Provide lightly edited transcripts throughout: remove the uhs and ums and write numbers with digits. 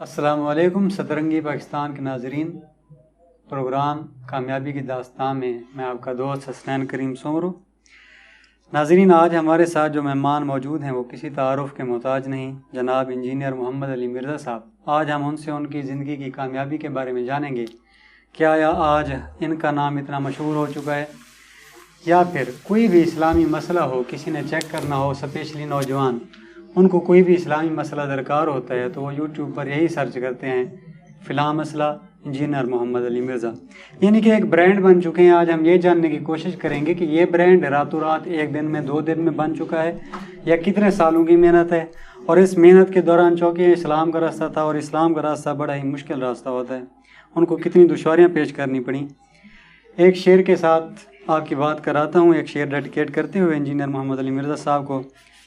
السلام علیکم سترنگی پاکستان کے ناظرین، پروگرام کامیابی کی داستان میں میں آپ کا دوست حسنین کریم سومرو۔ ناظرین، آج ہمارے ساتھ جو مہمان موجود ہیں وہ کسی تعارف کے محتاج نہیں، جناب انجینئر محمد علی مرزا صاحب۔ آج ہم ان سے ان کی زندگی کی کامیابی کے بارے میں جانیں گے۔ کیا آج ان کا نام اتنا مشہور ہو چکا ہے، یا پھر کوئی بھی اسلامی مسئلہ ہو، کسی نے چیک کرنا ہو، اسپیشلی نوجوان، ان کو کوئی بھی اسلامی مسئلہ درکار ہوتا ہے تو وہ یوٹیوب پر یہی سرچ کرتے ہیں، فلاں مسئلہ انجینئر محمد علی مرزا، یعنی کہ ایک برانڈ بن چکے ہیں۔ آج ہم یہ جاننے کی کوشش کریں گے کہ یہ برانڈ راتوں رات ایک دن میں 2 دن میں بن چکا ہے، یا کتنے سالوں کی محنت ہے، اور اس محنت کے دوران چونکہ اسلام کا راستہ تھا، اور اسلام کا راستہ بڑا ہی مشکل راستہ ہوتا ہے، ان کو کتنی دشواریاں پیش کرنی پڑیں۔ ایک شعر کے ساتھ آپ کی بات کراتا ہوں، ایک شعر ڈیڈیکیٹ کرتے ہوئے انجینئر محمد علی مرزا صاحب کو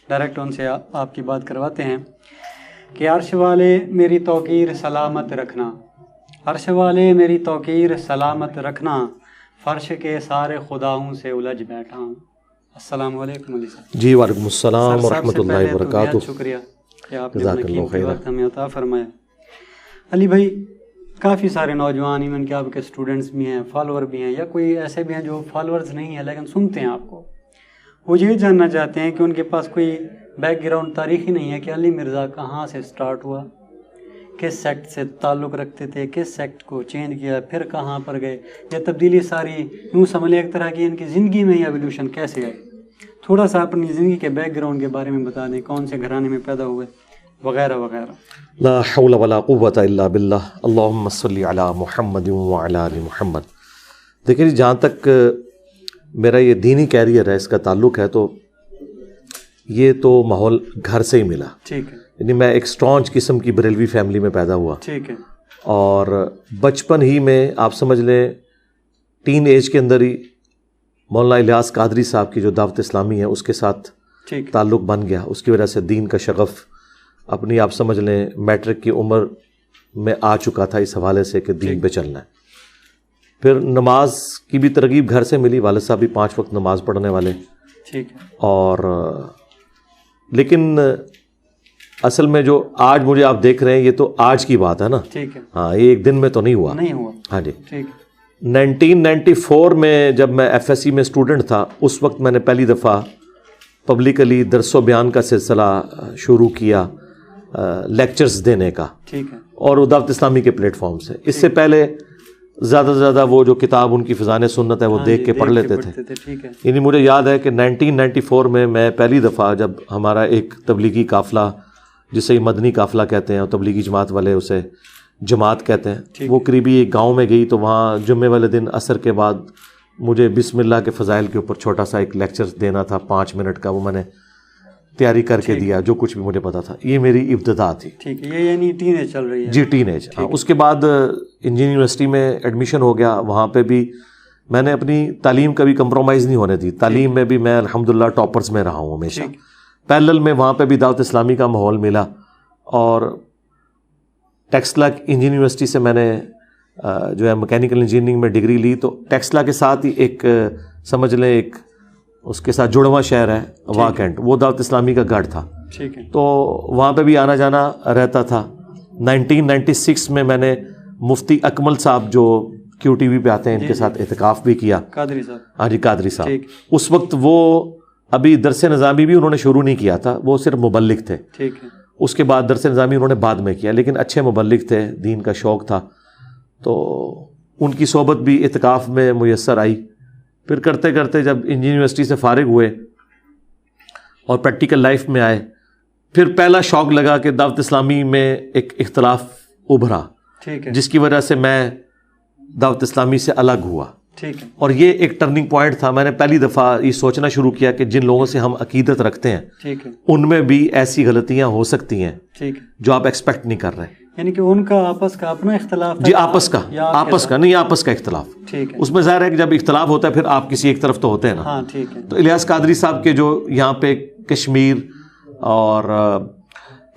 ڈائریکٹ ان سے آپ کی بات کرواتے ہیں کہ عرش والے میری توقیر سلامت رکھنا، عرش والے میری توقیر سلامت رکھنا، فرش کے سارے خداؤں سے الجھ بیٹھا ہوں۔ السلام علیکم علی صاحب۔ جی وعلیکم السلام ورحمۃ اللہ وبرکاتہ۔ شکریہ کہ آپ نے اپنا قیمتی وقت ہمیں عطا فرمایا۔ علی بھائی، کافی سارے نوجوان ایون کہ آپ کے اسٹوڈنٹس بھی ہیں، فالوور بھی ہیں، یا کوئی ایسے بھی ہیں جو فالوورز نہیں ہیں لیکن سنتے ہیں آپ کو، وہ یہ جاننا چاہتے ہیں کہ ان کے پاس کوئی بیک گراؤنڈ تاریخی نہیں ہے کہ علی مرزا کہاں سے سٹارٹ ہوا، کس سیکٹ سے تعلق رکھتے تھے، کس سیکٹ کو چینج کیا، پھر کہاں پر گئے، یہ تبدیلی ساری یوں سمجھ لیں ایک طرح کی ان کی زندگی میں ہی ایولیوشن کیسے آئی۔ تھوڑا سا اپنی زندگی کے بیک گراؤنڈ کے بارے میں بتا دیں، کون سے گھرانے میں پیدا ہوئے وغیرہ وغیرہ۔ لا حول ولا قوت الا باللہ، اللہم صلی علی محمد وعلی آل محمد۔ دیکھیں جی، جہاں تک میرا یہ دینی کیریئر ہے، اس کا تعلق ہے، تو یہ تو ماحول گھر سے ہی ملا۔ ٹھیک ہے۔ یعنی میں ایک اسٹرانچ قسم کی بریلوی فیملی میں پیدا ہوا۔ ٹھیک ہے۔ اور بچپن ہی میں آپ سمجھ لیں ٹین ایج کے اندر ہی مولانا الیاس قادری صاحب کی جو دعوت اسلامی ہے اس کے ساتھ تعلق بن گیا۔ اس کی وجہ سے دین کا شغف اپنی آپ سمجھ لیں میٹرک کی عمر میں آ چکا تھا، اس حوالے سے کہ دین پہ چلنا ہے۔ پھر نماز کی بھی ترغیب گھر سے ملی، والد صاحب بھی 5 وقت نماز پڑھنے والے۔ ٹھیک ہے۔ اور لیکن اصل میں جو آج مجھے آپ دیکھ رہے ہیں یہ تو آج کی بات ہے نا۔ ٹھیک ہے۔ ہاں، یہ ایک دن میں تو نہیں ہوا۔ ہاں جی۔ ٹھیک۔ 1994 میں جب میں FSC میں اسٹوڈنٹ تھا، اس وقت میں نے پہلی دفعہ پبلکلی درس و بیان کا سلسلہ شروع کیا، لیکچرز دینے کا۔ ٹھیک ہے۔ اور دعوت اسلامی کے پلیٹ فارم سے۔ اس سے پہلے زیادہ سے زیادہ وہ جو کتاب ان کی فضان سنت ہے وہ دیکھ کے پڑھ لیتے تھے۔ یعنی مجھے یاد ہے کہ 1994 میں پہلی دفعہ جب ہمارا ایک تبلیغی قافلہ، جسے مدنی قافلہ کہتے ہیں اور تبلیغی جماعت والے اسے جماعت کہتے ہیں، وہ قریبی ایک گاؤں میں گئی، تو وہاں جمعے والے دن عصر کے بعد مجھے بسم اللہ کے فضائل کے اوپر چھوٹا سا ایک لیکچر دینا تھا 5 منٹ کا، وہ میں نے تیاری کر کے دیا جو کچھ بھی مجھے پتا تھا۔ یہ میری ابتدا تھی۔ ٹھیک ہے۔ یہ یعنی ٹین ایج چل رہی ہے؟ جی، ٹین ایج۔ اس کے بعد انجینئرنگ یونیورسٹی میں ایڈمیشن ہو گیا۔ وہاں پہ بھی میں نے اپنی تعلیم کبھی کمپرومائز نہیں ہونے دی۔ تعلیم میں بھی میں الحمدللہ ٹاپرز میں رہا ہوں ہمیشہ۔ پیرلل میں وہاں پہ بھی دعوت اسلامی کا ماحول ملا، اور ٹیکسلا انجینئرنگ یونیورسٹی سے میں نے جو ہے میکینیکل انجینئرنگ میں ڈگری لی، تو ٹیکسلا کے ساتھ ہی ایک سمجھ لیں ایک اس کے ساتھ جڑواں شہر ہے واکینٹ، وہ دعوت اسلامی کا گڑھ تھا۔ ٹھیک ہے۔ تو وہاں پہ بھی آنا جانا رہتا تھا۔ 1996 میں نے مفتی اکمل صاحب جو QTV پہ آتے ہیں ان کے ساتھ اعتکاف بھی کیا۔ قادری صاحب۔ ہاں جی، قادری صاحب۔ اس وقت وہ ابھی درس نظامی بھی انہوں نے شروع نہیں کیا تھا، وہ صرف مبلغ تھے۔ ٹھیک ہے۔ اس کے بعد درس نظامی انہوں نے بعد میں کیا، لیکن اچھے مبلغ تھے، دین کا شوق تھا، تو ان کی صحبت بھی اعتکاف میں میسر آئی۔ پھر کرتے کرتے جب انجینئرنگ یونیورسٹی سے فارغ ہوئے اور پریکٹیکل لائف میں آئے، پھر پہلا شوق لگا کہ دعوت اسلامی میں ایک اختلاف ابھرا، جس کی وجہ سے میں دعوت اسلامی سے الگ ہوا۔ ٹھیک ہے۔ اور یہ ایک ٹرننگ پوائنٹ تھا۔ میں نے پہلی دفعہ یہ سوچنا شروع کیا کہ جن لوگوں سے ہم عقیدت رکھتے ہیں، ٹھیک ہے، ان میں بھی ایسی غلطیاں ہو سکتی ہیں ٹھیک ہے، جو آپ ایکسپیکٹ نہیں کر رہے۔ یعنی کہ ان کا آپس کا اپنا اختلاف تھا؟ جی، آپس کا نہیں، آپس کا اختلاف۔ ٹھیک ہے۔ اس میں ظاہر ہے کہ جب اختلاف ہوتا ہے پھر آپ کسی ایک طرف تو ہوتے ہیں نا۔ ہاں، ٹھیک ہے۔ تو الیاس قادری صاحب کے جو یہاں پہ کشمیر اور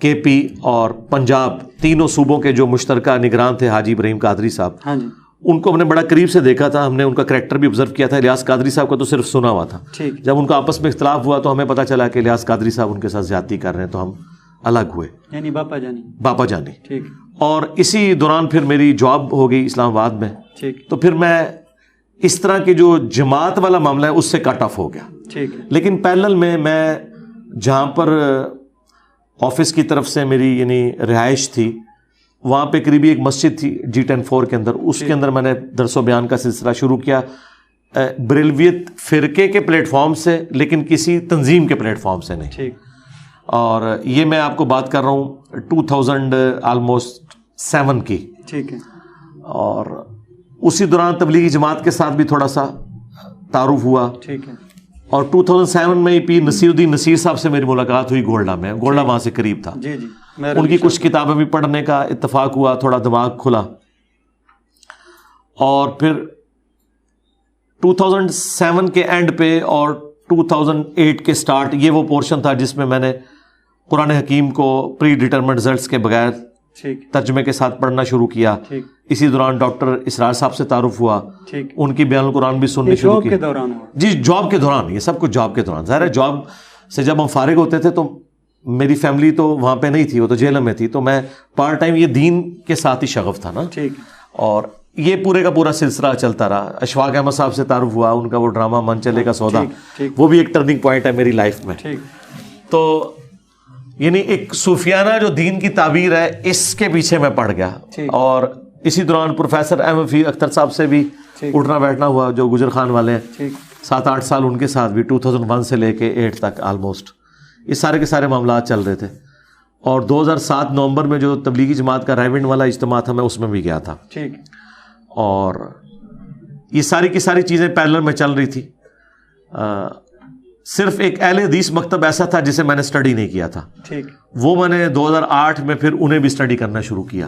KP اور پنجاب تینوں صوبوں کے جو مشترکہ نگران تھے حاجی ابراہیم قادری صاحب، ہاں جی، ان کو ہم نے بڑا قریب سے دیکھا تھا، ہم نے ان کا کریکٹر بھی آبزرو کیا تھا۔ الیاس قادری صاحب کا تو صرف سنا ہوا تھا۔ جب ان کا آپس میں اختلاف ہوا تو ہمیں پتہ چلا کہ الیاس قادری صاحب ان کے ساتھ زیادتی کر رہے ہیں، تو ہم الگ ہوئے، یعنی باپا جانی۔ باپا جانی۔ ٹھیک۔ اور اسی دوران پھر میری جاب ہو گئی اسلام آباد میں. ٹھیک. تو پھر میں اس طرح کے جو جماعت والا معاملہ ہے اس سے کٹ آف ہو گیا. ٹھیک. لیکن پیرلل میں جہاں پر آفس کی طرف سے میری یعنی رہائش تھی وہاں پہ قریبی ایک مسجد تھی G10-4 کے اندر, اس کے اندر میں نے درس و بیان کا سلسلہ شروع کیا بریلویت فرقے کے پلیٹ فارم سے, لیکن کسی تنظیم کے پلیٹ فارم سے نہیں. ٹھیک. اور یہ میں آپ کو بات کر رہا ہوں 2007 کی. ٹھیک ہے. اور اسی دوران تبلیغی جماعت کے ساتھ بھی تھوڑا سا تعارف ہوا. ٹھیک ہے. اور 2007 میں پیر نصیر الدین نصیر صاحب سے میری ملاقات ہوئی گولڈا میں. گولڈا وہاں سے قریب تھا. جی جی. ان کی کچھ کتابیں بھی پڑھنے کا اتفاق ہوا, تھوڑا دماغ کھلا. اور پھر 2007 کے اینڈ پہ اور 2008 کے سٹارٹ, یہ وہ پورشن تھا جس میں میں نے قرآن حکیم کو پری ڈیٹرمنٹ رزلٹس کے بغیر ترجمے کے ساتھ پڑھنا شروع کیا. اسی دوران ڈاکٹر اسرار صاحب سے تعارف ہوا, ان کی بیان القرآن بھی سننے شروع کی. جی جاب کے دوران, یہ سب کچھ جاب کے دوران. ظاہر ہے جاب سے جب ہم فارغ ہوتے تھے تو میری فیملی تو وہاں پہ نہیں تھی, وہ تو جیل میں تھی, تو میں پارٹ ٹائم, یہ دین کے ساتھ ہی شغف تھا نا. اور یہ پورے کا پورا سلسلہ چلتا رہا. اشفاق احمد صاحب سے تعارف ہوا, ان کا وہ ڈرامہ من چلے کا سودا, وہ بھی ایک ٹرننگ پوائنٹ ہے میری لائف میں. تو یعنی ایک صوفیانہ جو دین کی تعبیر ہے اس کے پیچھے میں پڑ گیا. اور اسی دوران پروفیسر احمد فی اختر صاحب سے بھی اٹھنا بیٹھنا ہوا, جو گجر خان والے ہیں. 7-8 سال ان کے ساتھ بھی, 2001 سے لے کے 8 تک آلموسٹ یہ سارے کے سارے معاملات چل رہے تھے. اور 2007 نومبر میں جو تبلیغی جماعت کا رائے ونڈ والا اجتماع تھا, میں اس میں بھی گیا تھا. اور یہ ساری کی ساری چیزیں پیرلل میں چل رہی تھی. صرف ایک اہل حدیث مکتب ایسا تھا جسے میں نے اسٹڈی نہیں کیا تھا, وہ میں نے 2008 میں پھر انہیں بھی اسٹڈی کرنا شروع کیا.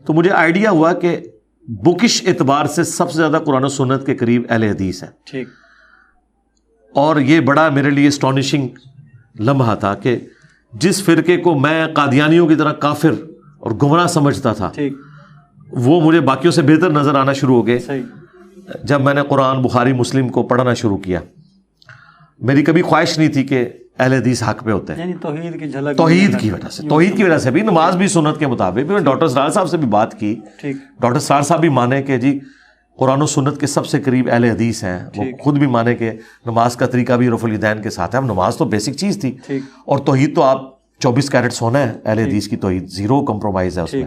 تو مجھے آئیڈیا ہوا کہ بکش اعتبار سے سب سے زیادہ قرآن و سنت کے قریب اہل حدیث ہے. اور یہ بڑا میرے لیے اسٹانشنگ لمحہ تھا کہ جس فرقے کو میں قادیانیوں کی طرح کافر اور گمراہ سمجھتا تھا, وہ مجھے باقیوں سے بہتر نظر آنا شروع ہو گئے جب میں نے قرآن, بخاری, مسلم کو پڑھنا شروع کیا. میری کبھی خواہش نہیں تھی کہ اہل حدیث حق پہ ہوتے ہیں, یعنی توحید کی جھلک, توحید کی وجہ سے بھی, نماز بھی سنت کے مطابق. ڈاکٹر سرار صاحب سے بھی بات کی, ڈاکٹر سرار صاحب بھی مانے کہ جی قرآن و سنت کے سب سے قریب اہل حدیث ہیں. وہ خود بھی مانے کہ نماز کا طریقہ بھی رفع الیدین کے ساتھ ہے. اب نماز تو بیسک چیز تھی, اور توحید تو آپ 24 کیرٹ سونا ہے, اہل حدیث کی توحید زیرو کمپرومائز ہے اس میں.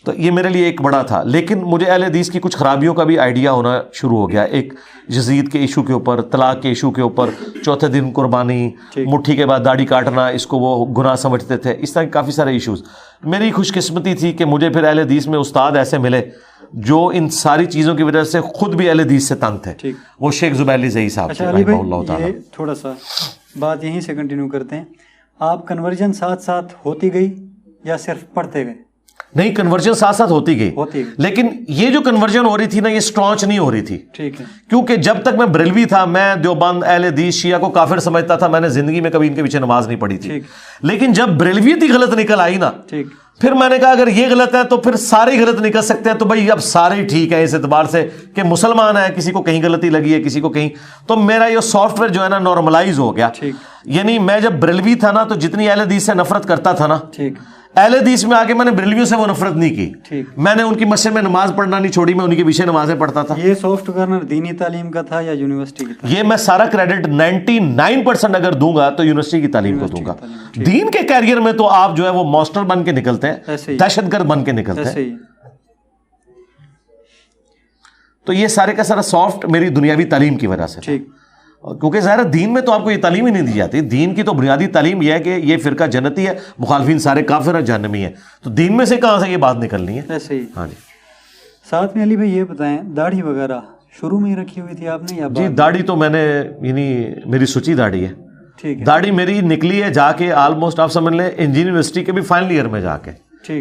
تو یہ میرے لیے ایک بڑا تھا. لیکن مجھے اہل حدیث کی کچھ خرابیوں کا بھی آئیڈیا ہونا شروع ہو گیا. ایک یزید کے ایشو کے اوپر, طلاق کے ایشو کے اوپر, چوتھے دن قربانی, مٹھی کے بعد داڑھی کاٹنا, اس کو وہ گناہ سمجھتے تھے. اس طرح کافی سارے ایشوز. میری خوش قسمتی تھی کہ مجھے پھر اہل حدیث میں استاد ایسے ملے جو ان ساری چیزوں کی وجہ سے خود بھی اہل حدیث سے تنگ تھے. وہ شیخ زبیر علی زئی صاحب رحمہ اللہ تعالی. تھوڑا سا بات یہیں سے کنٹینیو کرتے ہیں. آپ کنورژن ساتھ ساتھ ہوتی گئی یا صرف پڑھتے گئے؟ نہیں, کنورژن ساتھ ساتھ ہوتی گئی, لیکن یہ جو کنورژن ہو رہی تھی نا, یہ اسٹرانچ نہیں ہو رہی تھی. کیونکہ جب تک میں بریلوی تھا, میں دیوبند, اہل حدیث, شیعہ کو کافر سمجھتا تھا. میں نے زندگی میں کبھی ان کے پیچھے نماز نہیں پڑھی تھی. لیکن جب بریلویت ہی غلط نکل آئی نا, پھر میں نے کہا اگر یہ غلط ہے تو پھر سارے غلط نکل سکتے ہیں. تو بھائی اب سارے ٹھیک ہیں اس اعتبار سے کہ مسلمان ہیں, کسی کو کہیں غلطی لگی ہے, کسی کو کہیں. تو میرا یہ سافٹ ویئر جو ہے نا نارملائز ہو گیا. یعنی میں جب بریلوی تھا نا, تو جتنی اہل حدیث سے نفرت کرتا تھا نا, اہل حدیث میں آگے میں نے بریلویوں سے وہ نفرت نہیں کی. میں نے ان کی مسجد میں نماز پڑھنا نہیں چھوڑی, میں ان کے پیچھے نمازیں پڑھتا تھا. یہ سافٹ کارنر دینی تعلیم کا تھا یا یونیورسٹی کی تعلیم؟ یہ میں سارا کریڈٹ 99% اگر دوں گا تو یونیورسٹی کی تعلیم کو دوں گا. دین کے کیریئر میں تو آپ جو ہے وہ ماسٹر بن کے نکلتے ہیں, دہشت گرد بن کے نکلتے ہیں. تو یہ سارے کا سارا سافٹ میری دنیاوی تعلیم کی وجہ سے. کیونکہ ظاہر دین میں تو آپ کو یہ تعلیم ہی نہیں دی جاتی. دین کی تو بنیادی تعلیم یہ ہے کہ یہ فرقہ جنتی ہے, مخالفین سارے کافر ہیں, جہنمی ہیں. تو دین میں سے کہاں سے یہ بات نکلنی ہے؟ ایسے ہی. ہاں جی. ساتھ میں علی بھائی یہ بتائیں, داڑھی وغیرہ شروع میں ہی رکھی ہوئی تھی آپ نے یا؟ جی داڑھی تو میں نے, یعنی میری سچی داڑھی ہے. داڑھی میری نکلی ہے جا کے آلموسٹ آپ سمجھ لیں انجینئرنگ یونیورسٹی کے بھی فائنل ایئر میں جا کے.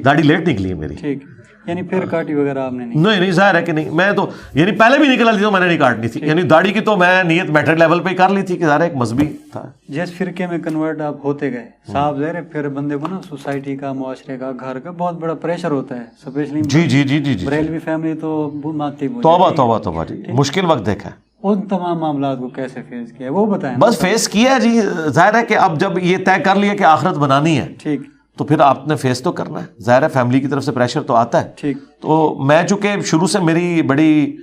داڑھی لیٹ نکلی ہے میری. یعنی پھر کاٹی وغیرہ آپ نے نہیں ظاہر ہے کہ نہیں. میں تو یعنی پہلے بھی نکل آتی تو میں نے نہیں کاٹنی تھی. یعنی داڑھی کی تو میں نیت میٹرک لیول پہ ہی کر لی تھی کہ ظاہر ایک مذہبی تھا. جس فرقے میں کنورٹ آپ ہوتے گئے صاحب, ظاہر پھر بندے کو نا سوسائٹی کا, معاشرے کا, گھر کا بہت بڑا پریشر ہوتا ہے. اسپیشلی جی بریلوی فیملی تو ماتی. توبہ جی, مشکل وقت دیکھا ہے. ان تمام معاملات کو کیسے فیس کیا وہ بتائیں. بس فیس کیا جی, ظاہر ہے کہ اب جب یہ طے کر لیا کہ آخرت بنانی ہے, تو پھر آپ نے فیس تو کرنا ہے, ظاہر ہے فیملی کی طرف سے پریشر تو آتا ہے. ٹھیک. تو میں چونکہ شروع سے میری بڑی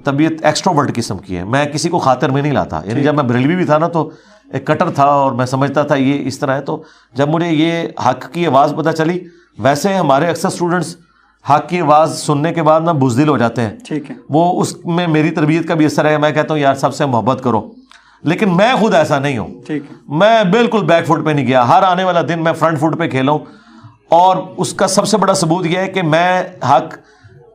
طبیعت ایکسٹروورٹ قسم کی ہے, میں کسی کو خاطر میں نہیں لاتا. یعنی جب میں بریلوی بھی تھا نا تو ایک کٹر تھا اور میں سمجھتا تھا یہ اس طرح ہے. تو جب مجھے یہ حق کی آواز پتہ چلی, ویسے ہمارے اکثر اسٹوڈنٹس حق کی آواز سننے کے بعد نا بزدل ہو جاتے ہیں. ٹھیک ہے. وہ اس میں میری تربیت کا بھی اثر ہے. میں کہتا ہوں یار سب سے محبت کرو, لیکن میں خود ایسا نہیں ہوں. ٹھیک ہے. میں بالکل بیک فٹ پہ نہیں گیا. ہر آنے والا دن میں فرنٹ فٹ پہ کھیلا ہوں, اور اس کا سب سے بڑا ثبوت یہ ہے کہ میں حق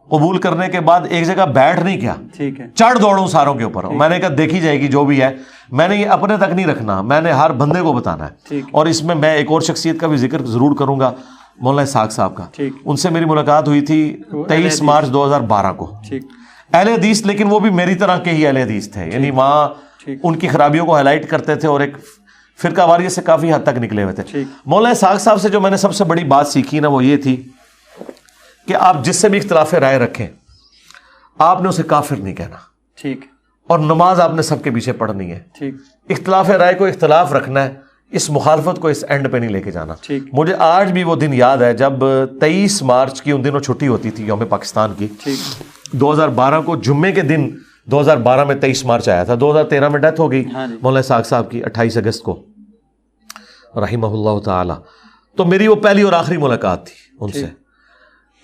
قبول کرنے کے بعد ایک جگہ بیٹھ نہیں کیا, ٹھیک ہے, چڑھ دوڑوں ساروں کے اوپر. میں نے کہا دیکھی جائے گی جو بھی ہے, میں نے یہ اپنے تک نہیں رکھنا, میں نے ہر بندے کو بتانا ہے. اور اس میں میں ایک اور شخصیت کا بھی ذکر ضرور کروں گا, مولانا اسحاق صاحب کا. ان سے میری ملاقات ہوئی تھی 23 مارچ 2012 کو. اہل حدیث, لیکن وہ بھی میری طرح کے ہی اہل حدیث تھے. یعنی وہاں ان کی خرابیوں کو ہائی لائٹ کرتے تھے اور ایک فرقہ واریت سے کافی حد تک نکلے ہوئے تھے. مولانا اسحاق صاحب سے جو میں نے سب سے بڑی بات سیکھی نا وہ یہ تھی کہ آپ جس سے بھی اختلاف رائے رکھیں, آپ نے اسے کافر نہیں کہنا. ٹھیک. اور نماز آپ نے سب کے پیچھے پڑھنی ہے. ٹھیک. اختلاف رائے کو اختلاف رکھنا ہے, اس مخالفت کو اس اینڈ پہ نہیں لے کے جانا. مجھے آج بھی وہ دن یاد ہے جب 23 مارچ کی ان دنوں چھٹی ہوتی تھی یوم پاکستان کی. 2012 کو جمعے کے دن 2012 میں 23 مارچ آیا تھا. 2013 میں ڈیتھ ہو گئی مولانا اسحاق صاحب کی 28 اگست کو رحمہ اللہ تعالی. تو میری وہ پہلی اور آخری ملاقات تھی ان سے.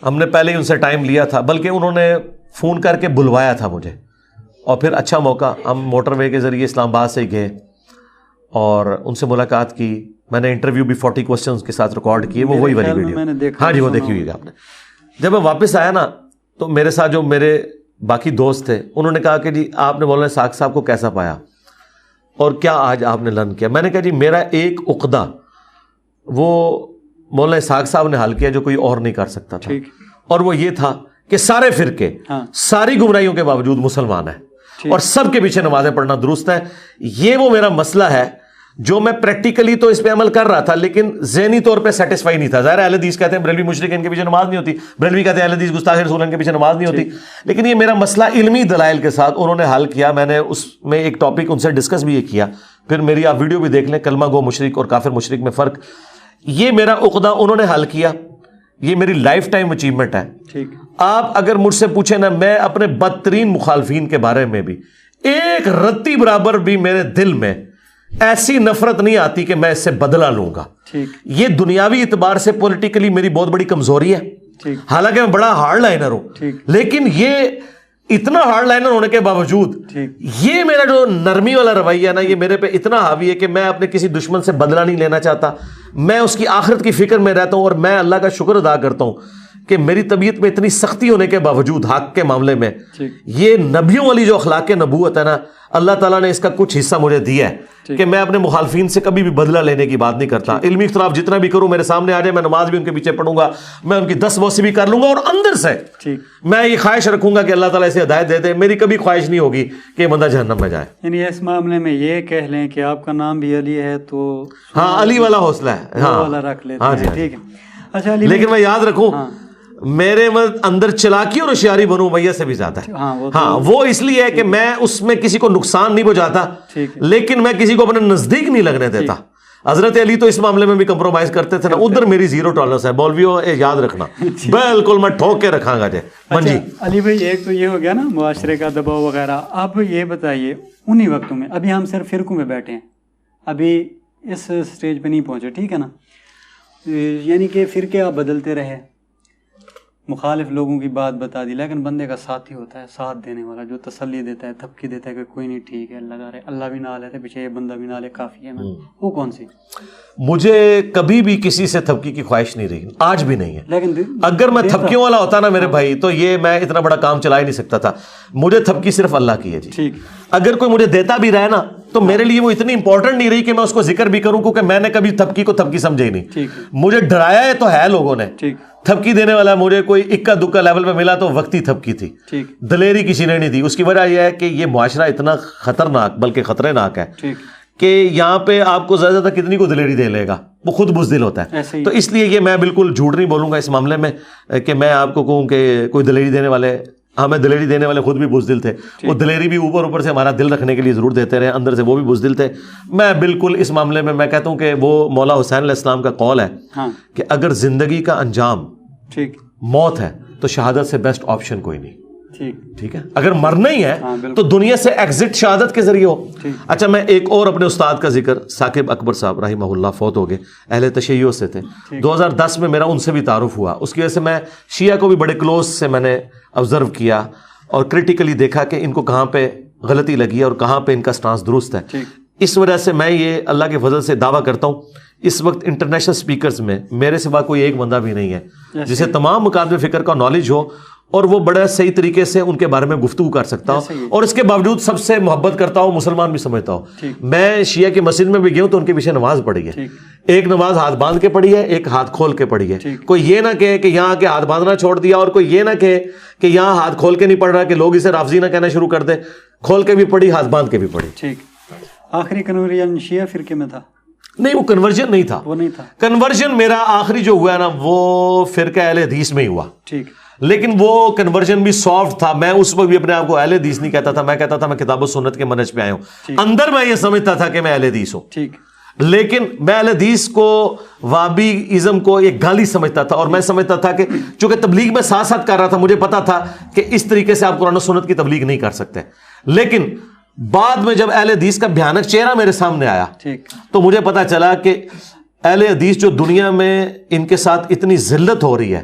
ہم نے پہلے ہی ان سے ٹائم لیا تھا, بلکہ انہوں نے فون کر کے بلوایا تھا مجھے, اور پھر اچھا موقع, ہم موٹر وے کے ذریعے اسلام آباد سے گئے اور ان سے ملاقات کی. میں نے انٹرویو بھی 40 کوسچنز کے ساتھ ریکارڈ کیے, وہ وہی والی ویڈیو. ہاں جی, وہ دیکھی ہوئی ہے آپ نے. جب میں واپس آیا نا تو میرے ساتھ جو میرے باقی دوست تھے انہوں نے کہا کہ جی آپ نے مولانا اسحاق صاحب کو کیسا پایا اور کیا آج آپ نے لرن کیا. میں نے کہا جی میرا ایک عقدہ وہ مولانا اسحاق صاحب نے حل کیا جو کوئی اور نہیں کر سکتا تھا, اور وہ یہ تھا کہ سارے فرقے ساری گمراہیوں کے باوجود مسلمان ہیں اور سب کے پیچھے نمازیں پڑھنا درست ہے. یہ وہ میرا مسئلہ ہے جو میں پریکٹیکلی تو اس پہ عمل کر رہا تھا, لیکن ذہنی طور پہ سیٹسفائی نہیں تھا. ظاہر اہل حدیث کہتے ہیں بریلوی مشرک ان کے پیچھے نماز نہیں ہوتی, بریلوی کہتے ہیں اہل حدیث گستاخ رسول ان کے پیچھے نماز نہیں ہوتی. لیکن یہ میرا مسئلہ علمی دلائل کے ساتھ انہوں نے حل کیا. میں نے اس میں ایک ٹاپک ان سے ڈسکس بھی یہ کیا, پھر میری آپ ویڈیو بھی دیکھ لیں, کلمہ گو مشرک اور کافر مشرک میں فرق. یہ میرا عقدہ انہوں نے حل کیا, یہ میری لائف ٹائم اچیومنٹ ہے. آپ اگر مجھ سے پوچھیں نا, میں اپنے بدترین مخالفین کے بارے میں بھی ایک رتی برابر بھی میرے دل میں ایسی نفرت نہیں آتی کہ میں اس سے بدلہ لوں گا. یہ دنیاوی اعتبار سے پولیٹیکلی میری بہت بڑی کمزوری ہے, حالانکہ میں بڑا ہارڈ لائنر ہوں, لیکن یہ اتنا ہارڈ لائنر ہونے کے باوجود یہ میرا جو نرمی والا رویہ ہے نا, یہ میرے پہ اتنا حاوی ہے کہ میں اپنے کسی دشمن سے بدلہ نہیں لینا چاہتا. میں اس کی آخرت کی فکر میں رہتا ہوں, اور میں اللہ کا شکر ادا کرتا ہوں کہ میری طبیعت میں اتنی سختی ہونے کے باوجود حق کے معاملے میں یہ نبیوں والی جو اخلاق نبوت ہے نا, اللہ تعالیٰ نے اس کا کچھ حصہ مجھے دیا ہے کہ میں اپنے مخالفین سے کبھی بھی بدلہ لینے کی بات نہیں کرتا. علمی اختلاف جتنا بھی کروں میرے سامنے آ جائے, میں نماز بھی ان کے پیچھے پڑھوں گا, میں ان کی 10 موسی بھی کر لوں گا, اور اندر سے میں یہ خواہش رکھوں گا کہ اللہ تعالیٰ اسے ہدایت دے دے. میری کبھی خواہش نہیں ہوگی کہ یہ بندہ جہنم میں جائے. یعنی اس معاملے میں یہ کہہ لیں کہ آپ کا نام بھی علی ہے تو ہاں علی والا حوصلہ ہے, ہاں رکھ لیتے ہیں. ٹھیک ہے. اچھا, لیکن میں یاد رکھوں میرے اندر چلاکی اور ہوشیاری بنو امیہ سے بھی زیادہ ہے. ہاں وہ اس لیے ہے کہ میں اس میں کسی کو نقصان نہیں پہنچاتا, لیکن میں کسی کو اپنے نزدیک نہیں لگنے دیتا. حضرت علی تو اس معاملے میں بھی کمپرومائز کرتے تھے نا, ادھر میری زیرو ٹالرنس ہے. مولویوں یاد رکھنا, بالکل میں ٹھوک کے رکھاں گا. جی علی بھائی, ایک تو یہ ہو گیا نا معاشرے کا دباؤ وغیرہ. آپ یہ بتائیے انہی وقتوں میں, ابھی ہم صرف فرقوں میں بیٹھے ہیں, ابھی اس سٹیج پہ نہیں پہنچے, ٹھیک ہے نا, یعنی کہ فرقے آپ بدلتے رہے, مخالف لوگوں کی بات بتا دی, لیکن بندے کا ساتھی ہوتا ہے, ساتھ دینے والا, جو تسلی دیتا ہے, تھپکی دیتا ہے کہ کوئی نہیں ٹھیک ہے, اللہ بھی نہ لیتے پیچھے, یہ بندہ بھی نہ لے, کافی ہے. وہ کون سی؟ مجھے کبھی بھی کسی سے تھپکی کی خواہش نہیں رہی, آج بھی نہیں ہے. لیکن اگر میں تھپکیوں والا ہوتا نا میرے بھائی, تو یہ میں اتنا بڑا کام چلا ہی نہیں سکتا تھا. مجھے تھپکی صرف اللہ کی ہے جی. اگر کوئی مجھے دیتا بھی رہے نا تو میرے لیے وہ اتنی امپورٹنٹ نہیں رہی کہ میں اس کو ذکر بھی کروں, کیونکہ میں نے کبھی تھپکی کو تھپکی سمجھے ہی نہیں. مجھے ڈرایا ہے تو ہے لوگوں نے, تھپکی دینے والا مجھے کوئی اکا دکا لیول پہ ملا تو وقتی تھپکی تھی, دلیری کسی نے نہیں دی. اس کی وجہ یہ ہے کہ یہ معاشرہ اتنا خطرناک بلکہ خطرے ناک ہے کہ یہاں پہ آپ کو زیادہ تر کتنی کو دلیری دے لے گا, وہ خود بزدل ہوتا ہے. تو اس لیے یہ میں بالکل جھوٹ نہیں بولوں گا اس معاملے میں کہ میں آپ کو کہوں کہ کوئی دلیری دینے والے ہمیں دلیری دینے والے خود بھی بزدل تھے, وہ دلیری بھی اوپر سے ہمارا دل رکھنے کے لیے ضرور دیتے رہے, اندر سے وہ بھی بزدل تھے. میں بالکل اس معاملے میں کہتا ہوں کہ وہ مولا حسین علیہ السلام کا قول ہے کہ اگر زندگی کا انجام موت ہے تو شہادت سے بیسٹ آپشن کوئی نہیں. ٹھیک ہے, اگر مرنا ہی ہے تو دنیا سے ایگزٹ شہادت کے ذریعے ہو. اچھا, میں ایک اور اپنے استاد کا ذکر, ثاقب اکبر صاحب رحمہ اللہ فوت ہو گئے, اہل تشیع سے تھے. 2010 میں میرا ان سے بھی تعارف ہوا, اس کی وجہ سے میں شیعہ کو بھی بڑے کلوز سے میں نے آبزرو کیا اور کریٹیکلی دیکھا کہ ان کو کہاں پہ غلطی لگی ہے اور کہاں پہ ان کا سٹانس درست ہے. اس وجہ سے میں یہ اللہ کے فضل سے دعویٰ کرتا ہوں, اس وقت انٹرنیشنل سپیکرز میں میرے سوا کوئی ایک بندہ بھی نہیں ہے جسے تمام مکاتب فکر کا نالج ہو اور وہ بڑا صحیح طریقے سے ان کے بارے میں گفتگو کر سکتا ہو, اور اس کے باوجود سب سے محبت کرتا ہو, مسلمان بھی سمجھتا ہو. میں شیعہ کی مسجد میں بھی گیا ہوں تو ان کے پیچھے نماز پڑھی ہے, ایک نماز ہاتھ باندھ کے پڑھی ہے, ایک ہاتھ کھول کے پڑھی ہے. کوئی یہ نہ کہے کہ یہاں کے ہاتھ باندھنا چھوڑ دیا, اور کوئی یہ نہ کہے کہ یہاں ہاتھ کھول کے نہیں پڑھ رہا کہ لوگ اسے رافضی نہ کہنا شروع کر دیں. کھول کے بھی پڑھی, ہاتھ باندھ کے بھی پڑھی. ٹھیک. آخری کنورژن شیعہ فرقے میں تھا؟ نہیں, وہ کنورژن نہیں تھا. وہ نہیں تھا. کنورژن میرا آخری جو ہوا نا وہ فرقہ اہل حدیث میں ہی ہوا. ٹھیک. لیکن وہ کنورژن بھی سافٹ تھا. میں اس وقت بھی اپنے آپ کو اہل حدیث نہیں کہتا تھا, میں کہتا تھا میں کتاب و سنت کے منہج پہ آیا ہوں. اندر میں یہ سمجھتا تھا کہ میں اہل حدیث ہوں. ٹھیک. لیکن میں اہل حدیث کو وہابی ازم کو ایک گالی سمجھتا تھا, اور میں سمجھتا تھا کہ چونکہ تبلیغ میں ساتھ ساتھ کر رہا تھا, مجھے پتا تھا کہ اس طریقے سے آپ قرآن و سنت کی تبلیغ نہیں کر سکتے. لیکن بعد میں جب اہل حدیث کا بھیانک چہرہ میرے سامنے آیا تو مجھے پتا چلا کہ اہل حدیث جو دنیا میں ان کے ساتھ اتنی ذلت ہو رہی ہے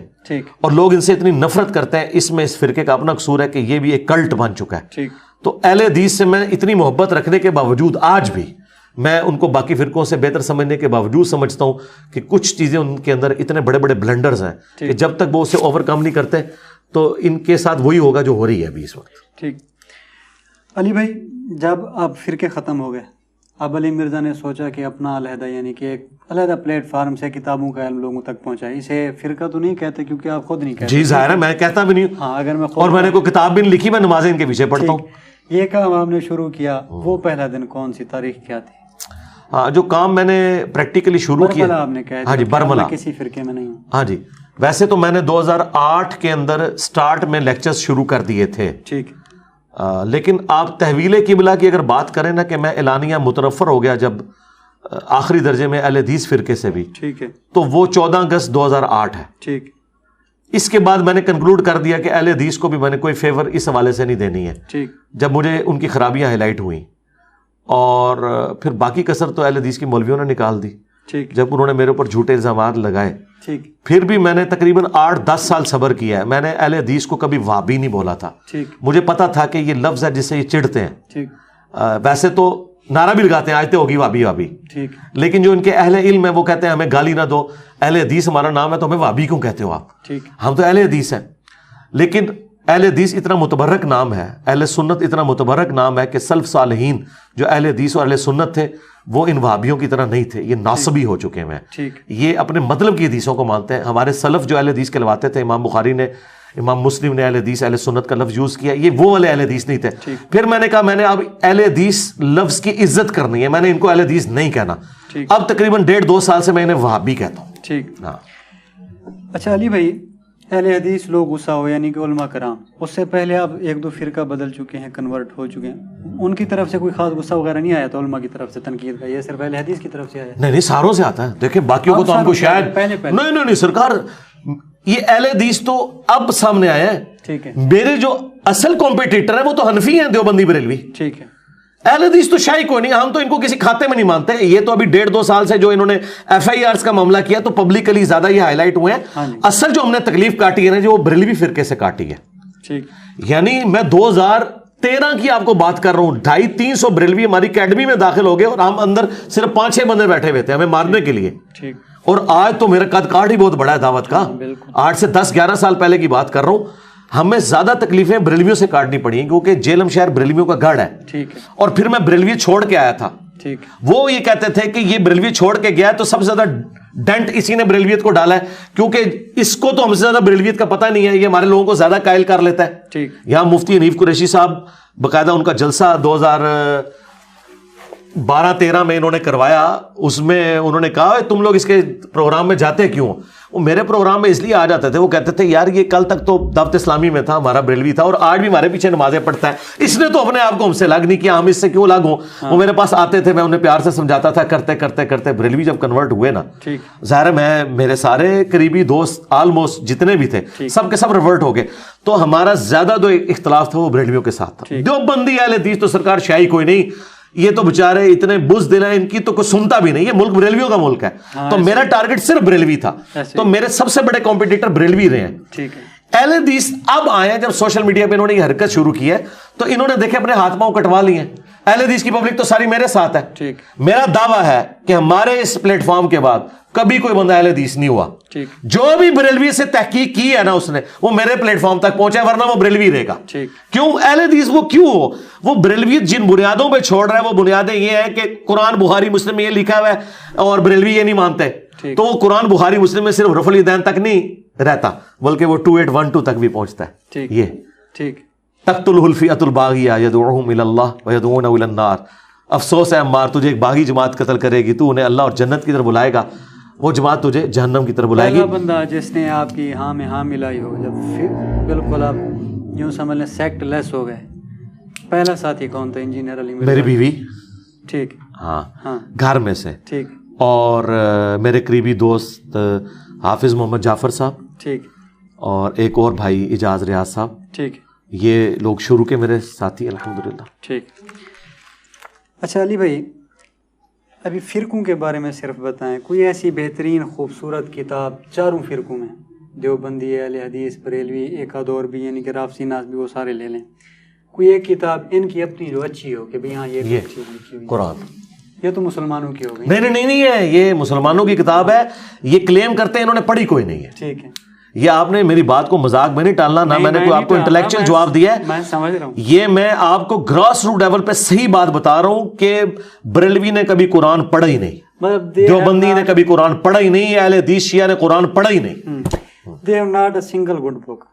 اور لوگ ان سے اتنی نفرت کرتے ہیں, اس میں اس فرقے کا اپنا قصور ہے کہ یہ بھی ایک کلٹ بن چکا ہے. تو اہل حدیث سے میں اتنی محبت رکھنے کے باوجود آج بھی میں ان کو باقی فرقوں سے بہتر سمجھنے کے باوجود سمجھتا ہوں کہ کچھ چیزیں ان کے اندر اتنے بڑے بڑے بلنڈرز ہیں کہ جب تک وہ اسے اوور کم نہیں کرتے تو ان کے ساتھ وہی ہوگا جو ہو رہی ہے ابھی اس وقت. ٹھیک. علی بھائی, جب اب فرقے ختم ہو گئے, اب علی مرزا نے سوچا کہ اپنا علیحدہ یعنی کہ ایک علیحدہ پلیٹ فارم سے کتابوں کا علم لوگوں تک پہنچائے. اسے فرقہ تو نہیں کہتے کیونکہ آپ خود نہیں کہتے. جی ظاہر ہے, میں کہتا بھی نہیں ہوں. ہاں, اگر میں اور میں نے کوئی کتاب بھی نہیں لکھی, میں نمازیں ان کے پیچھے پڑھتا ہوں. یہ کام آپ نے شروع کیا, وہ پہلا دن کون سی تاریخ کیا تھی؟ ہاں, جو کام میں نے پریکٹیکلی شروع کیا, آپ نے کہا ہاں جی, برملا, کسی فرقے میں نہیں ہوں. ہاں جی, ویسے تو میں نے 2008 کے اندر سٹارٹ میں لیکچرز شروع کر دیے تھے. ٹھیک. لیکن آپ تحویل قبلہ کی اگر بات کریں نا کہ میں اعلانیہ متنفر ہو گیا جب آخری درجے میں اہل حدیث فرقے سے بھی, ٹھیک ہے, تو وہ 14 اگست 2008 ہے. ٹھیک. اس کے بعد میں نے کنکلوڈ کر دیا کہ اہل حدیث کو بھی میں نے کوئی فیور اس حوالے سے نہیں دینی ہے. ٹھیک. جب مجھے ان کی خرابیاں ہائی لائٹ ہوئیں, اور پھر باقی کسر تو اہل حدیث کی مولویوں نے نکال دی. ٹھیک. جب انہوں نے میرے اوپر جھوٹے الزامات لگائے, ٹھیک, پھر بھی میں نے تقریباً 8-10 سال صبر کیا ہے. میں نے اہل حدیث کو کبھی وہابی نہیں بولا تھا. ٹھیک. مجھے پتا تھا کہ یہ لفظ ہے جس سے یہ چڑھتے ہیں. ٹھیک. ویسے تو نعرہ بھی لگاتے ہیں آج تو ہوگی وہابی وہابی, ٹھیک, لیکن جو ان کے اہل علم ہے وہ کہتے ہیں ہمیں گالی نہ دو, اہل حدیث ہمارا نام ہے تو ہمیں وہابی کیوں کہتے ہو آپ؟ ٹھیک. ہم تو اہل حدیث ہیں. لیکن اہل حدیث اتنا متبرک نام ہے, اہل سنت اتنا متبرک نام ہے کہ سلف صالحین جو اہل حدیث اور اہل سنت تھے وہ ان وہابیوں کی طرح نہیں تھے, یہ ناصبی ہو چکے ہیں. یہ اپنے مطلب کی حدیثوں کو مانتے ہیں. ہمارے سلف جو اہل حدیث کہلواتے تھے, امام بخاری نے, امام مسلم نے اہل حدیث اہل سنت کا لفظ یوز کیا, یہ وہ والے اہل حدیث نہیں تھے. پھر میں نے کہا میں نے اب اہل حدیث لفظ کی عزت کرنی ہے, میں نے ان کو اہل حدیث نہیں کہنا. اب تقریباً 1.5-2 سال سے میں انہیں وہابی کہتا ہوں. ٹھیک. ہاں. اچھا علی بھائی, اہل حدیث لوگ غصہ ہو یعنی کہ علماء کرام, اس سے پہلے آپ 1-2 فرقہ بدل چکے ہیں, کنورٹ ہو چکے ہیں, ان کی طرف سے کوئی خاص غصہ وغیرہ نہیں آیا تو علماء کی طرف سے تنقید کا, یہ صرف اہل حدیث کی طرف سے آیا؟ نہیں, ساروں سے آتا ہے. دیکھیں باقیوں کو تو ہم کو شاید نہیں سرکار, یہ اہل حدیث تو اب سامنے آیا ہے. ٹھیک ہے. میرے جو اصل کمپیٹیٹر ہیں وہ تو حنفی ہیں, دیوبندی بریلوی. ٹھیک ہے. اہل حدیث تو شاہی کوئی نہیں, ہم تو ان کو کسی کھاتے میں نہیں مانتے. یہ تو ابھی 1.5-2 سال سے جو انہوں نے FIRs کا معاملہ کیا تو پبلکلی زیادہ یہ ہائی لائٹ ہوئے ہیں. اصل جو ہم نے تکلیف کاٹی ہے نا جو وہ بریلوی فرقے سے کاٹی ہے. ٹھیک. یعنی میں 2013 کی آپ کو بات کر رہا ہوں, 250-300 بریلوی ہماری اکیڈمی میں داخل ہو گئے اور ہم اندر صرف 5-6 بندے بیٹھے ہوئے تھے ہمیں مارنے کے لیے. ٹھیک. اور آج تو میرا قد کاٹ ہی بہت بڑا ہے دعوت کا. 8 سے 10-11 سال پہلے کی بات کر رہا ہوں. ہمیں زیادہ تکلیفیں بریلویوں سے کاٹنی پڑی ہیں کیونکہ جیلم شہر بریلویوں کا گڑھ ہے. ٹھیک ہے. اور پھر میں بریلوی چھوڑ کے آیا تھا. ٹھیک. وہ یہ کہتے تھے کہ یہ بریلوی چھوڑ کے گیا تو سب سے زیادہ ڈنٹ اسی نے بریلویت کو ڈالا ہے کیونکہ اس کو تو ہم سے زیادہ بریلویت کا پتہ نہیں ہے, یہ ہمارے لوگوں کو زیادہ قائل کر لیتا ہے. ٹھیک. یہاں مفتی حنیف قریشی صاحب باقاعدہ ان کا جلسہ 12-13 میں انہوں نے کروایا, اس میں انہوں نے کہا تم لوگ اس کے پروگرام میں جاتے کیوں؟ وہ میرے پروگرام میں اس لیے آ جاتے تھے, وہ کہتے تھے یار یہ کل تک تو دعوت اسلامی میں تھا, ہمارا بریلوی تھا, اور آج بھی ہمارے پیچھے نمازیں پڑھتا ہے, اس نے تو اپنے آپ کو ہم سے الگ نہیں کیا, ہم اس سے کیوں الگ ہوں. وہ میرے پاس آتے تھے, میں انہیں پیار سے سمجھاتا تھا, کرتے کرتے کرتے بریلوی جب کنورٹ ہوئے نا, ظاہر ہے میں میرے سارے قریبی دوست آلموسٹ جتنے بھی تھے سب کے سب ریورٹ ہو گئے, تو ہمارا زیادہ جو اختلاف تھا وہ بریلویوں کے ساتھ تھا. دیوبندی اہل حدیث تو سرکار شاہی کوئی نہیں, یہ تو بےچارے اتنے بزدل ہیں, ان کی تو کوئی سنتا بھی نہیں, یہ ملک بریلویوں کا ملک ہے. تو میرا ٹارگٹ صرف بریلوی تھا, تو میرے سب سے بڑے کمپیٹیٹر بریلوی رہے ہیں. اہل حدیث اب آئے ہیں, جب سوشل میڈیا پہ انہوں نے یہ حرکت شروع کی ہے تو انہوں نے دیکھے اپنے ہاتھ پاؤں کٹوا لیے ہیں. اہل حدیث کی پبلک تو ساری میرے ساتھ ہے. میرا دعویٰ ہے کہ ہمارے اس پلیٹ فارم کے بعد کبھی کوئی بندہ اہل حدیث نہیں ہوا. جو بھی بریلوی سے تحقیق کی ہے نا اس نے, وہ میرے پلیٹ فارم تک پہنچا, ورنہ وہ بریلوی رہے گا. کیوں اہل حدیث وہ کیوں ہو, وہ بریلوی جن بنیادوں پہ چھوڑ رہا ہے وہ بنیادیں یہ ہیں کہ قرآن بخاری مسلم میں یہ لکھا ہوا ہے اور بریلوی یہ نہیں مانتے, تو وہ قرآن بخاری مسلم میں صرف رفع الیدین تک نہیں رہتا بلکہ وہ 2812 تک بھی پہنچتا ہے. یہ تقتلہ الفئۃ الباغیہ یدعوہم الی اللہ ویدعونہ الی النار. افسوس ہے عمار, تجھے ایک باغی جماعت قتل کرے گی, تو انہیں اللہ اور جنت کی طرف بلائے گا, وہ جماعت تجھے جہنم کی طرف بلائے گی. پہلا بندہ جس نے آپ کی ہاں میں ہاں ملائی ہو, جب بالکل آپ یوں سمجھ لیں سیکٹ لیس ہو گئے, پہلا ساتھی کون تھا؟ انجینئر علی مرزا. میری بیوی. ٹھیک. ہاں گھر میں سے. ٹھیک. اور میرے قریبی دوست حافظ محمد جعفر صاحب. ٹھیک. اور ایک اور بھائی اجاز ریاض صاحب. ٹھیک. یہ لوگ شروع کے میرے ساتھی الحمدللہ. ٹھیک. اچھا علی بھائی, ابھی فرقوں کے بارے میں صرف بتائیں, کوئی ایسی بہترین خوبصورت کتاب چاروں فرقوں میں, دیوبندی, اہل حدیث, بریلوی, ایک آدھ اور بھی, یعنی کہ رافضی ناسبی, وہ سارے لے لیں, کوئی ایک کتاب ان کی اپنی جو اچھی ہو کہ بھئی ہاں یہ اچھی لکھی ہوئی. قرآن. یہ تو مسلمانوں کی ہو گئی. نہیں ہے, یہ مسلمانوں کی کتاب ہے, یہ کلیم کرتے ہیں انہوں نے پڑھی کوئی نہیں ہے. ٹھیک ہے. یہ آپ نے میری بات کو مذاق میں نہیں ٹالنا, نہ میں نے کوئی آپ کو انٹلیکچوئل جواب دیا ہے. میں سمجھ رہا ہوں, یہ میں آپ کو گراس روٹ لیول پہ صحیح بات بتا رہا ہوں کہ بریلوی نے کبھی قرآن پڑھا ہی نہیں, دیوبندی نے کبھی قرآن پڑھا ہی نہیں, اہل حدیث شیعہ نے قرآن پڑھا ہی نہیں. they have not a single good book.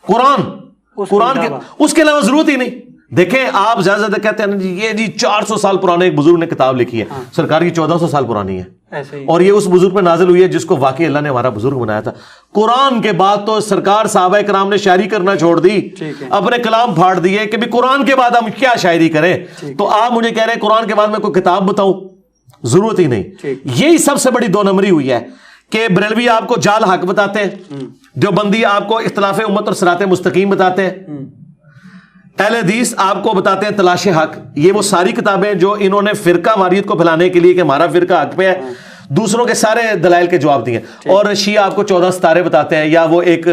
قرآن کے اس کے علاوہ ضرورت ہی نہیں. دیکھیں آپ زیادہ زیادہ کہتے ہیں جی یہ جی 400 سال پرانے ایک بزرگ نے کتاب لکھی ہے, سرکار کی 1400 سال پرانی ہے, اور یہ اس بزرگ پہ نازل ہوئی ہے جس کو واقعی اللہ نے ہمارا بزرگ بنایا تھا. قرآن کے بعد تو سرکار صحابہ کرام نے شاعری کرنا چھوڑ دی, اپنے کلام پھاڑ دیے کہ بھی قرآن کے بعد ہم کیا شاعری کریں. تو آپ مجھے کہہ رہے ہیں قرآن کے بعد میں کوئی کتاب بتاؤں, ضرورت ہی نہیں. یہی سب سے بڑی 2 نمبری ہوئی ہے کہ بریلوی آپ کو جال حق بتاتے ہیں, دیوبندی آپ کو اختلاف امت اور صراط مستقیم بتاتے ہیں, اہل حدیث آپ کو بتاتے ہیں تلاش حق. یہ وہ ساری کتابیں جو انہوں نے فرقہ واریت کو پھیلانے کے لیے کہ ہمارا فرقہ حق پہ ہے, دوسروں کے سارے دلائل کے جواب دیے. اور شیعہ آپ کو 14 ستارے بتاتے ہیں, یا وہ ایک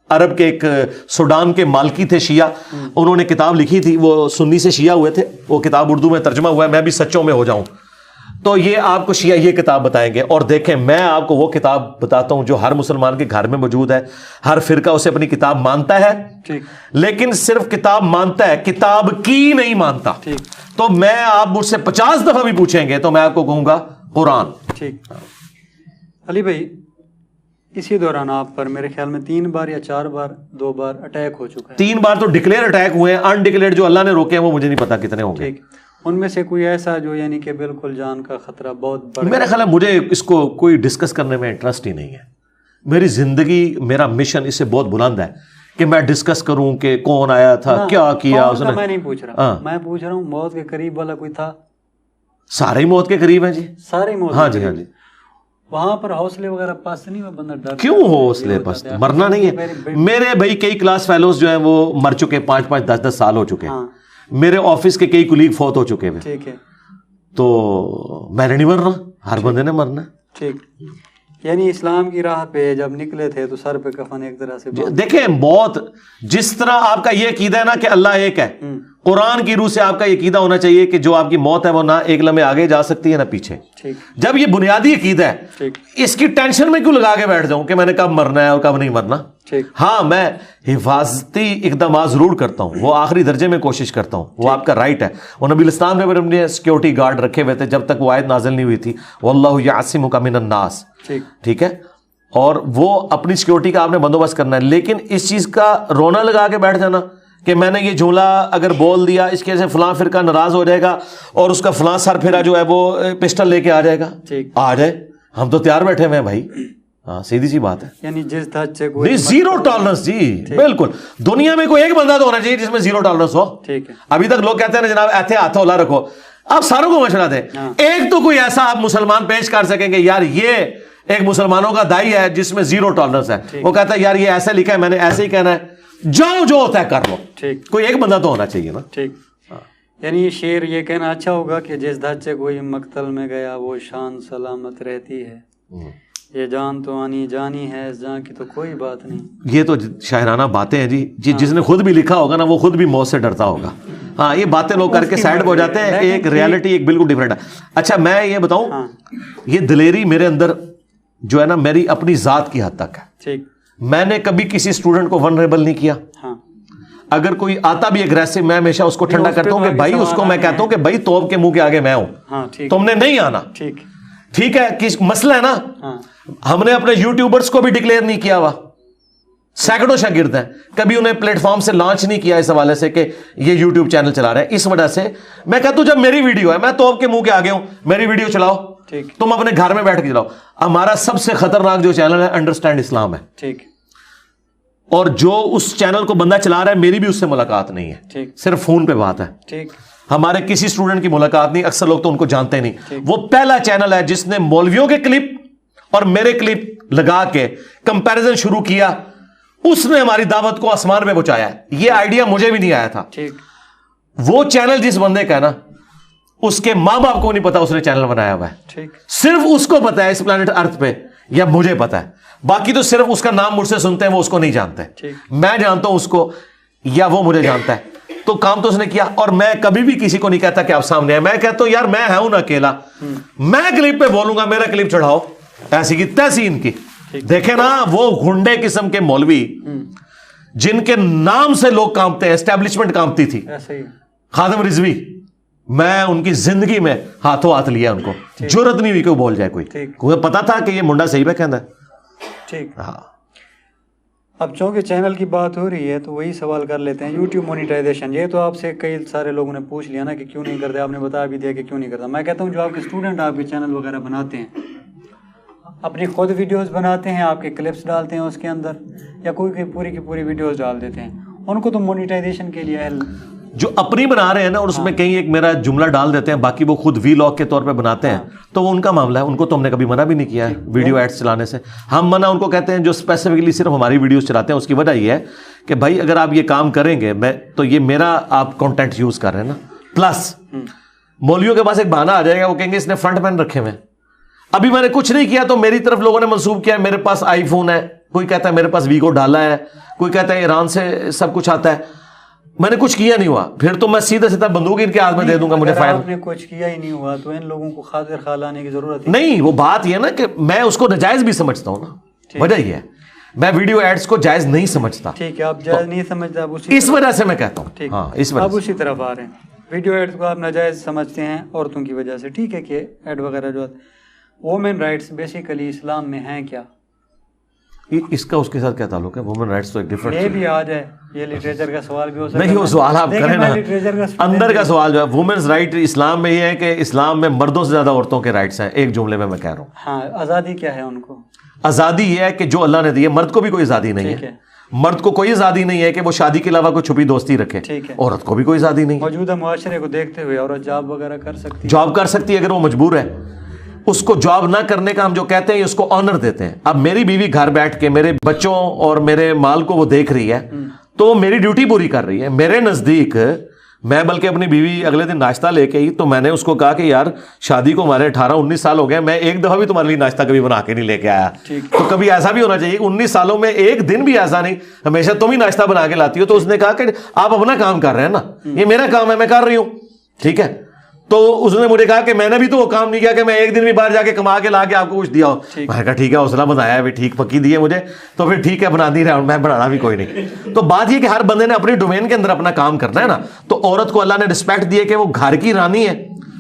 عرب کے ایک سوڈان کے مالکی تھے شیعہ, انہوں نے کتاب لکھی تھی, وہ سنی سے شیعہ ہوئے تھے, وہ کتاب اردو میں ترجمہ ہوا ہے, میں بھی سچوں میں ہو جاؤں. تو یہ آپ کو شیعہ یہ کتاب بتائیں گے. اور دیکھیں میں آپ کو وہ کتاب بتاتا ہوں جو ہر مسلمان کے گھر میں موجود ہے, ہر فرقہ اسے اپنی کتاب مانتا ہے, لیکن صرف کتاب مانتا ہے, کتاب کی نہیں مانتا. تو میں آپ مجھ سے 50 دفعہ بھی پوچھیں گے تو میں آپ کو کہوں گا قرآن. ٹھیک. علی بھائی, اسی دوران آپ پر میرے خیال میں 3 بار یا 4 بار 2 بار اٹیک ہو چکا ہے. 3 بار تو ڈکلیئر اٹیک ہوئے ہیں, انڈکلیئر جو اللہ نے روکے ہیں وہ مجھے نہیں پتا کتنے ہوں گے. ان میں سے کوئی ایسا جو یعنی کہ بالکل جان کا خطرہ بہت بڑا؟ میرے خیال ہے مجھے اس کو کوئی ڈسکس کرنے میں انٹرسٹ ہی نہیں ہے. میری زندگی, میرا مشن اس سے بہت بلند ہے کہ میں ڈسکس کروں کہ کون آیا تھا, کیا کیا اس نے. میں نہیں پوچھ رہا, میں پوچھ رہا ہوں موت کے قریب والا کوئی تھا؟ سارے ہی موت کے قریب ہیں جی, سارے موت. ہاں جی, ہاں جی. وہاں پر حوصلے وغیرہ پاس نہیں ہوا, بندہ ڈر کیوں حوصلے پاس, مرنا نہیں ہے. میرے بھائی کئی کلاس فیلوز جو ہیں وہ مر چکے, 5-5 10-10 سال ہو چکے. میرے آفس کے کئی کولیگ فوت ہو چکے ہیں. ٹھیک ہے. تو میں نے نہیں مرنا, ہر بندے نے مرنا. ٹھیک. یعنی اسلام کی راہ پہ جب نکلے تھے تو سر پہ کفن ایک طرح سے دیکھیں, بہت جس طرح آپ کا یہ عقیدہ ہے نا کہ اللہ ایک ہے, قرآن کی روح سے آپ کا یہ عقیدہ ہونا چاہیے کہ جو آپ کی موت ہے وہ نہ ایک لمحے آگے جا سکتی ہے نہ پیچھے. جب یہ بنیادی عقیدہ ہے, اس کی ٹینشن میں کیوں لگا کے بیٹھ جاؤں کہ میں نے کب مرنا ہے اور کب نہیں مرنا. ہاں میں حفاظتی اقدامات ضرور کرتا ہوں, وہ آخری درجے میں کوشش کرتا ہوں, وہ آپ کا رائٹ ہے. وہ نبی الاسلام نے اپنے سیکورٹی گارڈ رکھے ہوئے تھے جب تک وہ آیت نازل نہیں ہوئی تھی, واللہ یعصمک من الناس. ٹھیک ہے, اور وہ اپنی سیکورٹی کا آپ نے بندوبست کرنا ہے. لیکن اس چیز کا رونا لگا کے بیٹھ جانا کہ میں نے یہ جملہ اگر بول دیا اس کے سے فلاں فرقہ ناراض ہو جائے گا اور اس کا فلاں سر پھیرا جو ہے وہ پسٹل لے کے آ جائے گا. آ جائے, ہم تو تیار بیٹھے ہوئے ہیں بھائی. ہاں سیدھی سی بات ہے, یعنی جس حد سے نہیں زیرو ٹالرنس. جی بالکل, دنیا میں کوئی ایک بندہ تو ہونا چاہیے جس میں زیرو ٹالرنس ہو. ٹھیک ہے, ابھی تک لوگ کہتے ہیں نا جناب ایتھے ہاتھ اولا رکھو, آپ ساروں کو مشورہ دیں, ایک تو کوئی ایسا آپ مسلمان پیش کر سکیں گے یار یہ ایک مسلمانوں کا دائی ہے جس میں زیرو ٹالرنس ہے, وہ کہتا ہے یار یہ ایسا لکھا ہے میں نے ایسے ہی کہنا ہے, جاؤ جو ہوتا ہے کر لو. کوئی ایک بندہ تو ہونا چاہیے نا. ٹھیک, یعنی شعر یہ کہنا اچھا ہوگا کہ جس دھت سے کوئی مقتل میں گیا وہ شان سلامت رہتی ہے, یہ جان تو آنی جانی ہے, اس جان کی تو کوئی بات نہیں. یہ تو شاعرانہ باتیں ہیں جی, جس نے خود بھی لکھا ہوگا نا وہ خود بھی موت سے ڈرتا ہوگا. ہاں یہ باتیں لوگ کر کے سائڈ پہ ہو جاتے ہیں, ایک ریالٹی ایک بالکل ڈیفرنٹ ہے. اچھا میں یہ بتاؤں, یہ دلیری میرے اندر جو ہے نا میری اپنی ذات کی حد تک ہے. میں نے کبھی کسی اسٹوڈنٹ کو ولنریبل نہیں کیا. اگر کوئی آتا بھی اگریسو, میں ہمیشہ اس کو ٹھنڈا کرتا ہوں کہ بھائی, اس کو میں کہتا ہوں کہ بھائی توپ کے منہ کے آگے میں ہوں, تم نے نہیں آنا. ٹھیک ہے, کس مسئلہ ہے نا, ہم نے اپنے یوٹیوبرز کو بھی ڈکلیئر نہیں کیا ہوا, سینکڑوں شاگرد ہیں, کبھی انہیں پلیٹ فارم سے لانچ نہیں کیا اس حوالے سے کہ یہ یوٹیوب چینل چلا رہے ہیں. اس وجہ سے میں کہتا ہوں جب میری ویڈیو ہے, میں توپ کے منہ کے آگے ہوں, میری ویڈیو چلاؤ, تم اپنے گھر میں بیٹھ کے چلاؤ. ہمارا سب سے خطرناک جو چینل ہے انڈرسٹینڈ اسلام ہے. ٹھیک, اور جو اس چینل کو بندہ چلا رہا ہے میری بھی اس سے ملاقات نہیں ہے, صرف فون پہ بات ہے. ٹھیک, ہمارے کسی اسٹوڈنٹ کی ملاقات نہیں, اکثر لوگ تو ان کو جانتے نہیں. وہ پہلا چینل ہے جس نے مولویوں کے کلپ اور میرے کلپ لگا کے کمپیریزن شروع کیا, اس نے ہماری دعوت کو آسمان پہ پہنچایا ہے. یہ آئیڈیا مجھے بھی نہیں آیا تھا. وہ چینل جس بندے کا ہے نا, اس کے ماں باپ کو نہیں پتا اس نے چینل بنایا ہوا ہے, صرف اس کو پتا ہے اس پلانٹ ارتھ پہ, یا مجھے پتا ہے, باقی تو صرف اس کا نام مجھ سے سنتے ہیں, وہ اس کو نہیں جانتے. میں جانتا ہوں اس کو یا وہ مجھے جانتا ہے, تو کام تو اس نے کیا. اور میں کبھی بھی کسی کو نہیں کہتا کہ آپ سامنے آئے, میں کہتا ہوں یار میں ہوں نا اکیلا, میں کلپ پہ بولوں گا, میرا کلپ چڑھاؤ, ایسی کی تیسی ان کی. دیکھیں نا وہ گھنڈے قسم کے مولوی جن کے نام سے لوگ کانپتے ہیں, اسٹیبلشمنٹ کانپتی تھی, خادم رضوی, میں ان کی زندگی میں ہاتھوں ہاتھ لیا, ان کو جرت نہیں ہوئی کہ وہ بول جائے کوئی پتا تھا کہ یہ منڈا صحیح پہ کہنا ہے. ٹھیک, ہاں. اب چونکہ چینل کی بات ہو رہی ہے تو وہی سوال کر لیتے ہیں, یوٹیوب مونیٹائزیشن. یہ تو آپ سے کئی سارے لوگوں نے پوچھ لیا نا کہ کیوں نہیں کرتے, آپ نے بتا بھی دیا کہ کیوں نہیں کرتا. میں کہتا ہوں جو آپ کے اسٹوڈنٹ آپ کے چینل وغیرہ بناتے ہیں, اپنی خود ویڈیوز بناتے ہیں, آپ کے کلپس ڈالتے ہیں اس کے اندر, یا کوئی پوری کی پوری ویڈیوز ڈال دیتے ہیں, ان کو تو مونیٹائزیشن کے لیے جو اپنی بنا رہے ہیں نا, اور اس میں کہیں ایک میرا جملہ ڈال دیتے ہیں, باقی وہ خود وی لاگ کے طور پہ بناتے ہیں, تو وہ ان کا معاملہ ہے, ان کو تو ہم نے کبھی منع بھی نہیں کیا ہے ویڈیو ایڈز چلانے سے. ہم منع ان کو کہتے ہیں جو اسپیسیفکلی صرف ہماری ویڈیوز چلاتے ہیں. اس کی وجہ یہ ہے کہ بھائی اگر آپ یہ کام کریں گے تو یہ میرا آپ کانٹینٹ یوز کر رہے ہیں نا. پلس مولویوں کے پاس ایک بہانہ آ جائے گا, وہ کہیں گے اس نے فرنٹ مین رکھے ہوئے. ابھی میں نے کچھ نہیں کیا تو میری طرف لوگوں نے منسوب کیا میرے پاس آئی فون ہے, کوئی کہتا ہے میرے پاس ویگو ڈالا ہے, کوئی کہتا ہے ایران سے سب کچھ آتا ہے. میں نے کچھ کیا نہیں ہوا, پھر تو میں سیدھا سیدھا بندوق ان کے ہاتھ میں دے دوں گا, مجھے فائدہ. آپ نے کچھ کیا ہی نہیں ہوا تو ان لوگوں کو خاطر خواہ لانے کی ضرورت نہیں. وہ بات یہ نا کہ میں اس کو ناجائز بھی سمجھتا ہوں نا, وجہ یہ ہے میں ویڈیو ایڈز کو جائز نہیں سمجھتا. ٹھیک ہے, آپ جائز نہیں سمجھتا, اس وجہ سے میں کہتا ہوں. ہاں اس وجہ آپ اسی طرف آ رہے ہیں, ویڈیو ایڈز کو آپ ناجائز سمجھتے ہیں عورتوں کی وجہ سے. ٹھیک ہے کہ ایڈ وغیرہ جو وومن رائٹس بیسیکلی اسلام میں ہیں کیا, اس کا اس کے ساتھ کیا تعلق ہے؟ وومن رائٹس تو ایک ڈفرنٹ, یہ بھی آ جائے, یہ لٹریچر کا سوال بھی ہو سکتا ہے. نہیں وہ سوال آپ کریں نا, اندر کا سوال جو ہے وومنز رائٹ اسلام میں یہ ہے کہ اسلام میں مردوں سے زیادہ عورتوں کے رائٹس ہیں, ایک جملے میں کہہ رہا ہوں. ہاں, آزادی کیا ہے ان کو؟ آزادی یہ ہے کہ جو اللہ نے دی ہے, مرد کو بھی کوئی آزادی نہیں ہے. مرد کو کوئی آزادی نہیں ہے کہ وہ شادی کے علاوہ کوئی چھپی دوستی رکھے, عورت کو بھی کوئی آزادی نہیں. موجودہ معاشرے کو دیکھتے ہوئے عورت جاب وغیرہ کر سکتی, جاب کر سکتی ہے اگر وہ مجبور ہے. اس کو جاب نہ کرنے کا ہم جو کہتے ہیں اس کو آنر دیتے ہیں. اب میری بیوی گھر بیٹھ کے میرے بچوں اور میرے مال کو وہ دیکھ رہی ہے تو وہ میری ڈیوٹی پوری کر رہی ہے. میرے نزدیک میں بلکہ اپنی بیوی اگلے دن ناشتہ لے کے ہی تو میں نے اس کو کہا کہ یار شادی کو ہمارے 18-19 سال ہو گئے, میں ایک دفعہ بھی تمہارے لیے ناشتہ کبھی بنا کے نہیں لے کے آیا. تو کبھی ایسا بھی ہونا چاہیے 19 سالوں میں ایک دن بھی ایسا نہیں, ہمیشہ تم ہی ناشتہ بنا کے لاتی ہو. تو اس نے کہا کہ آپ اپنا کام کر رہے ہیں نا, یہ میرا کام ہے, میں کر رہی ہوں. ٹھیک ہے, تو اس نے مجھے کہا کہ میں نے بھی تو وہ کام نہیں کیا کہ میں ایک دن بھی باہر جا کے کما کے لا کے آپ کو کچھ دیا ہو. میں نے کہا ٹھیک ہے, حوصلہ بنایا ہے, ٹھیک پکی دی ہے مجھے, تو پھر ٹھیک ہے بنا نہیں رہا ہوں, میں بنانا بھی کوئی نہیں. تو بات یہ کہ ہر بندے نے اپنی ڈومین کے اندر اپنا کام کرنا ہے نا. تو عورت کو اللہ نے رسپیکٹ دی ہے کہ وہ گھر کی رانی ہے,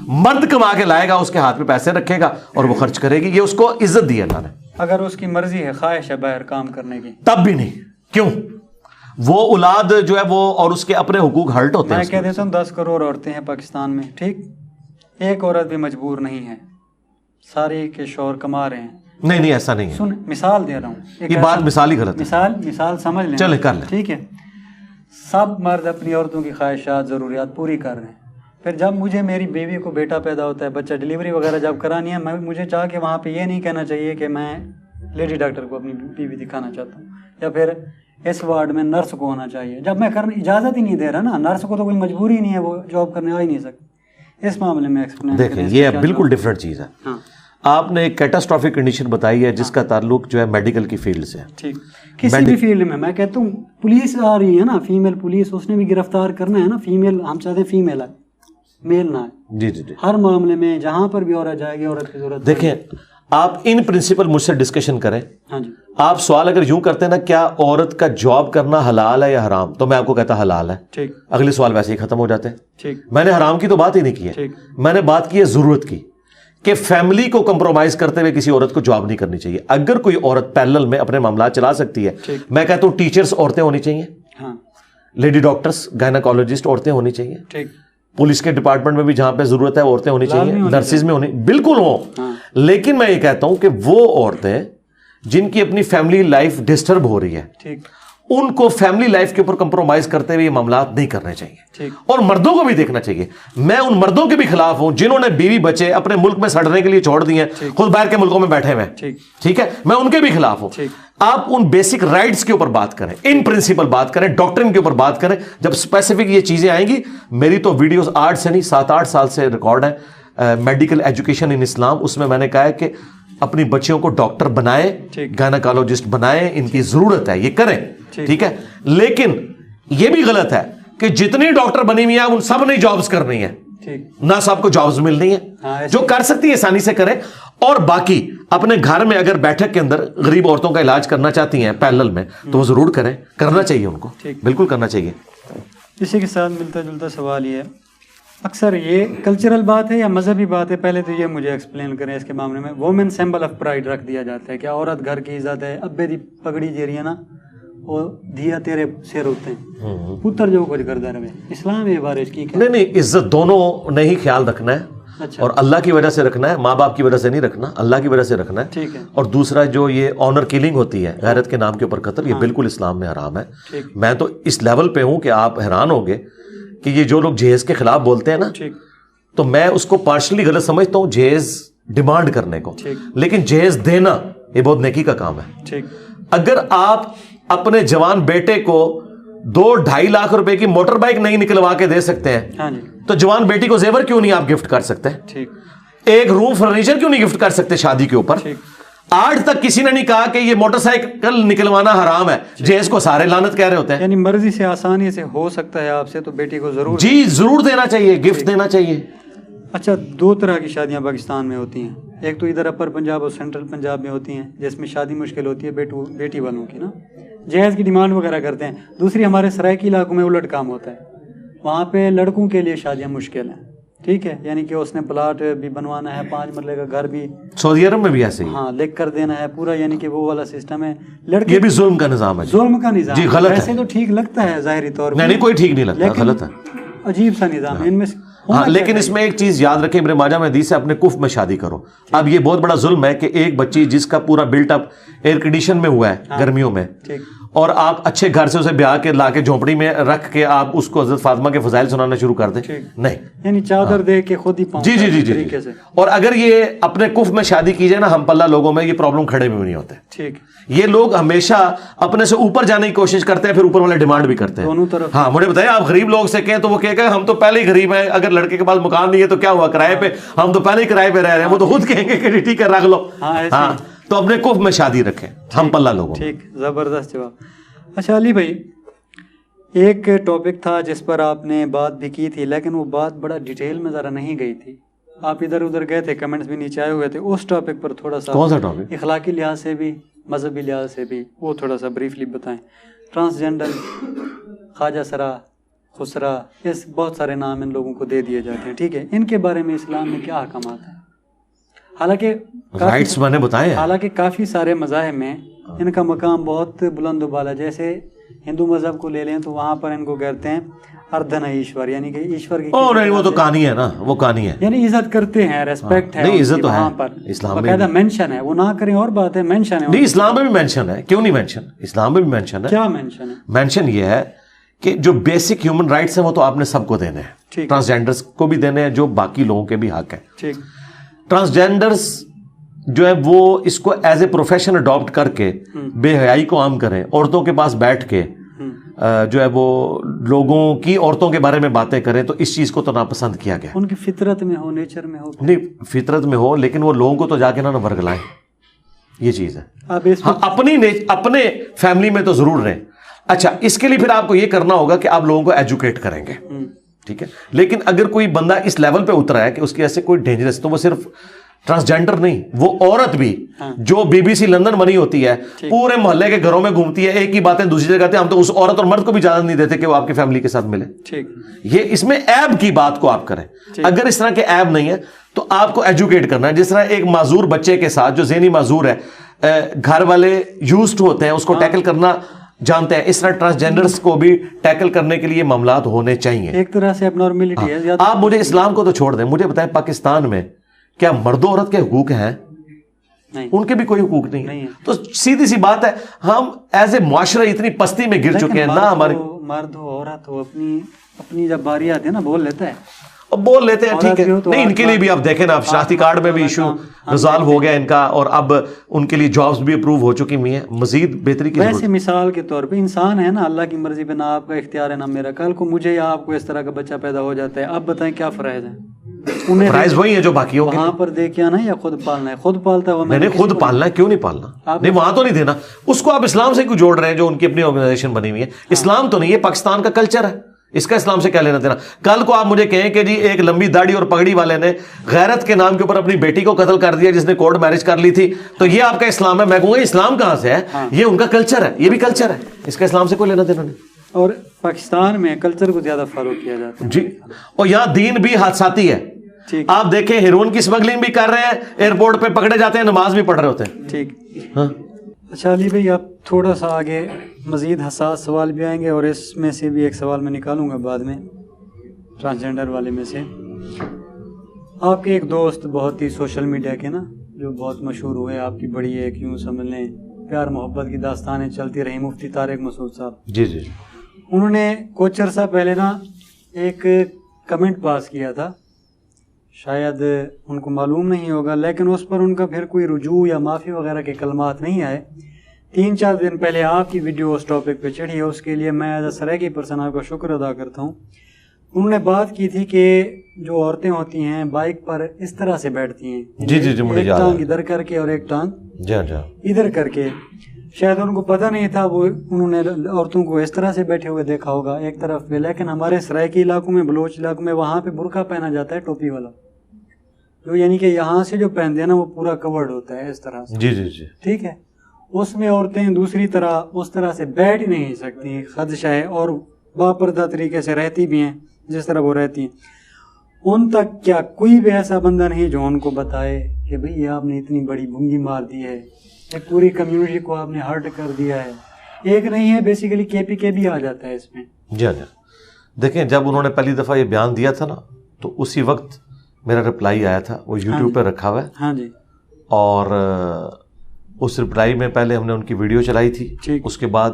مرد کما کے لائے گا, اس کے ہاتھ میں پیسے رکھے گا اور وہ خرچ کرے گی, یہ اس کو عزت دی ہے اللہ نے. اگر اس کی مرضی ہے, خواہش ہے باہر کام کرنے کی, تب بھی نہیں. کیوں؟ وہ اولاد جو ہے وہ اور اس کے اپنے حقوق ہرٹ ہوتے ہیں. میں کہہ دیتا ہوں 10 کروڑ عورتیں ہیں پاکستان میں, ٹھیک, ایک عورت بھی مجبور نہیں ہے, سارے کے شوہر کما رہے ہیں. نہیں ایسا نہیں ہے. سن, مثال دے رہا ہوں, یہ بات مثال ہی غلط ہے. مثال سمجھ لیں, چلے کر لیں. ٹھیک ہے, سب مرد اپنی عورتوں کی خواہشات ضروریات پوری کر رہے ہیں. پھر جب مجھے میری بیوی کو بیٹا پیدا ہوتا ہے, بچہ ڈلیوری وغیرہ جب کرانی ہے, مجھے چاہ کے وہاں پہ یہ نہیں کہنا چاہیے کہ میں لیڈی ڈاکٹر کو اپنی بیوی دکھانا چاہتا ہوں, یا پھر اس وارڈ میں نرس کو ہونا چاہیے, جب میں اجازت ہی نہیں دے رہا نا. نرس کو تو کوئی مجبوری نہیں ہے, وہ جاب کرنے آ ہی نہیں سکتی. اس معاملے میں ایکسپلین دیکھیں, یہ بالکل ڈفرینٹ چیز ہے. ہاں, آپ نے ایک کیٹاسٹرافک کنڈیشن بتائی ہے جس کا تعلق جو ہے میڈیکل کی فیلڈ سے. ٹھیک, کسی بھی فیلڈ میں کہتا ہوں, پولیس آ رہی ہے نا, فیمیل پولیس, اس نے بھی گرفتار کرنا ہے نا فیمیل. ہم چاہتے ہیں فیمیل ہے, میل نہ ہے. جی. ہر معاملے میں جہاں پر بھی عورت جائے گی, عورت کی ضرورت. دیکھیں, آپ ان پرنسپل مجھ سے ڈسکشن کریں. ہاں جی. آپ سوال اگر یوں کرتے ہیں نا, کیا عورت کا جاب کرنا حلال ہے یا حرام, تو میں آپ کو کہتا حلال ہے. ٹھیک, اگلے سوال ویسے ہی ختم ہو جاتے ہیں. ٹھیک, میں نے حرام کی تو بات ہی نہیں کی ہے. میں نے بات کی ہے ضرورت کی, کہ فیملی کو کمپرومائز کرتے ہوئے کسی عورت کو جاب نہیں کرنی چاہیے. اگر کوئی عورت پیرلل میں اپنے معاملات چلا سکتی ہے, میں کہتا ہوں ٹیچرز عورتیں ہونی چاہیے, لیڈی ڈاکٹرز, گائناکالوجسٹ عورتیں ہونی چاہیے. ٹھیک, پولیس کے ڈپارٹمنٹ میں بھی جہاں پہ ضرورت ہے عورتیں ہونی چاہیے, نرسز میں ہونی بالکل ہوں. لیکن میں یہ کہتا ہوں کہ وہ عورتیں جن کی اپنی فیملی لائف ڈسٹرب ہو رہی ہے, ان کو فیملی لائف کے اوپر کمپرومائز کرتے ہوئے یہ معاملات نہیں کرنے چاہیے. اور مردوں کو بھی دیکھنا چاہیے. میں ان مردوں کے بھی خلاف ہوں جنہوں نے بیوی بچے اپنے ملک میں سڑنے کے لیے چھوڑ دیے ہیں, خود باہر کے ملکوں میں بیٹھے ہوئے ہیں. ٹھیک ہے, میں ان کے بھی خلاف ہوں. آپ ان بیسک رائٹس کے اوپر بات کریں, ان پرنسپل بات کریں, ڈاکٹرن کے اوپر بات کریں. جب اسپیسیفک یہ چیزیں آئیں گی, میری تو ویڈیوز 8 سے نہیں 7-8 سال سے ریکارڈ ہیں, میڈیکل ایجوکیشن ان اسلام. اس میں نے کہا ہے کہ اپنی بچیوں کو ڈاکٹر بنائیں, گائناکالوجسٹ بنائیں, ان کی ضرورت ہے, یہ کریں. ٹھیک ہے, لیکن یہ بھی غلط ہے کہ جتنی ڈاکٹر بنی ہوئی ہیں ان سب نے جابز کرنی ہے. نہ سب کو جابز ملنی ہے. جو کر سکتی ہے آسانی سے کریں. اور باقی اپنے گھر میں اگر بیٹھک کے اندر غریب عورتوں کا علاج کرنا چاہتی ہیں پیرلل میں, تو وہ ضرور کریں, کرنا چاہیے ان کو, بالکل کرنا چاہیے. اسی کے ساتھ ملتا جلتا سوال یہ ہے, اکثر یہ کلچرل بات ہے یا مذہبی بات ہے, پہلے تو یہ مجھے ایکسپلین کریں اس کے معاملے میں. وومن سمبل آف پرائڈ رکھ دیا جاتا ہے کہ عورت گھر کی عزت ہے, ابے دی پگڑی جیری ہے نا, وہ دیا تیرے سر ہوتے ہیں, پتر جو کچھ کرتا رہے. اسلام یہ بارے کی نہیں, عزت دونوں نے ہی خیال رکھنا ہے. اور اللہ کی وجہ سے رکھنا ہے, ماں باپ کی وجہ سے نہیں رکھنا, اللہ کی وجہ سے رکھنا ہے. ٹھیک ہے. اور دوسرا جو یہ آنر کلنگ ہوتی ہے, غیرت کے نام کے اوپر قتل, یہ بالکل اسلام میں حرام ہے. میں تو اس لیول پہ ہوں کہ آپ حیران ہوگے کہ یہ جو لوگ جہیز کے خلاف بولتے ہیں نا, تو میں اس کو پارشلی غلط سمجھتا ہوں جہیز ڈیمانڈ کرنے کو. لیکن جہیز دینا یہ بہت نیکی کا کام ہے. اگر آپ اپنے جوان بیٹے کو 2-2.5 لاکھ روپے کی موٹر بائک نہیں نکلوا کے دے سکتے ہیں, تو جوان بیٹی کو زیور کیوں نہیں آپ گفٹ کر سکتے؟ ایک روم فرنیچر کیوں نہیں گفٹ کر سکتے شادی کے اوپر؟ آج تک کسی نے نہیں کہا کہ یہ موٹر سائیکل نکلوانا حرام ہے. جہیز کو سارے لعنت کہہ رہے ہوتے ہیں. یعنی مرضی سے آسانی سے ہو سکتا ہے آپ سے, تو بیٹی کو ضرور ضرور دینا چاہیے, گفٹ دینا چاہیے. اچھا, 2 طرح کی شادیاں پاکستان میں ہوتی ہیں. ایک تو ادھر اپر پنجاب اور سینٹرل پنجاب میں ہوتی ہیں, جس میں شادی مشکل ہوتی ہے بیٹی والوں کی نا, جہیز کی ڈیمانڈ وغیرہ کرتے ہیں. دوسری ہمارے سرائکی علاقوں میں الٹ کام ہوتا ہے, وہاں پہ لڑکوں کے لیے شادیاں مشکل ہیں. ٹھیک ہے, یعنی کہ اس نے پلاٹ بھی بنوانا ہے, 5 مرلے کا گھر بھی, سعودی عرب میں بھی ایسے ہی, ہاں, لکھ کر دینا ہے پورا, یعنی کہ وہ والا سسٹم ہے. لڑکے یہ بھی ظلم کا نظام ہے. ظلم کا نظام جی غلط ہے. ویسے تو ٹھیک لگتا ہے ظاہری طور پر, نہیں کوئی ٹھیک نہیں لگتا, غلط ہے, عجیب سا نظام ہے ان میں. ہاں, لیکن اس میں ایک چیز یاد رکھیں, ابن ماجہ میں حدیث ہے, اپنے کف میں شادی کرو. اب یہ بہت بڑا ظلم ہے کہ ایک بچی جس کا پورا بلٹ اپ ایئر کنڈیشن میں ہوا ہے گرمیوں میں, اور آپ اچھے گھر سے اسے بیاہ کے لا کے جھونپڑی میں رکھ کے آپ اس کو حضرت فاطمہ کے فضائل سنانا شروع کر دیں, نہیں, یعنی چادر دے کے خود ہی پاؤں. جی. اور اگر یہ اپنے کف میں شادی کی جائے نا, ہم پلہ لوگوں میں یہ پرابلم کھڑے بھی نہیں ہوتے. ٹھیک, یہ لوگ ہمیشہ اپنے سے اوپر جانے کی کوشش کرتے ہیں, پھر اوپر والے ڈیمانڈ بھی کرتے ہیں دونوں طرف. ہاں, مجھے بتائیں, آپ غریب لوگ سے کہیں تو وہ کہے گا ہم تو پہلے ہی غریب ہیں, اگر لڑکے کے پاس مکان نہیں ہے تو کیا ہوا, کرائے پہ, ہم تو پہلے ہی کرائے پہ رہ رہے ہیں. وہ تو خود کہیں گے کہ ٹھیک ہے رکھ لو. ہاں, تو اپنے کف میں شادی رکھیں, ہم پلہ لوگوں. ٹھیک, زبردست جواب. اچھا علی بھائی, ایک ٹاپک تھا جس پر آپ نے بات بھی کی تھی, لیکن وہ بات بڑا ڈیٹیل میں ذرا نہیں گئی تھی. آپ ادھر ادھر گئے تھے, کمنٹس بھی نیچے آئے ہوئے تھے. اس ٹاپک پر تھوڑا سا, کون سا ٹاپک؟ اخلاقی لحاظ سے بھی مذہبی لحاظ سے بھی, وہ تھوڑا سا بریفلی بتائیں. ٹرانسجینڈر, خواجہ سرا, خسرا, اس بہت سارے نام ان لوگوں کو دے دیے جاتے ہیں. ٹھیک ہے, ان کے بارے میں اسلام میں کیا احکامات ہیں؟ حالانکہ رائٹس میں نے بتائے, حالانکہ کافی سارے مذاہب میں ان کا مقام بہت بلند و بالا. جیسے ہندو مذہب کو لے لیں تو وہاں پر ان کو کہتے ہیں اردھنا ایشور، یعنی کہ ایشور کی نہیں وہ تو کہانی ہے نا، وہ کہانی ہے، یعنی عزت کرتے ہیں، ریسپیکٹ ہے، نہیں عزت تو ہے وہاں پر اسلام میں باقاعدہ مینشن ہے، وہ نہ کریں اور بات ہے، مینشن ہے، نہیں اسلام میں بھی مینشن ہے، کیوں نہیں مینشن، اسلام میں بھی مینشن ہے. کیا مینشن ہے؟ مینشن یہ ہے کہ جو بیسک ہیومن رائٹس ہیں وہ تو آپ نے سب کو دینے ہیں، ٹرانسجینڈرز کو بھی دینے ہیں جو باقی لوگوں کے بھی حق ہیں. ٹھیک، ٹرانسجینڈرز جو ہے وہ اس کو ایز اے پروفیشن اڈاپٹ کر کے بے حیائی کو عام کریں، عورتوں کے پاس بیٹھ کے جو ہے وہ لوگوں کی عورتوں کے بارے میں باتیں کریں، تو اس چیز کو تو ناپسند کیا گیا. ان کی فطرت میں ہو، نیچر میں ہو، نہیں فطرت میں ہو، لیکن وہ لوگوں کو تو جا کے نہ ورگلائیں، یہ چیز ہے. ہاں اپنے فیملی میں تو ضرور رہیں. اچھا اس کے لیے پھر آپ کو یہ کرنا ہوگا کہ آپ لوگوں کو ایجوکیٹ کریں گے، ٹھیک ہے. لیکن اگر کوئی بندہ اس لیول پہ اترا ہے کہ اس کی ایسے کوئی ڈینجرس، تو وہ صرف ٹرانسجینڈر نہیں، وہ عورت بھی جو بی بی سی لندن بنی ہوتی ہے، پورے محلے کے گھروں میں گھومتی ہے، ایک ہی باتیں دوسری جگہ، ہم تو اس عورت اور مرد کو بھی اجازت نہیں دیتے کہ وہ آپ کی فیملی کے ساتھ ملے. یہ اس میں عیب کی بات کو آپ کریں. اگر اس طرح کے عیب نہیں ہے تو آپ کو ایجوکیٹ کرنا ہے. جس طرح ایک معذور بچے کے ساتھ جو ذہنی معذور ہے، گھر والے یوزڈ ہوتے ہیں، اس کو ٹیکل کرنا جانتے ہیں، اس طرح ٹرانسجینڈرز کو بھی ٹیکل کرنے کے لیے معاملات ہونے چاہیے. ایک طرح سے ابنارملٹی ہے. آپ مجھے اسلام کو تو چھوڑ دیں، مجھے بتائیں پاکستان میں کیا مرد و عورت کے حقوق ہیں؟ ان کے بھی کوئی حقوق نہیں ہے. تو سیدھی سی بات ہے، ہم ایز اے معاشرہ اتنی پستی میں گر چکے ہیں نہ ہماری. مرد ہو عورت ہو، اپنی جب باری آتی ہے نا بول لیتا ہے، بول لیتے ہیں، ٹھیک ہے. نہیں ان کے لیے بھی آپ دیکھیں نا، اب شناختی کارڈ میں بھی ایشو ریزالو ہو گیا ان کا، اور اب ان کے لیے جابز بھی اپروو ہو چکی ہوئی ہیں. مزید بہتری کی ویسے مثال کے طور پہ انسان ہے نا، اللہ کی مرضی پہ نہ آپ کا اختیار ہے نہ میرا. کل کو مجھے یا آپ کو اس طرح کا بچہ پیدا ہو جاتا ہے، آپ بتائیں کیا فرائض ہے؟ فرائض وہی ہے جو باقی ہوگا. وہاں پر دے کے آنا یا خود پالنا ہے؟ خود پالتا ہے. میں نے خود پالنا ہے، کیوں نہیں پالنا؟ نہیں وہاں تو نہیں دینا. اس کو آپ اسلام سے کیوں جوڑ رہے ہیں جو ان کی اپنی آرگنائزیشن بنی ہوئی ہے؟ اسلام تو نہیں، یہ پاکستان کا کلچر ہے، اس کا اسلام سے کیا لینا دینا؟ کل کو آپ مجھے کہیں کہ جی ایک لمبی داڑھی اور پگڑی والے نے غیرت کے نام کے اوپر اپنی بیٹی کو قتل کر دیا جس نے کورٹ میرج کر لی تھی، تو یہ آپ کا اسلام ہے. میں کہوں گا اسلام کہاں سے ہے؟ یہ ان کا کلچر ہے، یہ بھی کلچر ہے، اس کا اسلام سے کوئی لینا دینا نہیں. اور پاکستان میں کلچر کو زیادہ فالو کیا جاتا ہے جی. اور یہاں دین بھی حادثاتی ہے. آپ دیکھیں ہیروئن کی سمگلنگ بھی کر رہے ہیں، ایئرپورٹ پہ پکڑے جاتے ہیں، نماز بھی پڑھ رہے ہوتے ہیں. ٹھیک. ہاں اچھا علی بھائی، آپ تھوڑا سا آگے مزید حساس سوال بھی آئیں گے، اور اس میں سے بھی ایک سوال میں نکالوں گا بعد میں ٹرانسجینڈر والے میں سے. آپ کے ایک دوست بہت ہی سوشل میڈیا کے نا جو بہت مشہور ہوئے، آپ کی بڑی ایک یوں سمجھ لیں پیار محبت کی داستانیں چلتی رہی، مفتی طارق مسعود صاحب. جی جی. انہوں نے کچھ عرصہ پہلے نا ایک کمنٹ پاس کیا تھا، شاید ان کو معلوم نہیں ہوگا، لیکن اس پر ان کا پھر کوئی رجوع یا معافی وغیرہ کے کلمات نہیں آئے. 3-4 دن پہلے آپ کی ویڈیو اس ٹاپک پہ چڑھی ہے، اس کے لیے میں ایز اے سرائیکی پرسن آپ کا شکر ادا کرتا ہوں. انہوں نے بات کی تھی کہ جو عورتیں ہوتی ہیں بائک پر اس طرح سے بیٹھتی ہیں، جی جی جی، ایک ٹانگ ادھر کر کے اور ایک ٹانگ جی ادھر کر کے. شاید ان کو پتہ نہیں تھا، وہ انہوں نے عورتوں کو اس طرح سے بیٹھے ہوئے دیکھا ہوگا ایک طرف پہ. لیکن ہمارے سرائیکی علاقوں میں، بلوچ علاقوں میں، وہاں پہ برقع پہنا جاتا ہے ٹوپی والا، جو یعنی کہ یہاں سے جو پہنتے ہیں نا وہ پورا کورڈ ہوتا ہے اس طرح سے. جی جی جی. ٹھیک ہے. اس میں عورتیں دوسری طرح اس طرح سے بیٹھ ہی نہیں سکتی، خدشہ ہے، اور باپردہ طریقے سے رہتی بھی ہیں جس طرح وہ رہتی ہیں. ان تک کیا کوئی بھی ایسا بندہ نہیں جو ان کو بتائے کہ بھئی آپ نے اتنی بڑی بھنگی مار دی ہے، ایک پوری کمیونٹی کو آپ نے ہرٹ کر دیا ہے؟ ایک نہیں ہے، بیسیکلی KPK بھی آ جاتا ہے اس میں. جی ہاں. دیکھیں جب انہوں نے پہلی دفعہ یہ بیان دیا تھا نا، تو اسی وقت میرا رپلائی آیا تھا، وہ یوٹیوب پہ رکھا ہوا ہے. ہاں جی. اور اس رپلائی میں پہلے ہم نے ان کی ویڈیو چلائی تھی، اس کے بعد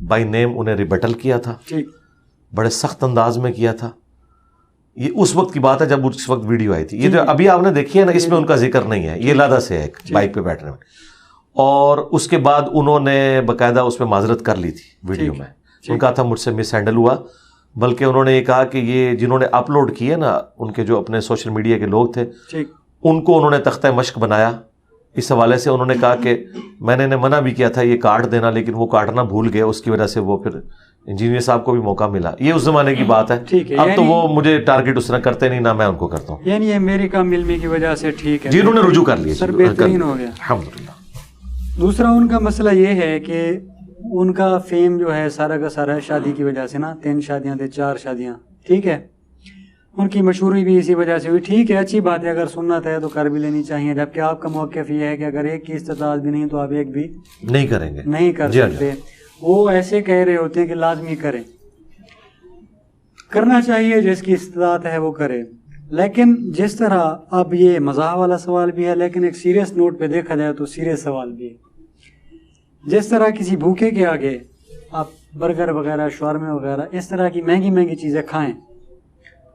بائی نیم انہیں ریبٹل کیا تھا، بڑے سخت انداز میں کیا تھا. یہ اس وقت کی بات ہے جب اس وقت ویڈیو آئی تھی. یہ جو ابھی آپ نے دیکھی ہے نا، اس میں ان کا ذکر نہیں ہے، یہ لادہ سے ہے ایک بائک پہ بیٹھنے میں. اور اس کے بعد انہوں نے باقاعدہ اس میں معذرت کر لی تھی ویڈیو میں. ان کا تھا مجھ سے مس ہینڈل ہوا، بلکہ انہوں نے یہ کہا کہ یہ جنہوں نے اپلوڈ کیے نا، ان کے جو اپنے سوشل میڈیا کے لوگ تھے، ان کو انہوں نے تختہ مشق بنایا. اس حوالے سے انہوں نے کہا کہ میں نے منع بھی کیا تھا یہ کاٹ دینا، لیکن وہ کاٹنا بھول گئے، اس کی وجہ سے وہ پھر انجینئر صاحب کو بھی موقع ملا. یہ اس زمانے کی بات ہے. اب تو وہ مجھے ٹارگٹ اس طرح کرتے نہیں، نہ میں ان کو کرتا ہوں. یعنی یہ میری کام علمی کی وجہ سے ٹھیک ہے جی، انہوں نے رجوع کر لیا، سر بہترین ہو گیا الحمدللہ. دوسرا ان کا مسئلہ یہ ہے کہ ان کا فیم جو ہے سارا کا سارا شادی کی وجہ سے نا، 3 شادیاں تھے، 4 شادیاں. ٹھیک ہے. ان کی مشہوری بھی اسی وجہ سے ہوئی. ٹھیک ہے، اچھی بات ہے، اگر سنت ہے تو کر بھی لینی چاہیے. جبکہ آپ کا موقف یہ ہے کہ اگر ایک کی استطاعت بھی نہیں تو آپ ایک بھی نہیں کریں گے، نہیں کر سکتے. وہ ایسے کہہ رہے ہوتے ہیں کہ لازمی کریں، کرنا چاہیے، جس کی استطاعت ہے وہ کرے. لیکن جس طرح اب یہ مزاح والا سوال بھی ہے، لیکن ایک سیریس نوٹ پہ دیکھا جائے تو سیریس سوال بھی ہے. جس طرح کسی بھوکے کے آگے آپ برگر وغیرہ، شاورمے وغیرہ اس طرح کی مہنگی مہنگی چیزیں کھائیں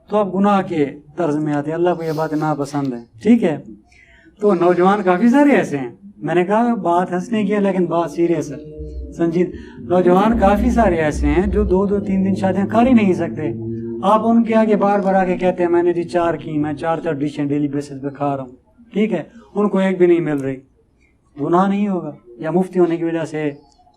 تو آپ گناہ کے طرز میں آتے ہیں. اللہ کو یہ بات ناپسند ہے. ٹھیک ہے، تو نوجوان کافی سارے ایسے ہیں، میں نے کہا بات ہنسنے کی ہے لیکن بات سیریس ہے، سنجید. نوجوان کافی سارے ایسے ہیں جو 2-2 3 شادیاں کر ہی نہیں سکتے. آپ ان کے آگے بار بار آ کے کہتے ہیں میں نے جی 4 کی، میں 4 ڈشیں ڈیلی بیسس پہ کھا رہا ہوں. ٹھیک ہے، ان کو ایک بھی نہیں مل رہی. گناہ نہیں ہوگا؟ یا مفتی ہونے کی وجہ سے،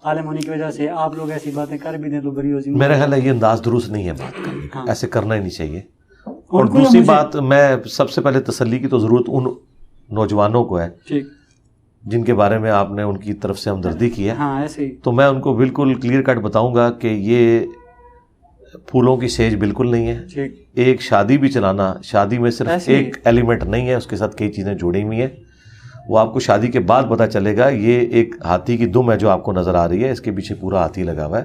عالم ہونے کی وجہ سے آپ لوگ ایسی باتیں کر بھی دیں تو بری ہوتی؟ میرا خیال ہے یہ انداز درست نہیں ہے بات کرنے کا، ایسے کرنا ہی نہیں چاہیے. اور دوسری بات، میں سب سے پہلے تسلی کی تو ضرورت ان نوجوانوں کو ہے جن کے بارے میں آپ نے ان کی طرف سے ہمدردی کی ہے. ہاں ایسے ہی. تو میں ان کو بالکل کلیئر کٹ بتاؤں گا کہ یہ پھولوں کی سیج بالکل نہیں ہے. ایک شادی بھی چلانا، شادی میں صرف ایک ایلیمنٹ نہیں ہے، اس کے ساتھ کئی چیزیں جڑی ہوئی ہیں. وہ آپ کو شادی کے بعد پتہ چلے گا. یہ ایک ہاتھی کی دم ہے جو آپ کو نظر آ رہی ہے، اس کے پیچھے پورا ہاتھی لگا ہوا ہے.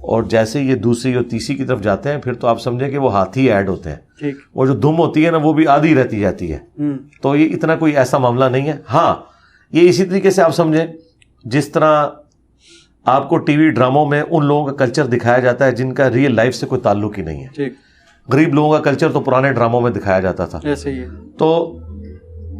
اور جیسے یہ دوسری اور تیسری کی طرف جاتے ہیں پھر تو آپ سمجھیں کہ وہ ہاتھی ایڈ ہوتے ہیں. وہ جو دم ہوتی ہے نا وہ بھی آدھی رہتی جاتی ہے. تو یہ اتنا کوئی ایسا معاملہ نہیں ہے. ہاں یہ اسی طریقے سے آپ سمجھیں جس طرح آپ کو ٹی وی ڈراموں میں ان لوگوں کا کلچر دکھایا جاتا ہے جن کا ریئل لائف سے کوئی تعلق ہی نہیں ہے. غریب لوگوں کا کلچر تو پرانے ڈراموں میں دکھایا جاتا تھا. تو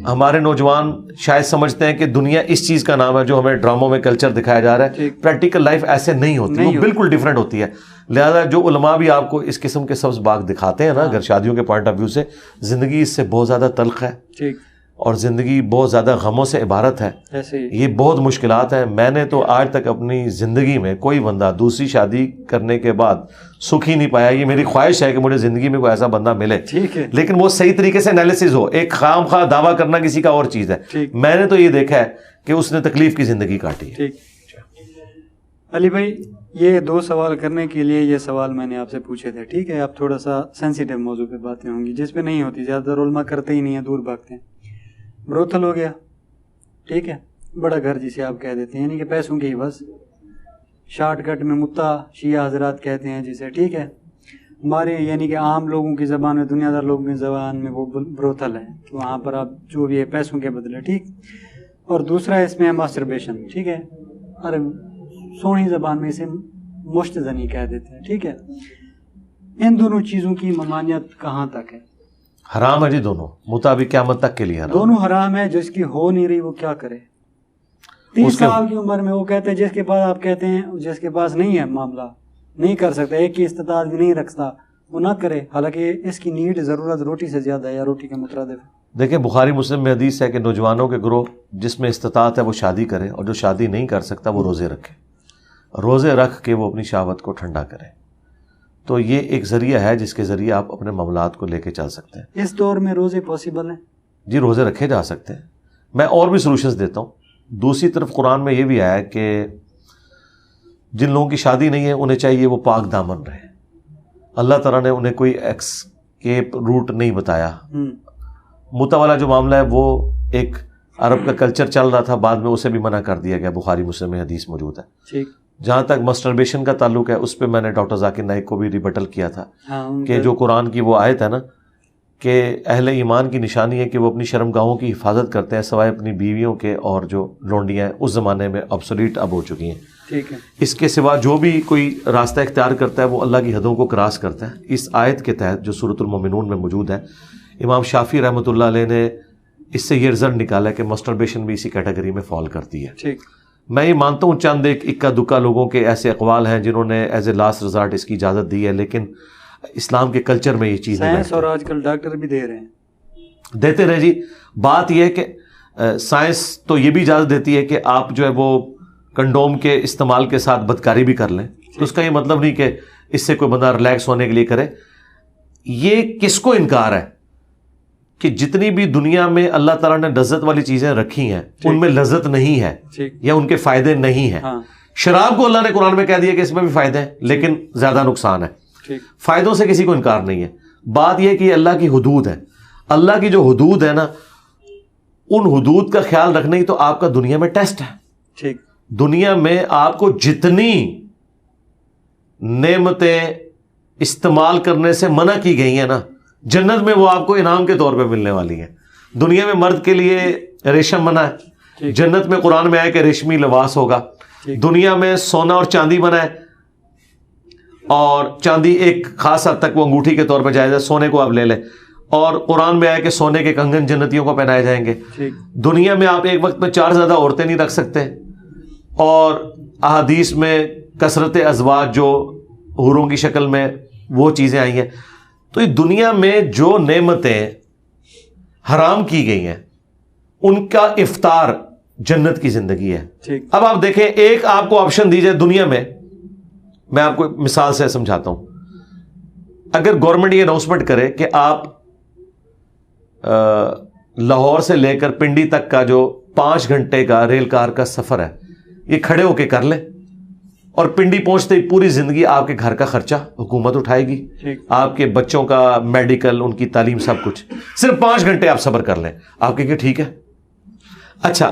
ہمارے نوجوان شاید سمجھتے ہیں کہ دنیا اس چیز کا نام ہے جو ہمیں ڈراموں میں کلچر دکھایا جا رہا ہے. پریکٹیکل لائف ایسے نہیں ہوتی، وہ بالکل ڈیفرنٹ ہوتی ہے. لہذا جو علماء بھی آپ کو اس قسم کے سبز باغ دکھاتے ہیں نا، اگر شادیوں کے پوائنٹ آف ویو سے، زندگی اس سے بہت زیادہ تلخ ہے اور زندگی بہت زیادہ غموں سے عبارت ہے. یہ بہت مشکلات ہیں. میں نے تو آج تک اپنی زندگی میں کوئی بندہ دوسری شادی کرنے کے بعد سکھ ہی نہیں پایا. یہ میری خواہش ہے کہ مجھے زندگی میں کوئی ایسا بندہ ملے، لیکن وہ صحیح طریقے سے انالیسز ہو. ایک خام خواہ دعویٰ کرنا کسی کا اور چیز ہے. میں نے تو یہ دیکھا ہے کہ اس نے تکلیف کی زندگی کاٹی ہے. علی بھائی، یہ 2 سوال کرنے کے لیے یہ سوال میں نے آپ سے پوچھے تھے. ٹھیک ہے، اب تھوڑا سا سینسیٹیو موضوع پہ باتیں ہوں گی جس پہ نہیں ہوتی، زیادہ تر علماء کرتے ہی نہیں ہیں، دور بھاگتے ہیں. بروتھل ہو گیا، ٹھیک ہے، بڑا گھر جسے آپ کہہ دیتے ہیں، یعنی کہ پیسوں کی بس شارٹ کٹ میں متا شیعہ حضرات کہتے ہیں جسے. ٹھیک ہے، ہمارے یعنی کہ عام لوگوں کی زبان میں، دنیا دار لوگوں کی زبان میں وہ بروتھل ہے، وہاں پر آپ جو بھی ہے پیسوں کے بدلے. ٹھیک. اور دوسرا اس میں ہے ماسٹربیشن. ٹھیک ہے، ارے سونی زبان میں اسے مشت زنی کہہ دیتے ہیں. ٹھیک ہے، ان دونوں چیزوں کی ممانعت کہاں تک ہے؟ حرام ہے جی، دونوں مطابق قیامت تک کے لیے حرام. دونوں حرام ہے. جس کی ہو نہیں رہی وہ کیا کرے؟ 30 سال کی عمر میں وہ کہتے ہیں، جس کے پاس آپ کہتے ہیں جس کے پاس نہیں ہے معاملہ نہیں کر سکتا، ایک کی استطاعت بھی نہیں رکھتا، وہ نہ کرے، حالانکہ اس کی نیڈ ضرورت روٹی سے زیادہ ہے یا روٹی کے مترادف. دیکھیں بخاری مسلم میں حدیث ہے کہ نوجوانوں کے گروہ جس میں استطاعت ہے وہ شادی کرے، اور جو شادی نہیں کر سکتا وہ روزے رکھے، روزے رکھ کے وہ اپنی شہوت کو ٹھنڈا کرے. تو یہ ایک ذریعہ ہے جس کے ذریعے آپ اپنے معاملات کو لے کے چل سکتے ہیں. اس دور میں روزے پاسبل ہیں؟ جی روزے رکھے جا سکتے ہیں. میں اور بھی سولوشنز دیتا ہوں. دوسری طرف قرآن میں یہ بھی آیا ہے کہ جن لوگوں کی شادی نہیں ہے انہیں چاہیے وہ پاک دامن رہے. اللہ تعالیٰ نے انہیں کوئی ایکسکیپ روٹ نہیں بتایا. متا والا جو معاملہ ہے وہ ایک عرب کا کلچر چل رہا تھا، بعد میں اسے بھی منع کر دیا گیا. بخاری مسلم میں حدیث موجود ہے. جہاں تک مسٹربیشن کا تعلق ہے اس پہ میں نے ڈاکٹر ذاکر نائک کو بھی ریبٹل کیا تھا کہ جو قرآن کی وہ آیت ہے نا کہ اہل ایمان کی نشانی ہے کہ وہ اپنی شرمگاہوں کی حفاظت کرتے ہیں سوائے اپنی بیویوں کے، اور جو لونڈیاں اس زمانے میں obsolete اب ہو چکی ہیں. ٹھیک ہے، اس کے سوا جو بھی کوئی راستہ اختیار کرتا ہے وہ اللہ کی حدوں کو کراس کرتا ہے. اس آیت کے تحت جو سورۃ المومنون میں موجود ہے، امام شافعی رحمۃ اللہ علیہ نے اس سے یہ رزلٹ نکالا کہ مسٹربیشن بھی اسی کیٹیگری میں فال کرتی ہے. ٹھیک. میں یہ مانتا ہوں چند ایک اکا دکا لوگوں کے ایسے اقوال ہیں جنہوں نے ایز اے لاسٹ ریزارٹ اس کی اجازت دی ہے، لیکن اسلام کے کلچر میں یہ چیز نہیں سائنس اور آج کل ڈاکٹر بھی دے رہے ہیں. دیتے رہے جی. بات یہ ہے کہ سائنس تو یہ بھی اجازت دیتی ہے کہ آپ جو ہے وہ کنڈوم کے استعمال کے ساتھ بدکاری بھی کر لیں، تو اس کا یہ مطلب نہیں کہ اس سے کوئی بندہ ریلیکس ہونے کے لیے کرے. یہ کس کو انکار ہے کہ جتنی بھی دنیا میں اللہ تعالیٰ نے لذت والی چیزیں رکھی ہیں ان میں لذت نہیں ہے یا ان کے فائدے نہیں ہیں. شراب کو اللہ نے قرآن میں کہہ دیا کہ اس میں بھی فائدے ہیں لیکن زیادہ نقصان ہے. فائدوں سے کسی کو انکار نہیں ہے. بات یہ کہ یہ اللہ کی حدود ہے. اللہ کی جو حدود ہے نا، ان حدود کا خیال رکھنا ہی تو آپ کا دنیا میں ٹیسٹ ہے. دنیا میں آپ کو جتنی نعمتیں استعمال کرنے سے منع کی گئی ہیں نا، جنت میں وہ آپ کو انعام کے طور پہ ملنے والی ہیں. دنیا میں مرد کے لیے ریشم منع ہے، جنت میں قرآن میں آیا کہ ریشمی لباس ہوگا. دنیا میں سونا اور چاندی منع ہے، اور چاندی ایک خاص حد تک وہ انگوٹھی کے طور پہ جائز ہے، سونے کو آپ لے لیں. اور قرآن میں آیا کہ سونے کے کنگن جنتیوں کو پہنائے جائیں گے. دنیا میں آپ ایک وقت میں 4 سے زیادہ عورتیں نہیں رکھ سکتے، اور احادیث میں کثرت ازواج جو حوروں کی شکل میں وہ چیزیں آئی ہیں. تو یہ دنیا میں جو نعمتیں حرام کی گئی ہیں ان کا افطار جنت کی زندگی ہے. اب آپ دیکھیں، ایک آپ کو آپشن دی جائے دنیا میں آپ کو مثال سے سمجھاتا ہوں. اگر گورنمنٹ یہ اناؤنسمنٹ کرے کہ آپ لاہور سے لے کر پنڈی تک کا جو 5 گھنٹے کا ریل کار کا سفر ہے یہ کھڑے ہو کے کر لیں، اور پنڈی پہنچتے ہی پوری زندگی آپ کے گھر کا خرچہ حکومت اٹھائے گی، آپ کے بچوں کا میڈیکل، ان کی تعلیم، سب کچھ، صرف 5 گھنٹے آپ صبر کر لیں، آپ کہیں گے ٹھیک ہے. اچھا،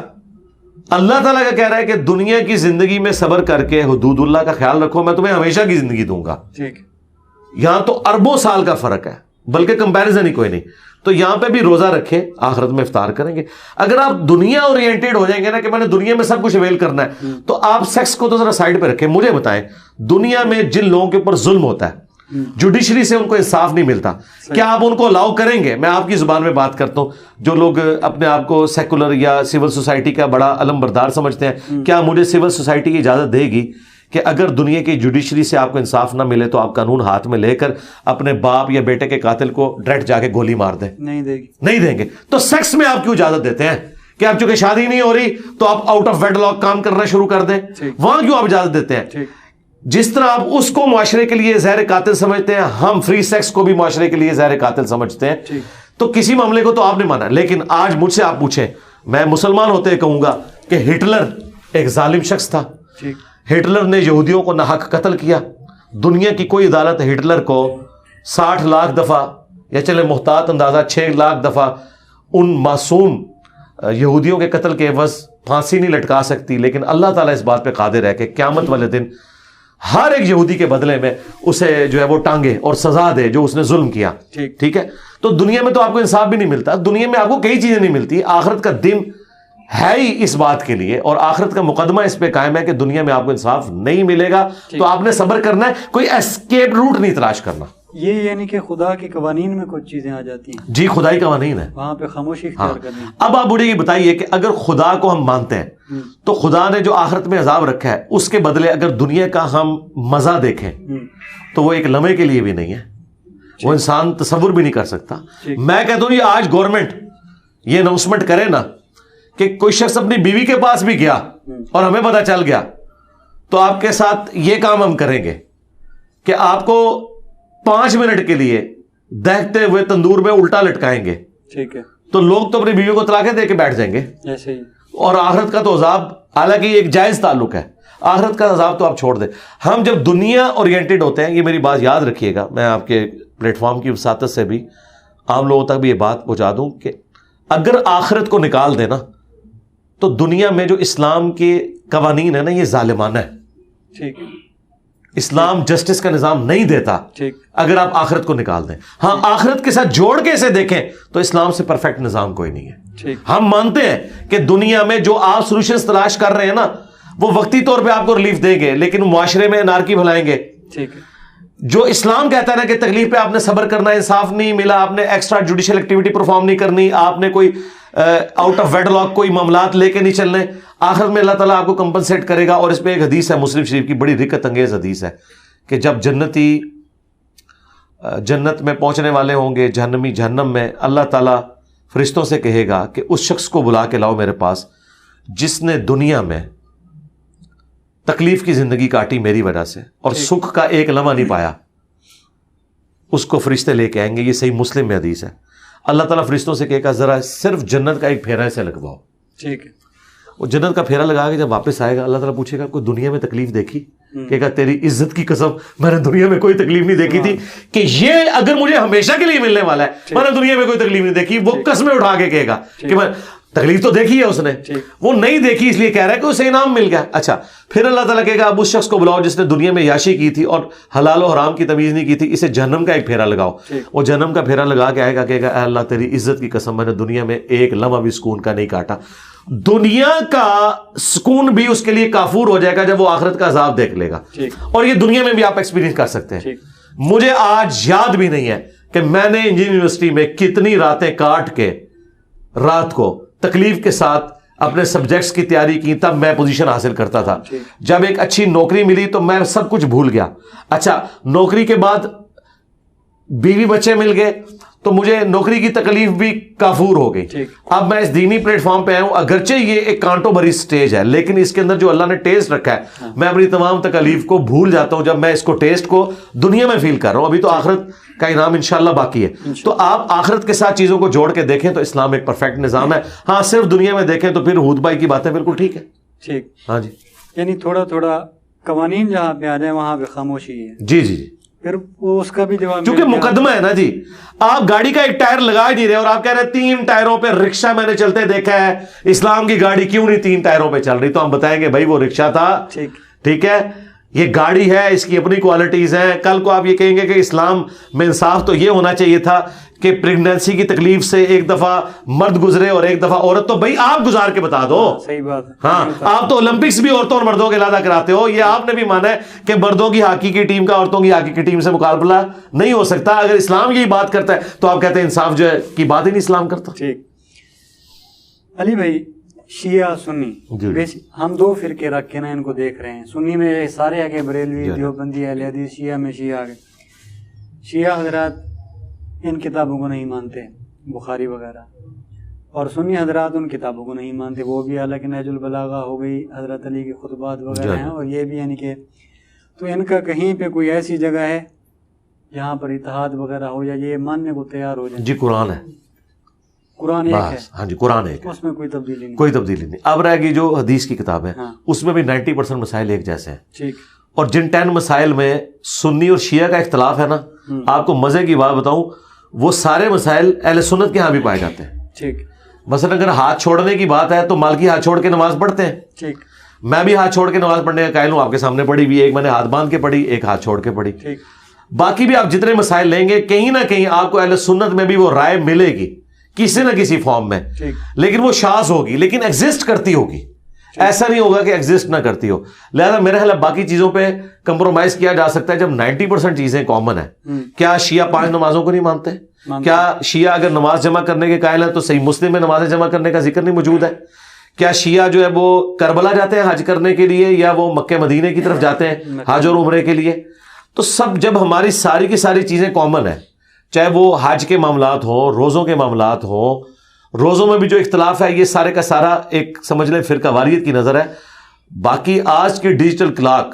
اللہ تعالیٰ کا کہہ رہا ہے کہ دنیا کی زندگی میں صبر کر کے حدود اللہ کا خیال رکھو، میں تمہیں ہمیشہ کی زندگی دوں گا. یہاں تو اربوں سال کا فرق ہے، بلکہ کمپیریزن ہی کوئی نہیں. تو یہاں پہ بھی روزہ رکھیں، آخرت میں افطار کریں گے. اگر آپ دنیا اورینٹیڈ ہو جائیں گے نا کہ میں نے دنیا میں سب کچھ اویل کرنا ہے، تو آپ سیکس کو تو ذرا سائڈ پہ رکھیں. مجھے بتائیں، دنیا میں جن لوگوں کے اوپر ظلم ہوتا ہے، جوڈیشری سے ان کو انصاف نہیں ملتا، کیا آپ ان کو الاؤ کریں گے؟ میں آپ کی زبان میں بات کرتا ہوں. جو لوگ اپنے آپ کو سیکولر یا سول سوسائٹی کا بڑا علم بردار سمجھتے ہیں، کیا مجھے سول سوسائٹی کی اجازت دے گی کہ اگر دنیا کی جوڈیشری سے آپ کو انصاف نہ ملے تو آپ قانون ہاتھ میں لے کر اپنے باپ یا بیٹے کے قاتل کو ڈائریکٹ جا کے گولی مار دیں؟ نہیں دیں گے. تو سیکس میں آپ کیوں اجازت دیتے ہیں کہ آپ چونکہ شادی نہیں ہو رہی تو آپ آؤٹ آف ویڈ لاک کام کرنا شروع کر دیں؟ وہاں کیوں آپ اجازت دیتے ہیں؟ جس طرح آپ اس کو معاشرے کے لیے زہر قاتل سمجھتے ہیں، ہم فری سیکس کو بھی معاشرے کے لیے زہر قاتل سمجھتے ہیں. تو کسی معاملے کو تو آپ نے مانا، لیکن آج مجھ سے آپ پوچھیں، میں مسلمان ہوتے کہوں گا کہ ہٹلر ایک ظالم شخص تھا. ہٹلر نے یہودیوں کو ناحق قتل کیا. دنیا کی کوئی عدالت ہٹلر کو 60 لاکھ دفعہ یا چلے محتاط اندازہ 6 لاکھ دفعہ ان معصوم یہودیوں کے قتل کے عوض پھانسی نہیں لٹکا سکتی. لیکن اللہ تعالیٰ اس بات پہ قادر ہے کہ قیامت والے دن ہر ایک یہودی کے بدلے میں اسے جو ہے وہ ٹانگے اور سزا دے جو اس نے ظلم کیا. ٹھیک ہے، تو دنیا میں تو آپ کو انصاف بھی نہیں ملتا، دنیا میں آپ کو کئی چیزیں نہیں ملتی. آخرت کا دن ہے ہی اس بات کے لیے، اور آخرت کا مقدمہ اس پہ قائم ہے کہ دنیا میں آپ کو انصاف نہیں ملے گا، تو آپ نے صبر کرنا ہے، کوئی اسکیپ روٹ نہیں تلاش کرنا. یہ یعنی کہ خدا کے قوانین میں کچھ چیزیں آ جاتی ہیں. جی، خدائی قوانین ہے، وہاں پہ خاموشی اختیار کرنی. اب آپ مجھے یہ بتائیے کہ اگر خدا کو ہم مانتے ہیں تو خدا نے جو آخرت میں عذاب رکھا ہے اس کے بدلے اگر دنیا کا ہم مزہ دیکھیں تو وہ ایک لمحے کے لیے بھی نہیں ہے، وہ انسان تصور بھی نہیں کر سکتا. میں کہتا ہوں یہ آج گورنمنٹ یہ اناؤنسمنٹ کرے نا کہ کوئی شخص اپنی بیوی کے پاس بھی گیا اور ہمیں پتا چل گیا، تو آپ کے ساتھ یہ کام ہم کریں گے کہ آپ کو 5 منٹ کے لیے دہتے ہوئے تندور میں الٹا لٹکائیں گے. ٹھیک ہے، تو لوگ تو اپنی بیوی کو طلاقیں دے کے بیٹھ جائیں گے. ایسے ہی. اور آخرت کا تو عذاب، حالانکہ یہ ایک جائز تعلق ہے، آخرت کا عذاب تو آپ چھوڑ دیں. ہم جب دنیا اورینٹیڈ ہوتے ہیں، یہ میری بات یاد رکھیے گا، میں آپ کے پلیٹ فارم کی وساطت سے بھی عام لوگوں تک بھی یہ بات پہنچا دوں کہ اگر آخرت کو نکال دینا تو دنیا میں جو اسلام کے قوانین ہے نا یہ ظالمانہ ہے. ٹھیک ہے، اسلام جسٹس کا نظام نہیں دیتا اگر آپ آخرت کو نکال دیں. ہاں، آخرت کے ساتھ جوڑ کے اسے دیکھیں تو اسلام سے پرفیکٹ نظام کوئی نہیں ہے. ہم مانتے ہیں کہ دنیا میں جو آپ سولوشنز تلاش کر رہے ہیں نا وہ وقتی طور پہ آپ کو ریلیف دیں گے، لیکن معاشرے میں انارکی بھلائیں گے. جو اسلام کہتا ہے نا کہ تکلیف پہ آپ نے صبر کرنا، انصاف نہیں ملا، آپ نے ایکسٹرا جوڈیشل ایکٹیویٹی پرفارم نہیں کرنی، آپ نے کوئی آؤٹ آف ویڈ لاک کوئی معاملات لے کے نہیں چلنے، آخر میں اللہ تعالیٰ آپ کو کمپنسیٹ کرے گا. اور اس پہ ایک حدیث ہے مسلم شریف کی، بڑی رکت انگیز حدیث ہے کہ جب جنتی جنت میں پہنچنے والے ہوں گے، جہنمی جہنم میں، اللہ تعالیٰ فرشتوں سے کہے گا کہ اس شخص کو بلا کے لاؤ میرے پاس جس نے دنیا میں تکلیف کی زندگی کاٹی میری وجہ سے اور سکھ کا ایک لمحہ نہیں پایا. اس کو فرشتے لے کے آئیں گے، یہ صحیح مسلم میں حدیث ہے. اللہ تعالیٰ فرشتوں سے کہے گا ذرا صرف جنت کا ایک پھیرا سے لگواؤ. ٹھیک ہے، وہ جنت کا پھیرا لگا کے جب واپس آئے گا اللہ تعالیٰ پوچھے گا کوئی دنیا میں تکلیف دیکھی؟ کہے گا تیری عزت کی قسم میں نے دنیا میں کوئی تکلیف نہیں دیکھی تھی، کہ یہ اگر مجھے ہمیشہ کے لیے ملنے والا ہے، میں نے دنیا میں کوئی تکلیف نہیں دیکھی. وہ قسمیں اٹھا کے کہے گا کہ میں تکلیف تو دیکھی ہے اس نے, وہ نہیں دیکھی اس لیے کہہ رہا ہے کہ اسے انعام مل گیا. اچھا پھر اللہ تعالیٰ کہے گا اب اس شخص کو بلاؤ جس نے دنیا میں عیاشی کی تھی اور حلال و حرام کی تمیز نہیں کی تھی, اسے جہنم کا ایک پھیرا لگاؤ. وہ جہنم کا پھیرا لگا کے آئے گا, کہے گا اے اللہ تیری عزت کی قسم میں نے دنیا میں ایک لمحہ بھی سکون کا نہیں کاٹا. دنیا کا سکون بھی اس کے لیے کافور ہو جائے گا جب وہ آخرت کا عذاب دیکھ لے گا. اور یہ دنیا میں بھی آپ ایکسپیرینس کر سکتے ہیں. مجھے آج یاد بھی نہیں ہے کہ میں نے انجینئرنگ یونیورسٹی میں کتنی راتیں کاٹ کے رات کو تکلیف کے ساتھ اپنے سبجیکٹس کی تیاری کی, تب میں پوزیشن حاصل کرتا تھا. جب ایک اچھی نوکری ملی تو میں سب کچھ بھول گیا. اچھا نوکری کے بعد بیوی بچے مل گئے تو مجھے نوکری کی تکلیف بھی کافور ہو گئی. اب میں اس دینی پلیٹ فارم پہ آیا ہوں, اگرچہ یہ ایک کانٹوں بھری سٹیج ہے لیکن اس کے اندر جو اللہ نے ٹیسٹ رکھا ہے میں اپنی تمام تکلیف کو بھول جاتا ہوں جب میں اس کو ٹیسٹ کو دنیا میں فیل کر رہا ہوں. ابھی تو آخرت کا انعام انشاءاللہ باقی ہے. تو آپ آخرت کے ساتھ چیزوں کو جوڑ کے دیکھیں تو اسلام ایک پرفیکٹ نظام ہے. ہاں صرف دنیا میں دیکھیں تو پھر ہود بھائی کی باتیں بالکل ٹھیک ہے. ٹھیک, ہاں جی, یعنی تھوڑا تھوڑا قوانین جہاں پہ آ جائیں وہاں پہ خاموشی ہے. جی جی جی, پھر وہ اس کا بھی جواب, کیونکہ مقدمہ ہے نا جی. آپ گاڑی کا ایک ٹائر لگا ہی نہیں رہے اور آپ کہہ رہے ہیں 3 ٹائروں پہ رکشہ میں نے چلتے دیکھا ہے, اسلام کی گاڑی کیوں نہیں 3 ٹائروں پہ چل رہی؟ تو ہم بتائیں گے بھائی وہ رکشہ تھا, ٹھیک ہے, یہ گاڑی ہے, اس کی اپنی کوالٹیز ہیں. کل کو آپ یہ کہیں گے کہ اسلام میں انصاف تو یہ ہونا چاہیے تھا کہ پریگنینسی کی تکلیف سے ایک دفعہ مرد گزرے اور ایک دفعہ عورت, تو بھائی آپ گزار کے بتا دو. صحیح بات. ہاں آپ تو اولمپکس بھی عورتوں اور مردوں کے علیحدہ کراتے ہو. یہ آپ نے بھی مانا ہے کہ مردوں کی ہاکی کی ٹیم کا عورتوں کی ہاکی کی ٹیم سے مقابلہ نہیں ہو سکتا. اگر اسلام یہی بات کرتا ہے تو آپ کہتے ہیں انصاف جو ہے کی بات ہی نہیں اسلام کرتا. ٹھیک علی بھائی, شیعہ سنی ہم 2 فرقے رکھ کے نا ان کو دیکھ رہے ہیں. سنی میں سارے آگے بریلوی, دیوبندی, اہل حدیث. شیعہ میں شیعہ آگے. شیعہ حضرات ان کتابوں کو نہیں مانتے, بخاری وغیرہ, اور سنی حضرات ان کتابوں کو نہیں مانتے. وہ بھی حالانکہ نہج البلاغہ ہو گئی, حضرت علی کے خطبات وغیرہ ہیں, اور یہ بھی یعنی کہ تو ان کا کہیں پہ کوئی ایسی جگہ ہے جہاں پر اتحاد وغیرہ ہو یا یہ ماننے کو تیار ہو جائے؟ جی قرآن ہے, قرآن ایک ہے. ہاں جی قرآن ایک ہے, اس میں کوئی تبدیلی نہیں, کوئی تبدیلی نہیں. اب رہ گئی جو حدیث کی کتاب ہے, اس میں بھی 90% مسائل ایک جیسے ہیں. ٹھیک, اور جن 10 مسائل میں سنی اور شیعہ کا اختلاف ہے نا, آپ کو مزے کی بات بتاؤں, وہ سارے مسائل اہل سنت کے ہاں بھی پائے جاتے ہیں. ٹھیک, مثلا اگر ہاتھ چھوڑنے کی بات ہے تو مالکی ہاتھ چھوڑ کے نماز پڑھتے ہیں. ٹھیک, میں بھی ہاتھ چھوڑ کے نماز پڑھنے کا قائل ہوں, آپ کے سامنے پڑھی بھی, ایک میں نے ہاتھ باندھ کے پڑھی, ایک ہاتھ چھوڑ کے پڑھی. ٹھیک, باقی بھی آپ جتنے مسائل لیں گے کہیں نہ کہیں آپ کو اہل سنت میں بھی وہ رائے ملے گی کسی نہ کسی فارم میں, لیکن وہ شاذ ہوگی لیکن ایگزسٹ کرتی ہوگی. ایسا نہیں ہوگا کہ ایگزسٹ نہ کرتی ہو. لہذا میرا خیال ہے باقی چیزوں پہ کمپرومائز کیا جا سکتا ہے جب 90% چیزیں کامن ہیں. کیا شیعہ 5 نمازوں کو نہیں مانتے؟ کیا شیعہ اگر نماز جمع کرنے کے قائل ہیں تو صحیح مسلم میں نمازیں جمع کرنے کا ذکر نہیں موجود ہے؟ کیا شیعہ جو ہے وہ کربلا جاتے ہیں حج کرنے کے لیے یا وہ مکہ مدینے کی طرف جاتے ہیں حج اور عمرے کے لیے؟ تو سب جب ہماری ساری کی ساری چیزیں کامن ہیں, چاہے وہ حج کے معاملات ہوں, روزوں کے معاملات ہوں, روزوں میں بھی جو اختلاف ہے یہ سارے کا سارا ایک سمجھ لیں فرقہ واریت کی نظر ہے. باقی آج کی ڈیجیٹل کلاک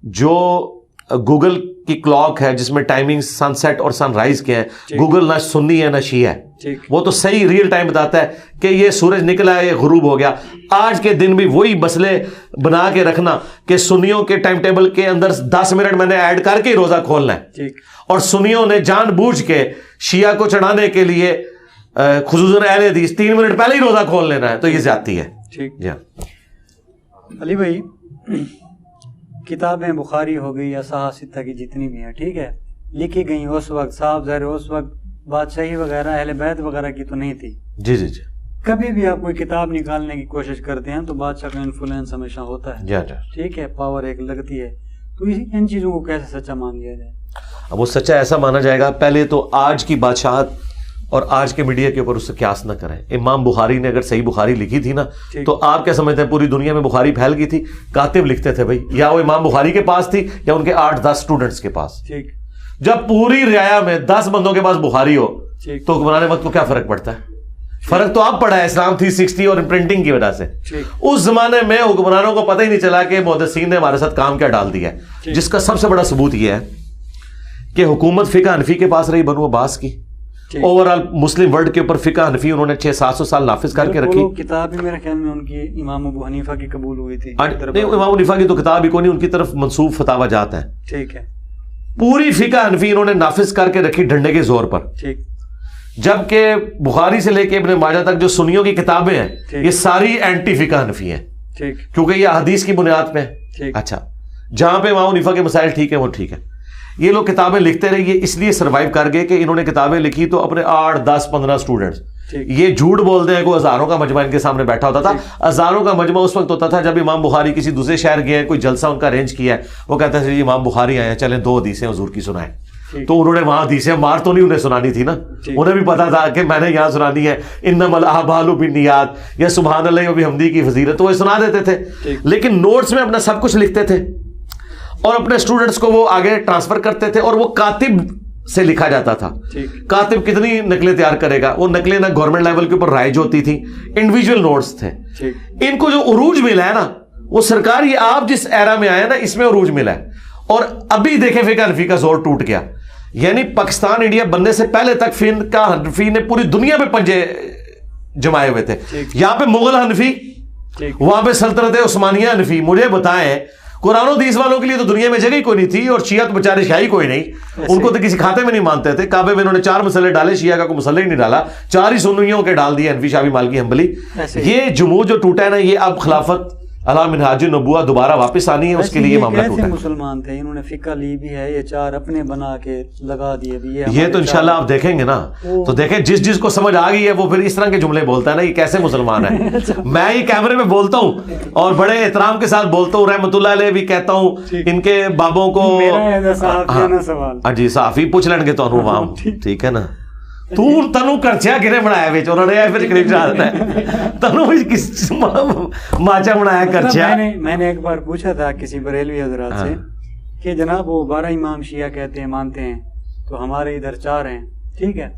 جو گوگل کی کلاک ہے جس میں ٹائمنگ سن سیٹ اور سن رائز کے ہیں, گوگل نہ سنی ہے نہ شیعہ ہے, وہ تو صحیح ریئل ٹائم بتاتا ہے کہ یہ سورج نکلا ہے, یہ غروب ہو گیا. آج کے دن بھی وہی مسئلے بنا کے رکھنا کہ سنیوں کے ٹائم ٹیبل کے اندر 10 منٹ میں نے ایڈ کر کے ہی روزہ کھولنا ہے, اور سنیوں نے جان بوجھ کے شیعہ کو چڑھانے کے لیے خصوصاً اہل حدیث 3 منٹ پہلے ہی روزہ کھول لینا ہے, تو یہ زیادتی ہے. ٹھیک, علی بھائی کتابیں بخاری ہو گئی یا صحاح ستہ کی جتنی بھی ہیں, ٹھیک ہے, لکھی گئی اس وقت, صاحب ظاہر اس وقت بادشاہی وغیرہ اہل بیت وغیرہ کی تو نہیں تھی. جی جی جی, کبھی بھی آپ کوئی کتاب نکالنے کی کوشش کرتے ہیں تو بادشاہ کا انفلوئنس ہمیشہ ہوتا ہے. ٹھیک ہے, پاور ایک لگتی ہے. تو ان چیزوں کو کیسے سچا مان لیا جائے؟ اب وہ سچا ایسا مانا جائے گا, پہلے تو آج کی بادشاہت اور آج کے میڈیا کے اوپر اس سے قیاس نہ کریں. امام بخاری نے اگر صحیح بخاری لکھی تھی نا تو آپ کیا سمجھتے ہیں پوری دنیا میں بخاری پھیل گئی تھی؟ کاتب لکھتے تھے بھائی, یا وہ امام بخاری کے پاس تھی یا ان کے 8-10 اسٹوڈنٹس کے پاس. جب پوری رعایا میں 10 بندوں کے پاس بخاری ہو تو حکمران وقت کو کیا فرق پڑتا ہے؟ فرق تو آپ پڑا ہے اسلام 360 اور پرنٹنگ کی وجہ سے. اس زمانے میں حکمرانوں کو پتہ ہی نہیں چلا کہ محدثین نے ہمارے ساتھ کام کیا ڈال دیا ہے, جس کا سب سے بڑا ثبوت یہ ہے کہ حکومت فقہ حنفی کے پاس رہی بنو عباس کی. اوور آل مسلم ورلڈ کے اوپر فقہ حنفی انہوں نے 600-700 سال نافذ کر کے رکھی. کتاب بھی میرے خیال میں ان کی امام ابو حنیفہ کی قبول ہوئی تھی. نہیں, امام حنیفہ کی تو کتاب ہی کوئی نہیں, ان کی طرف منسوب فتاوی جات ہیں. ٹھیک ہے, پوری فقہ حنفی انہوں نے نافذ کر کے رکھی ڈنڈے کے زور پر. ٹھیک, جبکہ بخاری سے لے کے ابن ماجہ تک جو سنیوں کی کتابیں ہیں یہ ساری اینٹی فقہ حنفی ہیں، کیونکہ یہ حدیث کی بنیاد پہ ہے۔ اچھا، جہاں پہ امام حنیفہ کے مسائل ٹھیک ہیں وہ ٹھیک ہے۔ یہ لوگ کتابیں لکھتے رہے، یہ اس لیے سروائیو کر گئے کہ انہوں نے کتابیں لکھی تو اپنے 8 10 15 اسٹوڈنٹس، یہ جھوٹ بولتے ہیں، کوئی ہزاروں کا مجمع ان کے سامنے بیٹھا ہوتا تھا۔ ہزاروں کا مجمع اس وقت ہوتا تھا جب امام بخاری کسی دوسرے شہر گئے، کوئی جلسہ ان کا ارینج کیا ہے، وہ کہتے ہیں جی امام بخاری آئے ہیں، چلیں 2 حدیثیں حضور کی سنائیں۔ تو انہوں نے وہاں حدیثیں مار تو نہیں انہیں سنانی تھی نا، انہیں بھی پتا تھا کہ میں نے یہاں سنانی ہے انما الاعمال بالنیات یا سبحان اللہ و بحمدہ کی فضیلت، تو وہ سنا دیتے تھے، لیکن نوٹس میں اپنا سب کچھ لکھتے تھے اور اپنے اسٹوڈنٹس کو وہ آگے ٹرانسفر کرتے تھے، اور وہ کاتب سے لکھا جاتا تھا۔ کاتب کتنی نقلیں تیار کرے گا، وہ نقلیں نہ گورنمنٹ لیول کے اوپر رائج ہوتی تھی، انڈیویجول نوٹس تھے۔ ان کو جو عروج ملا ہے نا، وہ سرکار یہ آپ جس ایرا میں آئے نا اس میں عروج ملا ہے، اور ابھی دیکھیں فقہ حنفی کا زور ٹوٹ گیا، یعنی پاکستان انڈیا بننے سے پہلے تک فقہ حنفی نے پوری دنیا میں پنجے جمائے ہوئے تھے۔ یہاں پہ مغل حنفی، وہاں پہ سلطنت عثمانیہ حنفی۔ مجھے بتائیں قرآن و حدیث والوں کے لیے تو دنیا میں جگہ ہی کوئی نہیں تھی، اور شیعہ تو بیچارے شاہی کوئی نہیں، ان کو تو کسی کھاتے میں نہیں مانتے تھے۔ کعبے میں انہوں نے 4 مسئلے ڈالے، شیعہ کا کوئی مسئلہ ہی نہیں ڈالا، 4 ہی سنیوں کے ڈال دیے، حنفی شافعی مالکی حنبلی۔ یہ جمود جو ٹوٹا ہے نا، یہ اب خلافت علی منہاج النبوہ دوبارہ واپس آنی ہے، اس کے لیے یہ معاملہ ٹوٹا ہے۔ مسلمان تھے، انہوں نے فقہ لی بھی ہے، یہ 4 اپنے بنا کے لگا دیے بھی۔ یہ تو انشاءاللہ آپ دیکھیں گے نا، تو دیکھیں جس کو سمجھ آ گئی ہے وہ پھر اس طرح کے جملے بولتا ہے نا، یہ کیسے مسلمان ہے۔ میں یہ کیمرے میں بولتا ہوں اور بڑے احترام کے ساتھ بولتا ہوں، رحمۃ اللہ علیہ بھی کہتا ہوں ان کے بابوں کو۔ ہاں جی، صحافی پوچھ لیں گے تو عوام، ٹھیک ہے نا۔ تنو کرچیا کنے بنایا بیچ انہوں نے پھر قریب جاتا ہے تنو کس ماچا بنایا کرچیا۔ میں نے ایک بار پوچھا تھا کسی بریلوی حضرات سے کہ جناب وہ 12 امام شیعہ کہتے ہیں مانتے ہیں، تو ہمارے ادھر 4 ہیں، ٹھیک ہے،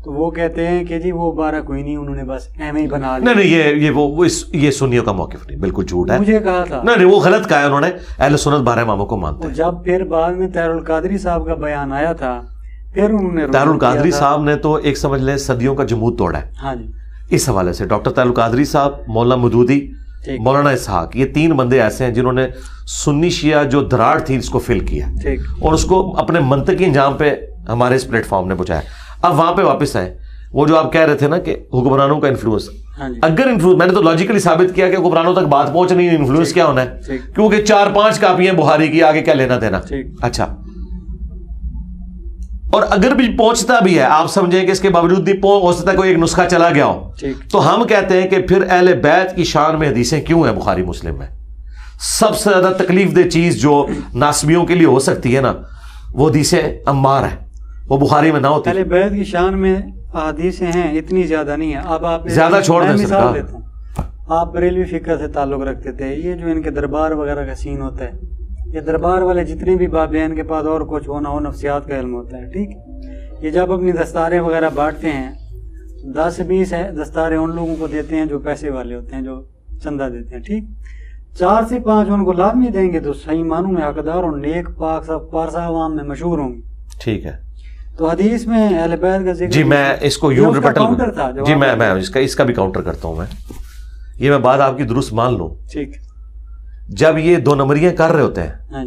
تو وہ کہتے ہیں کہ جی وہ 12 کوئی نہیں، انہوں نے بس ایم ہی بنا لیا۔ نہیں، یہ سنیوں کا موقف نہیں، بالکل جھوٹ ہے۔ مجھے کہا تھا نہیں، وہ غلط کہا ہے انہوں نے، اہل سنت 12 اماموں کو مانتے ہیں۔ جب پھر بعد میں طاہر القادری صاحب کا بیان آیا تھا، پھر انہوں نے طاہر القادری صاحب نے تو ایک سمجھ لیں صدیوں کا جمود توڑا ہے۔ ہاں جی، اس حوالے سے ڈاکٹر طاہر القادری صاحب، مولانا مودودی، مولانا اسحاق، یہ 3 بندے ایسے ہیں جنہوں نے سنی شیعہ جو دراڑ تھی اس کو فل کیا اور اس کو اپنے منطقی انجام پہ ہمارے اس پلیٹ فارم نے پہنچایا۔ اب وہاں پہ واپس آئے، وہ جو آپ کہہ رہے تھے نا کہ حکمرانوں کا انفلوئنس، اگر انفلوئنس، میں نے تو لاجیکلی ثابت کیا کہ حکمرانوں تک بات پہنچ نہیں، انفلوئنس کیا ہونا ہے، کیونکہ 4-5 کاپیاں بخاری کی، آگے کیا لینا دینا۔ اچھا، اور اگر بھی پہنچتا بھی ہے، آپ سمجھیں کہ اس کے باوجود بھی ہو سکتا ہے کوئی ایک نسخہ چلا گیا ہو، تو ہم کہتے ہیں کہ پھر اہل بیت کی شان میں حدیثیں کیوں ہیں بخاری مسلم میں؟ سب سے زیادہ تکلیف دہ چیز جو ناسبیوں کے لیے ہو سکتی ہے نا، وہ حدیثیں عمار ہے، وہ بخاری میں نہ ہوتی۔ اہل بیت کی شان میں حدیثیں ہیں، اتنی زیادہ نہیں ہیں۔ اب آپ زیادہ چھوڑ دیں سرکار، آپ بریلوی فقہ سے تعلق رکھتے تھے، یہ جو ان کے دربار وغیرہ کا سین ہوتا ہے، یہ دربار والے جتنے بھی بابے ہیں ان کے پاس اور کچھ ہونا ہو نفسیات کا علم ہوتا ہے، ٹھیک۔ یہ جب اپنی دستاریں وغیرہ بانٹتے ہیں، 10-20 دستاریں ان لوگوں کو دیتے ہیں جو پیسے والے ہوتے ہیں، جو چندہ دیتے ہیں، ٹھیک۔ 4 سے 5 ان کو لازمی دیں گے تو صحیح معنوں میں حقدار اور نیک پاک سب پارسا عوام میں مشہور ہوں گے، ٹھیک ہے۔ تو حدیث میں اہل بیت کا ذکر، جی میں اس کو یوں ریپیٹ، جی میں اس کا بھی کاؤنٹر کرتا ہوں، میں یہ میں بات آپ کی درست مان لوں، ٹھیک۔ جب یہ 2 نمبریاں کر رہے ہوتے ہیں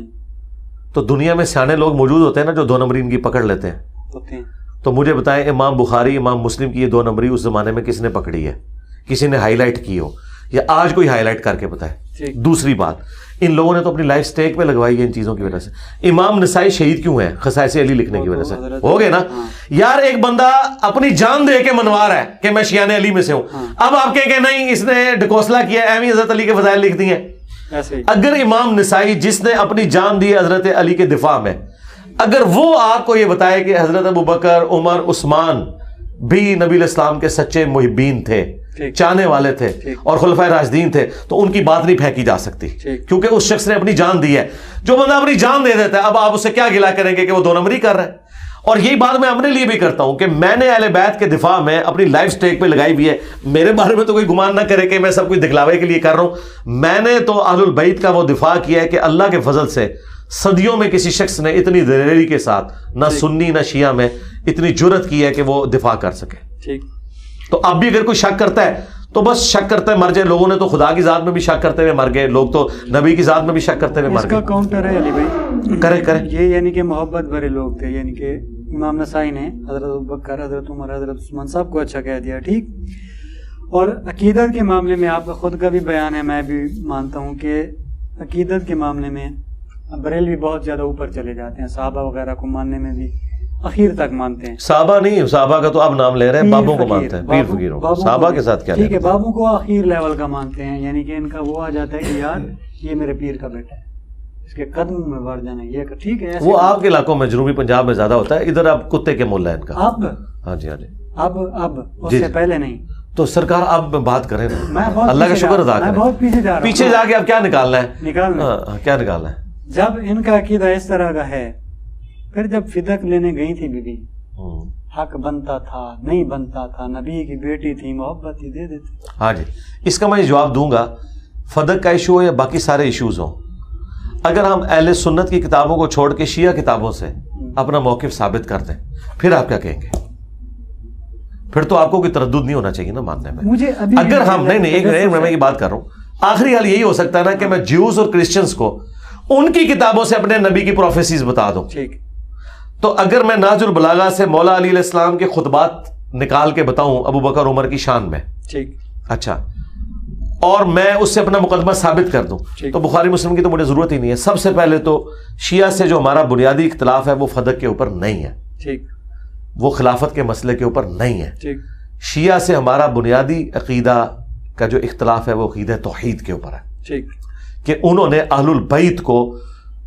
تو دنیا میں سیانے لوگ موجود ہوتے ہیں نا جو 2 نمبری ان کی پکڑ لیتے ہیں، تو مجھے بتائیں امام بخاری، امام مسلم کی یہ 2 نمبری اس زمانے میں کس نے پکڑی ہے؟ کسی نے ہائی لائٹ کی ہو یا آج کوئی ہائی لائٹ کر کے بتائے؟ دوسری بات، ان لوگوں نے تو اپنی لائف سٹیک پہ لگوائی ہے ان چیزوں کی وجہ سے۔ امام نسائی شہید کیوں ہے؟ خصائص علی لکھنے کی وجہ سے ہو گئے نا یار۔ ایک بندہ اپنی جان دے کے منوا رہا ہے کہ میں شیعان علی میں سے ہوں، اب آپ کہیں کہ نہیں اس نے ڈکوسلا کیا، اہمی حضرت علی کے فضائل لکھ دی ہیں۔ اگر امام نسائی جس نے اپنی جان دی حضرت علی کے دفاع میں، اگر وہ آپ کو یہ بتائے کہ حضرت ابوبکر، عمر، عثمان بھی نبی الاسلام کے سچے محبین تھے، چاہنے والے تھے اور خلفائے راشدین تھے، تو ان کی بات نہیں پھینکی جا سکتی کیونکہ اس شخص نے اپنی جان دی ہے۔ جو بندہ اپنی جان دے دیتا ہے، اب آپ اسے کیا گلا کریں گے کہ وہ 2 نمبری کر رہا ہے؟ اور یہی بات میں اپنے لیے بھی کرتا ہوں کہ میں نے اہل بیت کے دفاع میں اپنی لائف سٹیک پہ لگائی ہوئی ہے۔ میرے بارے میں تو کوئی گمان نہ کرے کہ میں سب کچھ دکھلاوے کے لیے کر رہا ہوں۔ میں نے تو اہل البیت کا وہ دفاع کیا ہے کہ اللہ کے فضل سے صدیوں میں کسی شخص نے اتنی دلیری کے ساتھ نہ سنی نہ شیعہ میں اتنی جرت کی ہے کہ وہ دفاع کر سکے۔ تو اب بھی اگر کوئی شک کرتا ہے تو بس شک کرتا ہے مر جائے۔ لوگوں نے تو خدا کی ذات میں بھی شک کرتے ہوئے مر گئے، لوگ تو نبی کی ذات میں بھی شک کرتے ہوئے مر گئے۔ اس کا کاؤنٹر ہے علی بھائی، کرے یہ یعنی کہ محبت بھرے لوگ تھے، یعنی کہ امام نسائی نے حضرت ابوبکر، حضرت عمر، حضرت عثمان صاحب کو اچھا کہہ دیا، ٹھیک. اور عقیدت کے معاملے میں آپ کا خود کا بھی بیان ہے، میں بھی مانتا ہوں کہ عقیدت کے معاملے میں بریلوی بہت زیادہ اوپر چلے جاتے ہیں، صحابہ وغیرہ کو ماننے میں بھی اخیر تک مانتے ہیں. صحابہ نہیں، صحابہ کا تو آپ نام لے رہے ہیں، بابوں کو مانتے ہیں، پیر فقیروں کو. صحابہ کے ساتھ کیا؟ ٹھیک ہے، بابوں کو اخیر لیول کا مانتے ہیں، یعنی کہ ان کا وہ آ جاتا ہے کہ یار یہ میرے پیر کا بیٹا ہے، اس کے قدم میں بڑھ جانا، یہ ٹھیک ہے. وہ آپ کے علاقوں میں جنوبی پنجاب میں زیادہ ہوتا ہے، ادھر اب کتے کے ملا ہے ان کا. اب ہاں جی، ہاں جی، اب اس سے پہلے نہیں. تو سرکار آپ بات کریں نا، اللہ کا شکر ادا کریں. بہت پیچھے جا کے اب کیا نکالنا ہے؟ کیا نکالنا ہے؟ جب ان کا عقیدہ اس طرح کا ہے، پھر جب فدق لینے گئی تھی بی بی، حق بنتا تھا نہیں بنتا تھا، نبی کی بیٹی تھی، محبت ہی دے دیتے. ہاں جی، اس کا میں جواب دوں گا. فدق کا ایشو ہو یا باقی سارے ایشوز ہوں، اگر ہم اہل سنت کی کتابوں کو چھوڑ کے شیعہ کتابوں سے اپنا موقف ثابت کر دیں، پھر آپ کیا کہیں گے؟ پھر تو آپ کو کوئی تردد نہیں ہونا چاہیے نا ماننے میں. اگر ہم نہیں میں یہ بات کر رہا ہوں، آخری حال یہی ہو سکتا ہے نا کہ میں جیوز اور کرسچنز کو ان کی کتابوں سے اپنے نبی کی پروفیسیز بتا دوں. تو اگر میں نہج البلاغہ سے مولا علی علیہ السلام کے خطبات نکال کے بتاؤں ابو بکر عمر کی شان میں، اچھا، اور میں اس سے اپنا مقدمہ ثابت کر دوں، تو بخاری مسلم کی تو مجھے ضرورت ہی نہیں ہے. سب سے پہلے تو شیعہ سے جو ہمارا بنیادی اختلاف ہے وہ فدق کے اوپر نہیں ہے، وہ خلافت کے مسئلے کے اوپر نہیں ہے. شیعہ سے ہمارا بنیادی عقیدہ کا جو اختلاف ہے وہ عقیدہ توحید کے اوپر ہے، کہ انہوں نے اہل البیت کو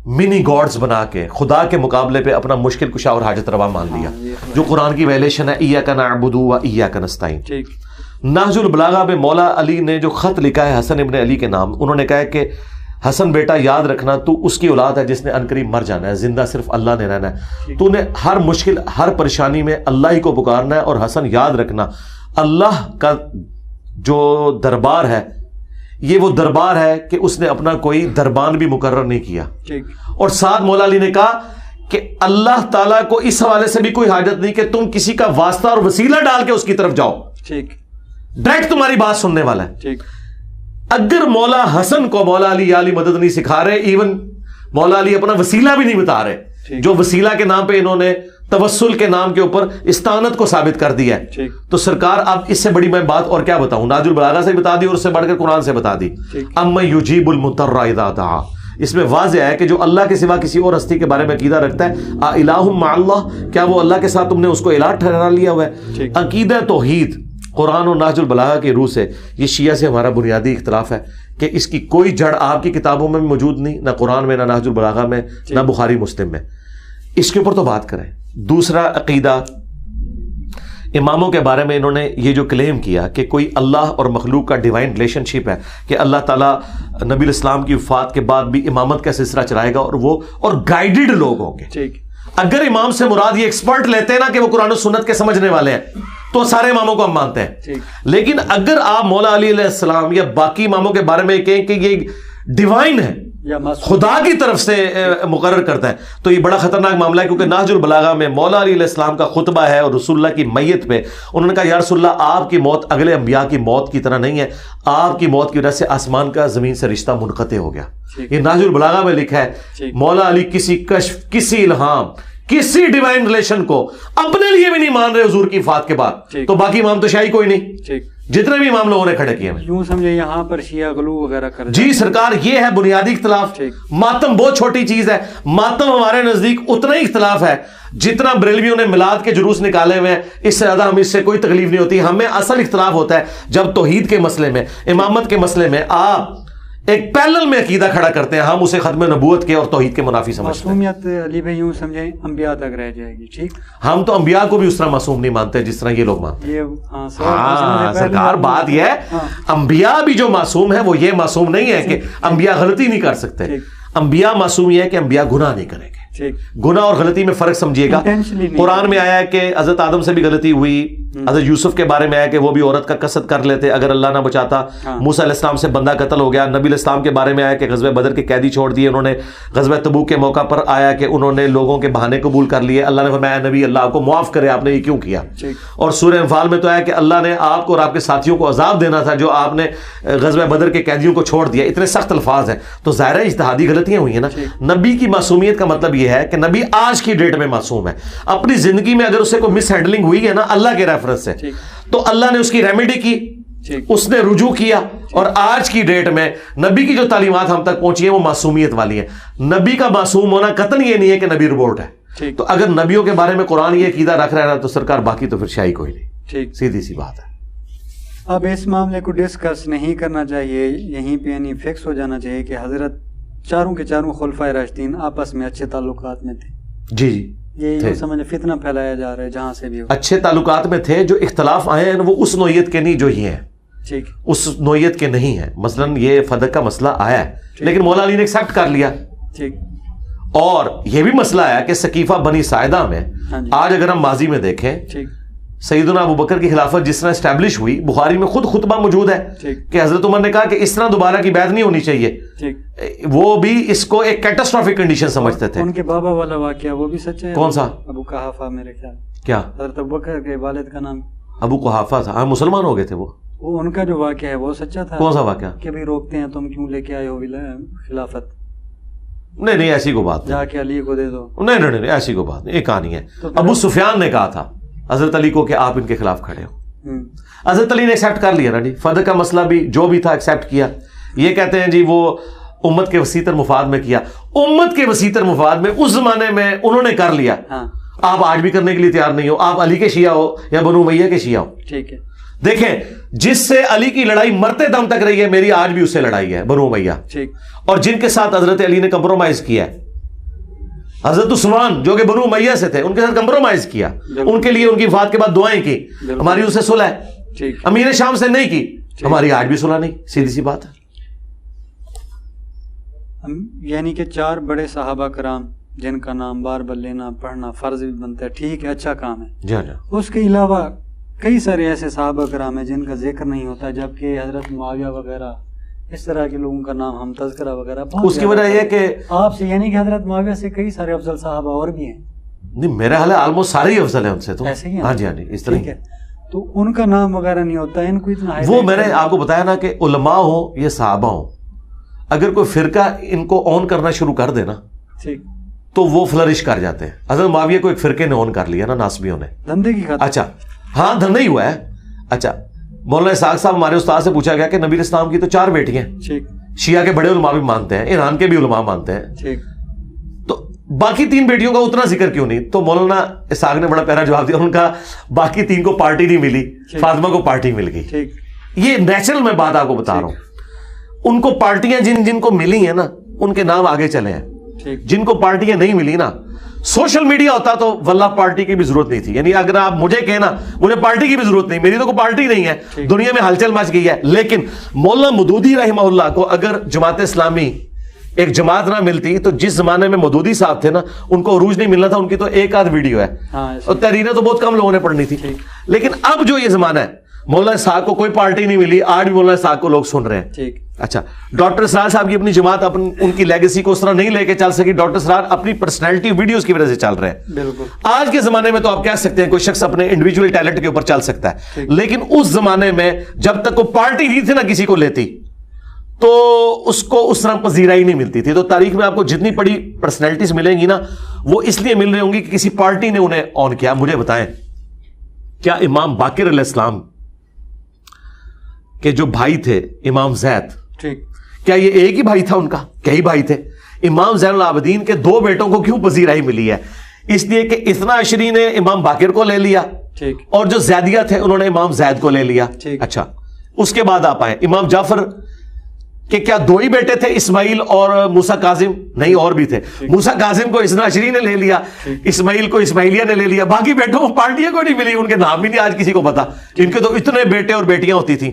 منی گاڈز بنا کے خدا کے مقابلے پہ اپنا مشکل کشا اور حاجت روا مان لیا، جو قرآن کی ویلیشن ہے ایاک نعبد و ایاک نستعین. نہج البلاغہ میں مولا علی نے جو خط لکھا ہے حسن ابن علی کے نام، انہوں نے کہا ہے کہ حسن بیٹا یاد رکھنا، تو اس کی اولاد ہے جس نے عنقریب مر جانا ہے، زندہ صرف اللہ نے رہنا ہے. تو نے ہر مشکل ہر پریشانی میں اللہ ہی کو پکارنا ہے، اور حسن یاد رکھنا اللہ کا جو دربار ہے یہ وہ دربار ہے کہ اس نے اپنا کوئی دربان بھی مقرر نہیں کیا. اور ساتھ مولا علی نے کہا کہ اللہ تعالیٰ کو اس حوالے سے بھی کوئی حاجت نہیں کہ تم کسی کا واسطہ اور وسیلہ ڈال کے اس کی طرف جاؤ، ڈائریکٹ تمہاری بات سننے والا ہے. اگر مولا حسن کو مولا علی یا علی مدد نہیں سکھا رہے، ایون مولا علی اپنا وسیلہ بھی نہیں بتا رہے، جو وسیلہ کے نام پہ انہوں نے توسل کے نام کے اوپر استعانت کو ثابت کر دیا ہے، تو سرکار اب اس سے بڑی میں بات اور کیا بتاؤں؟ نہج البلاغہ سے بتا دی اور اس سے بڑھ کر قرآن سے بتا دی. اما یجیب المضطر اذا دعا، اس میں واضح ہے کہ جو اللہ کے سوا کسی اور ہستی کے بارے میں عقیدہ رکھتا ہے، الہ مع اللہ، کیا وہ اللہ کے ساتھ تم نے اس کو الہ ٹھہرا لیا ہوا ہے؟ عقیدہ توحید قرآن اور نہج البلاغہ کی روح سے یہ شیعہ سے ہمارا بنیادی اختلاف ہے کہ اس کی کوئی جڑ آپ کی کتابوں میں موجود نہیں، نہ قرآن میں، نہ نہج البلاغہ میں، نہ بخاری مسلم میں. اس کے اوپر تو بات کریں. دوسرا عقیدہ، اماموں کے بارے میں انہوں نے یہ جو کلیم کیا کہ کوئی اللہ اور مخلوق کا ڈیوائن ریلیشن شپ ہے، کہ اللہ تعالیٰ نبی الاسلام کی وفات کے بعد بھی امامت کا سلسلہ چلائے گا، اور گائیڈڈ لوگ ہوں گے. اگر امام سے مراد یہ ایکسپرٹ لیتے ہیں نا کہ وہ قرآن و سنت کے سمجھنے والے ہیں، تو سارے اماموں کو ہم مانتے ہیں. لیکن اگر آپ مولا علی علیہ السلام یا باقی اماموں کے بارے میں کہیں کہ یہ ڈیوائن ہے، خدا کی طرف سے مقرر کرتا ہے، تو یہ بڑا خطرناک معاملہ ہے. کیونکہ نہج البلاغہ میں مولا علی علیہ السلام کا خطبہ ہے اور رسول اللہ کی میت پہ انہوں نے کہا یا رسول اللہ آپ کی موت اگلے انبیاء کی موت کی طرح نہیں ہے، آپ کی موت کی وجہ سے آسمان کا زمین سے رشتہ منقطع ہو گیا. یہ نہج البلاغہ میں لکھا ہے. مولا علی کسی کشف، کسی الہام، کسی ڈیوائن ریلیشن کو اپنے لیے بھی نہیں مان رہے حضور کی وفات کے بعد، تو باقی امام تو شاہی کوئی نہیں، جتنے بھی امام لوگوں نے کھڑے کیے ہیں. یوں سمجھے یہاں پر شیعہ غلو وغیرہ کر جی سرکار، یہ ہے بنیادی اختلاف. ماتم بہت چھوٹی چیز ہے، ماتم ہمارے نزدیک اتنا ہی اختلاف ہے جتنا بریلویوں نے میلاد کے جلوس نکالے ہوئے ہیں. اس سے زیادہ ہم اس سے کوئی تکلیف نہیں ہوتی. ہمیں اصل اختلاف ہوتا ہے جب توحید کے مسئلے میں، امامت کے مسئلے میں آپ ایک پیرلل میں عقیدہ کھڑا کرتے ہیں، ہم اسے ختم نبوت کے اور توحید کے منافی سمجھتے ہیں. معصومیت علی بھائی یوں سمجھیں انبیاء تک رہ جائے گی. ٹھیک، ہم تو انبیاء کو بھی اس طرح معصوم نہیں مانتے جس طرح یہ لوگ مانتے ہیں. سرکار بات یہ ہے انبیاء بھی جو معصوم ہے وہ یہ معصوم نہیں ہے کہ انبیاء غلطی نہیں کر سکتے. انبیاء معصوم یہ ہے کہ انبیاء گناہ نہیں کریں گے. گناہ اور غلطی میں فرق سمجھیے گا. قرآن میں آیا ہے کہ حضرت آدم سے بھی غلطی ہوئی، حضرت یوسف کے بارے میں آیا کہ وہ بھی عورت کا قصد کر لیتے اگر اللہ نہ بچاتا. موسیٰ علیہ السلام سے بندہ قتل ہو گیا. نبی علیہ السلام کے بارے میں آیا کہ غزوہ بدر کے قیدی چھوڑ دیے انہوں نے. غزوہ تبوک کے موقع پر آیا کہ انہوں نے لوگوں کے بہانے قبول کر لیے. اللہ نے فرمایا نبی اللہ آپ کو معاف کرے، آپ نے یہ کیوں کیا. اور سورہ انفال میں تو آیا کہ اللہ نے آپ کو اور آپ کے ساتھیوں کو عذاب دینا تھا جو آپ نے غزوہ بدر کے قیدیوں کو چھوڑ دیا. اتنے سخت الفاظ ہیں، تو ظاہر ہے اجتہادی غلطیاں ہوئی ہیں نا. نبی کی معصومیت کا مطلب یہ یہ ہے کہ نبی آج کی ڈیٹ میں معصوم ہے. اپنی زندگی میں اگر اسے کوئی مس ہینڈلنگ ہوئی ہے نا اللہ کے ریفرنس سے, تو اللہ نے اس کی ریمیڈی کی, اس نے رجوع کیا, اور آج کی ڈیٹ میں نبی کی جو تعلیمات ہم تک پہنچی ہیں وہ معصومیت والی ہیں. نبی کا معصوم ہونا قطعاً یہ نہیں ہے کہ نبی روبوٹ ہے. تو اگر نبیوں کے بارے میں قرآن یہ عقیدہ رکھ رہا ہے تو سرکار باقی تو پھر شاہی کوئی نہیں. سیدھی سی بات ہے. اب اس معاملے کو ڈسکس نہیں کرنا چاہیے, یہیں پہ یعنی فکس ہو جانا چاہیے کہ حضرت چاروں کے چاروں خلفائے راشدین آپس میں اچھے تعلقات میں تھے. جی یہ سمجھ فتنہ پھیلایا جا رہا ہے جہاں سے بھی ہو. اچھے تعلقات میں تھے. جو اختلاف آئے ہیں وہ اس نوعیت کے نہیں جو یہ ہیں, ٹھیک, اس نوعیت کے نہیں ہیں. مثلاً یہ فدق کا مسئلہ آیا ہے لیکن مولا علی نے ایکسیپٹ کر لیا. ٹھیک. اور یہ بھی مسئلہ آیا کہ سقیفہ بنی ساعدہ میں آج اگر ہم ماضی میں دیکھیں, سیدنا ابو بکر کی خلافت جس طرح اسٹیبلش ہوئی, بخاری میں خود خطبہ موجود ہے کہ حضرت عمر نے کہا کہ اس طرح دوبارہ کی بیعت نہیں ہونی چاہیے. وہ بھی اس کو ایک کیٹاسٹرافک کنڈیشن سمجھتے تھے. ان کے بابا والا واقعہ وہ بھی سچ ہے. کون سا؟ ابو قحافہ. میرے خیال کیا حضرت ابو بکر کے والد کا نام ابو قحافہ تھا. ہاں مسلمان ہو گئے تھے وہ. ان کا جو واقعہ ہے وہ سچا تھا. کون سا واقعہ؟ کہ بھی روکتے ہیں تم کیوں لے کے آئے ہو خلافت. نہیں ایسی کو بات جا کے علی کو دے دو. نہیں ایسی کو بات نہیں, ایک کہانی ہے. ابو سفیان نے کہا تھا حضرت علی کو کہ آپ ان کے خلاف کھڑے ہو. حضرت علی نے ایکسیپٹ کر لیا نا جی. فدق کا مسئلہ بھی جو بھی تھا ایکسیپٹ کیا. یہ کہتے ہیں جی وہ امت کے وسیع تر مفاد میں کیا. امت کے وسیع تر مفاد میں اس زمانے میں انہوں نے کر لیا. آپ آج بھی کرنے کے لیے تیار نہیں ہو. آپ علی کے شیعہ ہو یا بنو امیہ کے شیعہ ہو. ٹھیک ہے. دیکھیں جس سے علی کی لڑائی مرتے دم تک رہی ہے, میری آج بھی اس سے لڑائی ہے, بنو امیہ. اور جن کے ساتھ حضرت علی نے کمپرومائز کیا ہے, حضرت عثمان جو کہ بنو امیہ سے تھے, ان کے ساتھ کمپرومائز کیا, ان کے لیے ان کی وفات کے بعد دعائیں کی. ہماری ان سے صلح ہے. امیر شام سے نہیں کی, ہماری آج بھی صلح نہیں. سیدھی سی بات ہے. یعنی کہ 4 بڑے صحابہ کرام جن کا نام بار بار لینا پڑھنا فرض بھی بنتا ہے, ٹھیک ہے, اچھا کام ہے. جی. اس کے علاوہ کئی سارے ایسے صحابہ کرام ہیں جن کا ذکر نہیں ہوتا, جبکہ حضرت معاویہ وغیرہ اس طرح کے لوگوں کا نام ہم تذکرہ وغیرہ. اس کی وجہ یہ کہ آپ سے یعنی کہ حضرت معاویہ سے کئی سارے افضل صحابہ اور بھی ہیں. نہیں میرا حال ہے آلموسٹ سارے ہی افضل ہیں ان سے. تو ایسے ہی. ہاں جی اس طرح ہے. تو ان کا نام وغیرہ نہیں ہوتا, ان کو اتنا وہ میں نے آپ کو بتایا نا کہ علماء ہوں یا صحابہ ہوں, اگر کوئی فرقہ ان کو آن کرنا شروع کر دے نا تو وہ فلرش کر جاتے ہیں. حضرت معاویہ کو ایک فرقے نے آن کر لیا نا, ناسبیوں نے, دھندے کی خاطر. اچھا ہاں دھندہ ہی ہوا ہے. اچھا مولانا اسحاق صاحب ہمارے استاد سے پوچھا گیا کہ نبی اسلام کی تو 4 بیٹیاں ہیں, شیعہ کے بڑے علماء بھی مانتے ہیں, ایران کے بھی علماء مانتے ہیں, تو باقی 3 بیٹیوں کا اتنا ذکر کیوں نہیں؟ تو مولانا اسحاق نے بڑا پیارا جواب دیا, ان کا باقی 3 کو پارٹی نہیں ملی, فاطمہ کو پارٹی مل گئی. یہ نیچرل میں بات آپ کو بتا رہا ہوں. ان کو پارٹیاں جن کو ملی ہیں نا ان کے نام آگے چلے ہیں. جن کو پارٹیاں نہیں ملی نا, سوشل میڈیا ہوتا تو واللہ پارٹی کی بھی ضرورت نہیں تھی. یعنی اگر آپ مجھے کہنا مجھے پارٹی کی بھی ضرورت نہیں, میری تو کوئی پارٹی نہیں ہے, دنیا میں ہلچل مچ گئی ہے. لیکن مولانا مودودی رحمہ اللہ کو اگر جماعت اسلامی ایک جماعت نہ ملتی تو جس زمانے میں مودودی صاحب تھے نا ان کو عروج نہیں ملنا تھا. ان کی تو 1 آدھ ویڈیو ہے, اور تحریریں تو بہت کم لوگوں نے پڑھنی تھی. لیکن اب جو یہ زمانہ ہے, مولانا اسحاق کو کوئی پارٹی نہیں ملی, آج بھی مولانا اسحاق کو لوگ سن رہے ہیں. اچھا ڈاکٹر اسرار صاحب کی اپنی جماعت ان کی لیگیسی کو اس طرح نہیں لے کے چل سکی. ڈاکٹر اسرار اپنی پرسنالٹی ویڈیوز کی وجہ سے چل رہے ہیں. آج کے زمانے میں تو آپ کہہ سکتے ہیں کوئی شخص اپنے انڈیویجول ٹیلنٹ کے اوپر چل سکتا ہے, لیکن اس زمانے میں جب تک کوئی پارٹی نہیں تھی نا کسی کو لیتی تو اس کو اس طرح پذیرائی نہیں ملتی تھی. تو تاریخ میں آپ کو جتنی بڑی پرسنالٹیز ملیں گی نا وہ اس لیے مل رہی ہوں گی کہ کسی پارٹی نے انہیں آن کیا. مجھے بتائیں کیا امام باقر علیہ السلام کے جو بھائی تھے امام زید, کیا یہ ایک ہی بھائی تھا ان کا؟ کئی بھائی تھے. امام زین العابدین کے 2 بیٹوں کو کیوں پذیرائی ملی ہے؟ اس لیے کہ اثنا عشری نے امام باقر کو لے لیا, اور جو زیدیہ تھے انہوں نے امام زید کو لے لیا. اچھا اس کے بعد آپ آئے امام جعفر کہ کیا 2 ہی بیٹے تھے, اسماعیل اور موسیٰ کاظم؟ نہیں اور بھی تھے. موسیٰ کاظم کو اثنا عشری نے لے لیا, اسماعیل کو اسماعیلیہ نے لے لیا, باقی بیٹوں کو پارٹیاں کو نہیں ملی, ان کے نام بھی نہیں آج کسی کو پتا. ان کے تو اتنے بیٹے اور بیٹیاں ہوتی تھیں.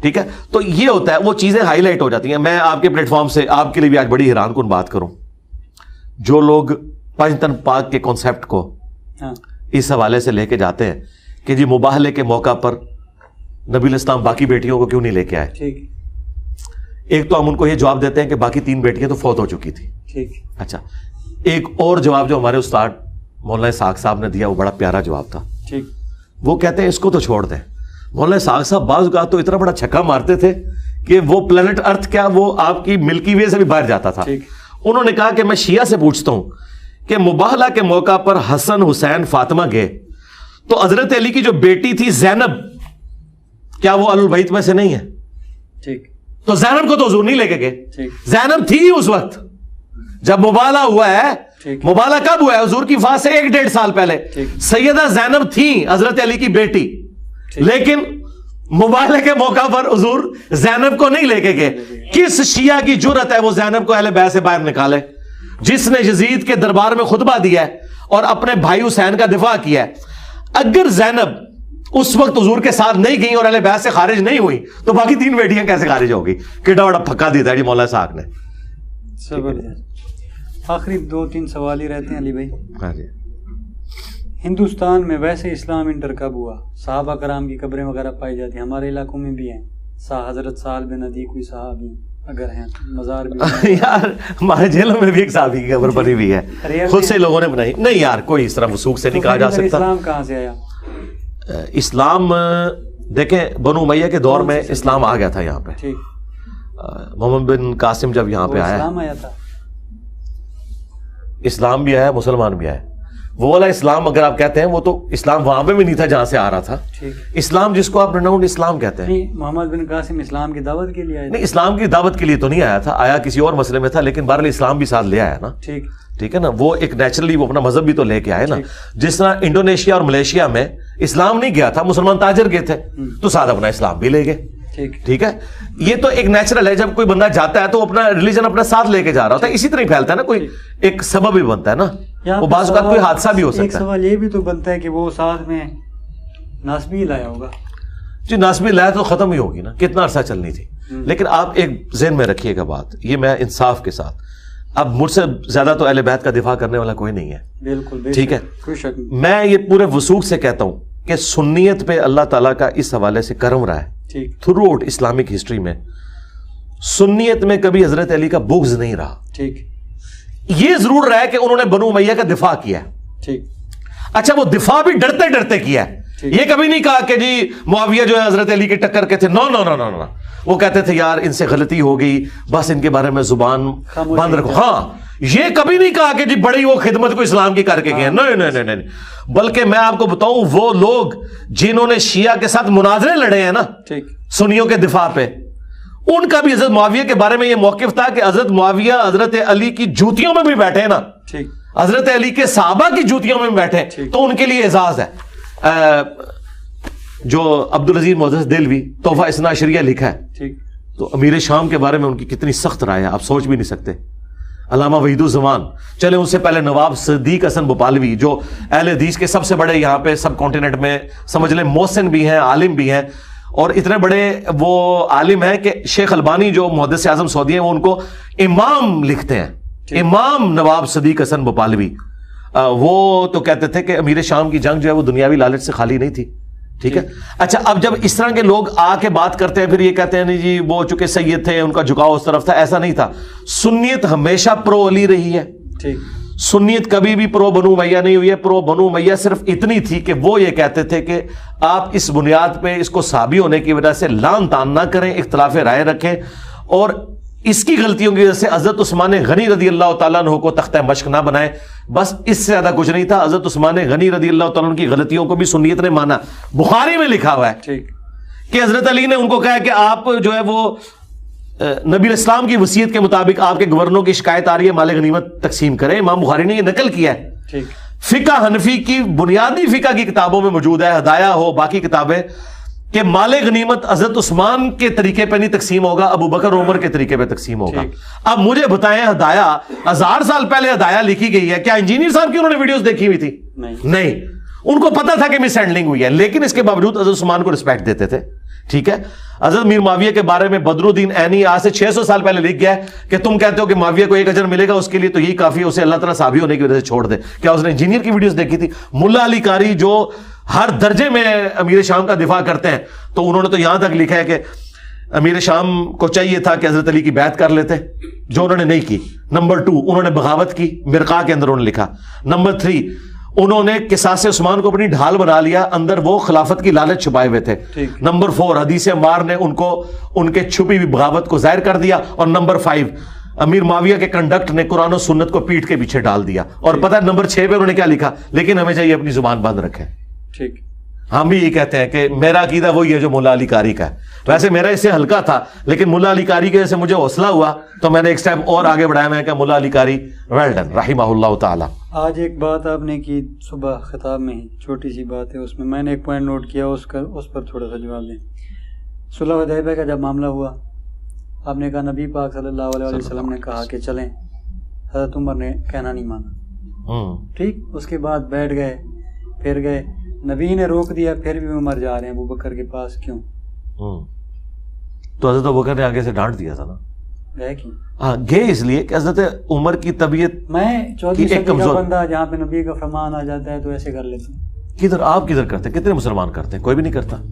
ٹھیک ہے, تو یہ ہوتا ہے, وہ چیزیں ہائی لائٹ ہو جاتی ہیں. میں آپ کے پلیٹ فارم سے آپ کے لیے بھی آج بڑی حیران کن بات کروں. جو لوگ پنج تن پاک کے کانسیپٹ کو اس حوالے سے لے کے جاتے ہیں کہ جی مباہلے کے موقع پر نبی الاسلام باقی بیٹیوں کو کیوں نہیں لے کے آئے, ایک تو ہم ان کو یہ جواب دیتے ہیں کہ باقی 3 بیٹیاں تو فوت ہو چکی تھی. اچھا ایک اور جواب جو ہمارے استاد مولانا اسحاق صاحب نے دیا وہ بڑا پیارا جواب تھا. وہ کہتے ہیں اس کو تو چھوڑ دیں. مولانا اسحاق صاحب بعض اوقات تو اتنا بڑا چھکا مارتے تھے کہ وہ پلانٹ ارتھ کیا وہ آپ کی ملکی وے سے بھی باہر جاتا تھا. انہوں نے کہا کہ میں شیعہ سے پوچھتا ہوں کہ مباہلہ کے موقع پر حسن حسین فاطمہ گئے تو حضرت علی کی جو بیٹی تھی زینب، کیا وہ اہل البیت میں سے نہیں ہے؟ ٹھیک، تو زینب کو تو حضور نہیں لے کے گئے. ٹھیک، زینب تھی اس وقت جب مباہلہ ہوا ہے. مباہلہ کب ہوا ہے؟ حضور کی وفات سے 1-1.5 سال پہلے. سیدہ زینب تھی حضرت علی کی بیٹی، لیکن مباہلے کے موقع پر حضور زینب کو نہیں لے کے گئے. کس شیعہ کی جرأت ہے وہ زینب کو اہل بیت سے باہر نکالے، جس نے یزید کے دربار میں خطبہ دیا ہے اور اپنے بھائی حسین کا دفاع کیا ہے؟ اگر زینب اس وقت حضور کے ساتھ نہیں گئی اور اہل بیت سے خارج نہیں ہوئی تو باقی 3 بیٹیاں کیسے خارج ہوگی؟ کیڑا بڑا پھکا دیتا ہے جی مولا صاحب نے. آخری 2-3 سوال ہی رہتے ہیں علی بھائی. ہاں جی. ہندوستان میں ویسے اسلام انٹر کب ہوا؟ صحابہ کرام کی قبریں وغیرہ پائی جاتی ہیں، ہمارے علاقوں میں بھی ہیں. حضرت سعد بن ابی کوئی صحابی اگر ہیں، مزار بھی یار ہمارے جیلوں میں بھی ایک صحابی کی قبر بنی ہوئی ہے، خود سے لوگوں نے بنائی. نہیں یار، کوئی اس طرح وثوق سے نہیں کہا جا سکتا. اسلام کہاں سے آیا؟ اسلام دیکھیں بنو امیہ کے دور میں اسلام آ گیا تھا یہاں پہ. ٹھیک. محمد بن قاسم جب یہاں پہ آیا، اسلام آیا تھا، اسلام بھی آیا، مسلمان بھی آئے. وہ والا اسلام اگر آپ کہتے ہیں وہ تو اسلام وہاں پہ بھی نہیں تھا جہاں سے آ رہا تھا. اسلام جس کو آپ رناؤنڈ اسلام کہتے ہیں. نہیں، محمد بن قاسم اسلام کی دعوت کے لیے آئے؟ نہیں، اسلام کی دعوت کے لیے تو نہیں آیا تھا، آیا کسی اور مسئلے میں تھا، لیکن بہرحال اسلام بھی ساتھ لے آیا نا. ٹھیک ہے نا. وہ ایک نیچرلی وہ اپنا مذہب بھی تو لے کے آئے نا. جس طرح انڈونیشیا اور ملیشیا میں اسلام نہیں گیا تھا، مسلمان تاجر گئے تھے تو ساتھ اپنا اسلام بھی لے گئے. ٹھیک ہے. یہ تو ایک نیچرل ہے، جب کوئی بندہ جاتا ہے تو اپنا ریلیجن اپنا ساتھ لے کے جا رہا ہوتا ہے. اسی طرح ہی پھیلتا ہے نا، کوئی ایک سبب بھی بنتا ہے نا. وہ بعض اوقات کوئی حادثہ بھی ہو سکتا ہے. ایک سوال یہ بھی تو بنتا ہے کہ وہ ساتھ میں ناسبی لایا ہوگا. جی ناسبی لایا تو ختم ہی ہوگی نا، کتنا عرصہ چلنی تھی. لیکن آپ ایک ذہن میں رکھیے گا بات، یہ میں انصاف کے ساتھ، اب مجھ سے زیادہ تو اہل بیت کا دفاع کرنے والا کوئی نہیں ہے. بالکل ٹھیک ہے. میں یہ پورے وثوق سے کہتا ہوں کہ سنیت پہ اللہ تعالیٰ کا اس حوالے سے کرم رہا ہے. تھرو آؤٹ اسلامک ہسٹری میں سنیت میں کبھی حضرت علی کا بغض نہیں رہا. ٹھیک. یہ ضرور رہا ہے کہ انہوں نے بنو امیہ کا دفاع کیا ہے. ٹھیک. اچھا وہ دفاع بھی ڈرتے ڈرتے کیا ہے. یہ کبھی نہیں کہا کہ جی معاویہ جو ہے حضرت علی کے ٹکر کے تھے. نو نو نو نو نو. وہ کہتے تھے یار ان سے غلطی ہو گئی، بس ان کے بارے میں زبان بند رکھو. ہاں یہ کبھی نہیں کہا کہ جی بڑی وہ خدمت کو اسلام کی کر کے گئے. نہیں نہیں نہیں نہیں. بلکہ میں آپ کو بتاؤں وہ لوگ جنہوں نے شیعہ کے ساتھ مناظرے لڑے ہیں نا سنیوں کے دفاع پہ، ان کا بھی حضرت معاویہ کے بارے میں یہ موقف تھا کہ حضرت معاویہ حضرت علی کی جوتیوں میں بھی بیٹھے نا، حضرت علی کے صحابہ کی جوتیوں میں بھی بیٹھے، تو ان کے لیے اعزاز ہے. جو عبدالعزیز محدث دہلوی تحفہ اثنا عشریہ لکھا ہے، تو امیر شام کے بارے میں ان کی کتنی سخت رائے ہے آپ سوچ بھی نہیں سکتے. علامہ وحید الزمان، چلے ان سے پہلے نواب صدیق حسن بھوپالوی جو اہل حدیث کے سب سے بڑے یہاں پہ سب کانٹیننٹ میں سمجھ لیں محسن بھی ہیں، عالم بھی ہیں، اور اتنے بڑے وہ عالم ہیں کہ شیخ البانی جو محدث اعظم سعودی ہیں وہ ان کو امام لکھتے ہیں. امام نواب صدیق حسن بھوپالوی وہ تو کہتے تھے کہ امیر شام کی جنگ جو ہے وہ دنیاوی لالچ سے خالی نہیں تھی. ٹھیک ہے. اچھا اب جب اس طرح کے لوگ آ کے بات کرتے ہیں پھر یہ کہتے ہیں نہیں جی وہ چونکہ سید تھے ان کا جھکاؤ اس طرف تھا. ایسا نہیں تھا. سنیت ہمیشہ پرو علی رہی ہے. سنیت کبھی بھی پرو بنو امیہ نہیں ہوئی ہے. پرو بنو امیہ صرف اتنی تھی کہ وہ یہ کہتے تھے کہ آپ اس بنیاد پہ اس کو صحابی ہونے کی وجہ سے لان تان نہ کریں، اختلاف رائے رکھیں، اور اس کی غلطیوں کی وجہ سے حضرت عثمان غنی رضی اللہ تعالیٰ عنہ کو تختہ مشق نہ بنائے. بس اس سے زیادہ کچھ نہیں تھا. حضرت عثمان غنی رضی اللہ تعالیٰ عنہ کی غلطیوں کو بھی سنیت نے مانا. بخاری میں لکھا ہوا ہے کہ حضرت علی نے ان کو کہا کہ آپ جو ہے وہ نبی اسلام کی وصیت کے مطابق آپ کے گورنروں کی شکایت آ رہی ہے مال غنیمت تقسیم کریں. امام بخاری نے یہ نقل کیا ہے. فقہ حنفی کی بنیادی فقہ کی کتابوں میں موجود ہے، ہدایہ ہو باقی کتابیں، کہ مال غنیمت حضرت عثمان کے طریقے پہ نہیں تقسیم ہوگا، ابو بکر عمر کے طریقے پہ تقسیم ہوگا. اب مجھے بتائیں ہدایہ 1000 سال پہلے ہدایہ لکھی گئی ہے، کیا انجینئر صاحب کی انہوں نے ویڈیوز دیکھی ہوئی تھی؟ نہیں. ان کو پتا تھا کہ مس ہینڈلنگ ہوئی ہے، لیکن اس کے باوجود حضرت عثمان کو رسپیکٹ دیتے تھے. ٹھیک ہے. حضرت میر معاویہ کے بارے میں بدر الدین عینی آج سے 600 سال پہلے لکھ گیا ہے کہ تم کہتے ہو کہ معاویہ کو ایک اجر ملے گا، اس کے لیے تو یہی کافی ہے، اسے اللہ تعالیٰ صحابی ہونے کی وجہ سے چھوڑ دے. کیا اس نے انجینئر کی ویڈیوز دیکھی تھی؟ ملا علی قاری جو ہر درجے میں امیر شام کا دفاع کرتے ہیں، تو انہوں نے تو یہاں تک لکھا ہے کہ امیر شام کو چاہیے تھا کہ حضرت علی کی بیعت کر لیتے، جو انہوں نے نہیں کی. نمبر 2 انہوں نے بغاوت کی، مرقاء کے اندر انہوں نے لکھا. نمبر 3 انہوں نے قصاص عثمان کو اپنی ڈھال بنا لیا، اندر وہ خلافت کی لالچ چھپائے ہوئے تھے. نمبر 4 حدیث عمار نے ان کو ان کے چھپی ہوئی بغاوت کو ظاہر کر دیا. اور نمبر 5 امیر معاویہ کے کنڈکٹ نے قرآن و سنت کو پیٹ کے پیچھے ڈال دیا, اور پتہ ہے نمبر 6 پہ انہوں نے کیا لکھا, لیکن ہمیں چاہیے اپنی زبان بند رکھیں. ٹھیک, ہم بھی یہ کہتے ہیں کہ میرا عقیدہ وہی ہے جو ملا علی قاری کا ہے. ویسے میرا اس سے ہلکا تھا, لیکن ملا علی قاری کے سے مجھے حوصلہ ہوا تو میں نے ایک سٹیپ اور آگے بڑھایا. میں کہ ملا علی قاری ویل ڈن رحمہ اللہ تعالی. آج ایک بات آپ نے کی صبح خطاب میں ہی, چھوٹی سی بات ہے, اس میں نے ایک پوائنٹ نوٹ کیا, اس پر تھوڑا سا جواب دیں. صلح حدیبیہ کا جب معاملہ ہوا, آپ نے کہا نبی پاک صلی اللہ علیہ وسلم نے کہا کہ چلیں, حضرت عمر نے کہنا نہیں مانا. ٹھیک, اس کے بعد بیٹھ گئے, پھر گئے, نبی نے روک دیا, پھر بھی عمر جا رہے ہیں ابو بکر کے پاس, کیوں؟ تو حضرت ابو بکر نے آگے سے ڈانٹ دیا تھا نا. گئے کیوں؟ ہاں گئے اس لیے کہ حضرت عمر کی طبیعت, میں 14 صدی کا بندہ, جہاں پہ نبی کا فرمان آ جاتا ہے تو ایسے کر لیتے ہیں. کدھر آپ کدھر کرتے ہیں؟ کتنے مسلمان کرتے ہیں؟ کوئی بھی نہیں کرتا.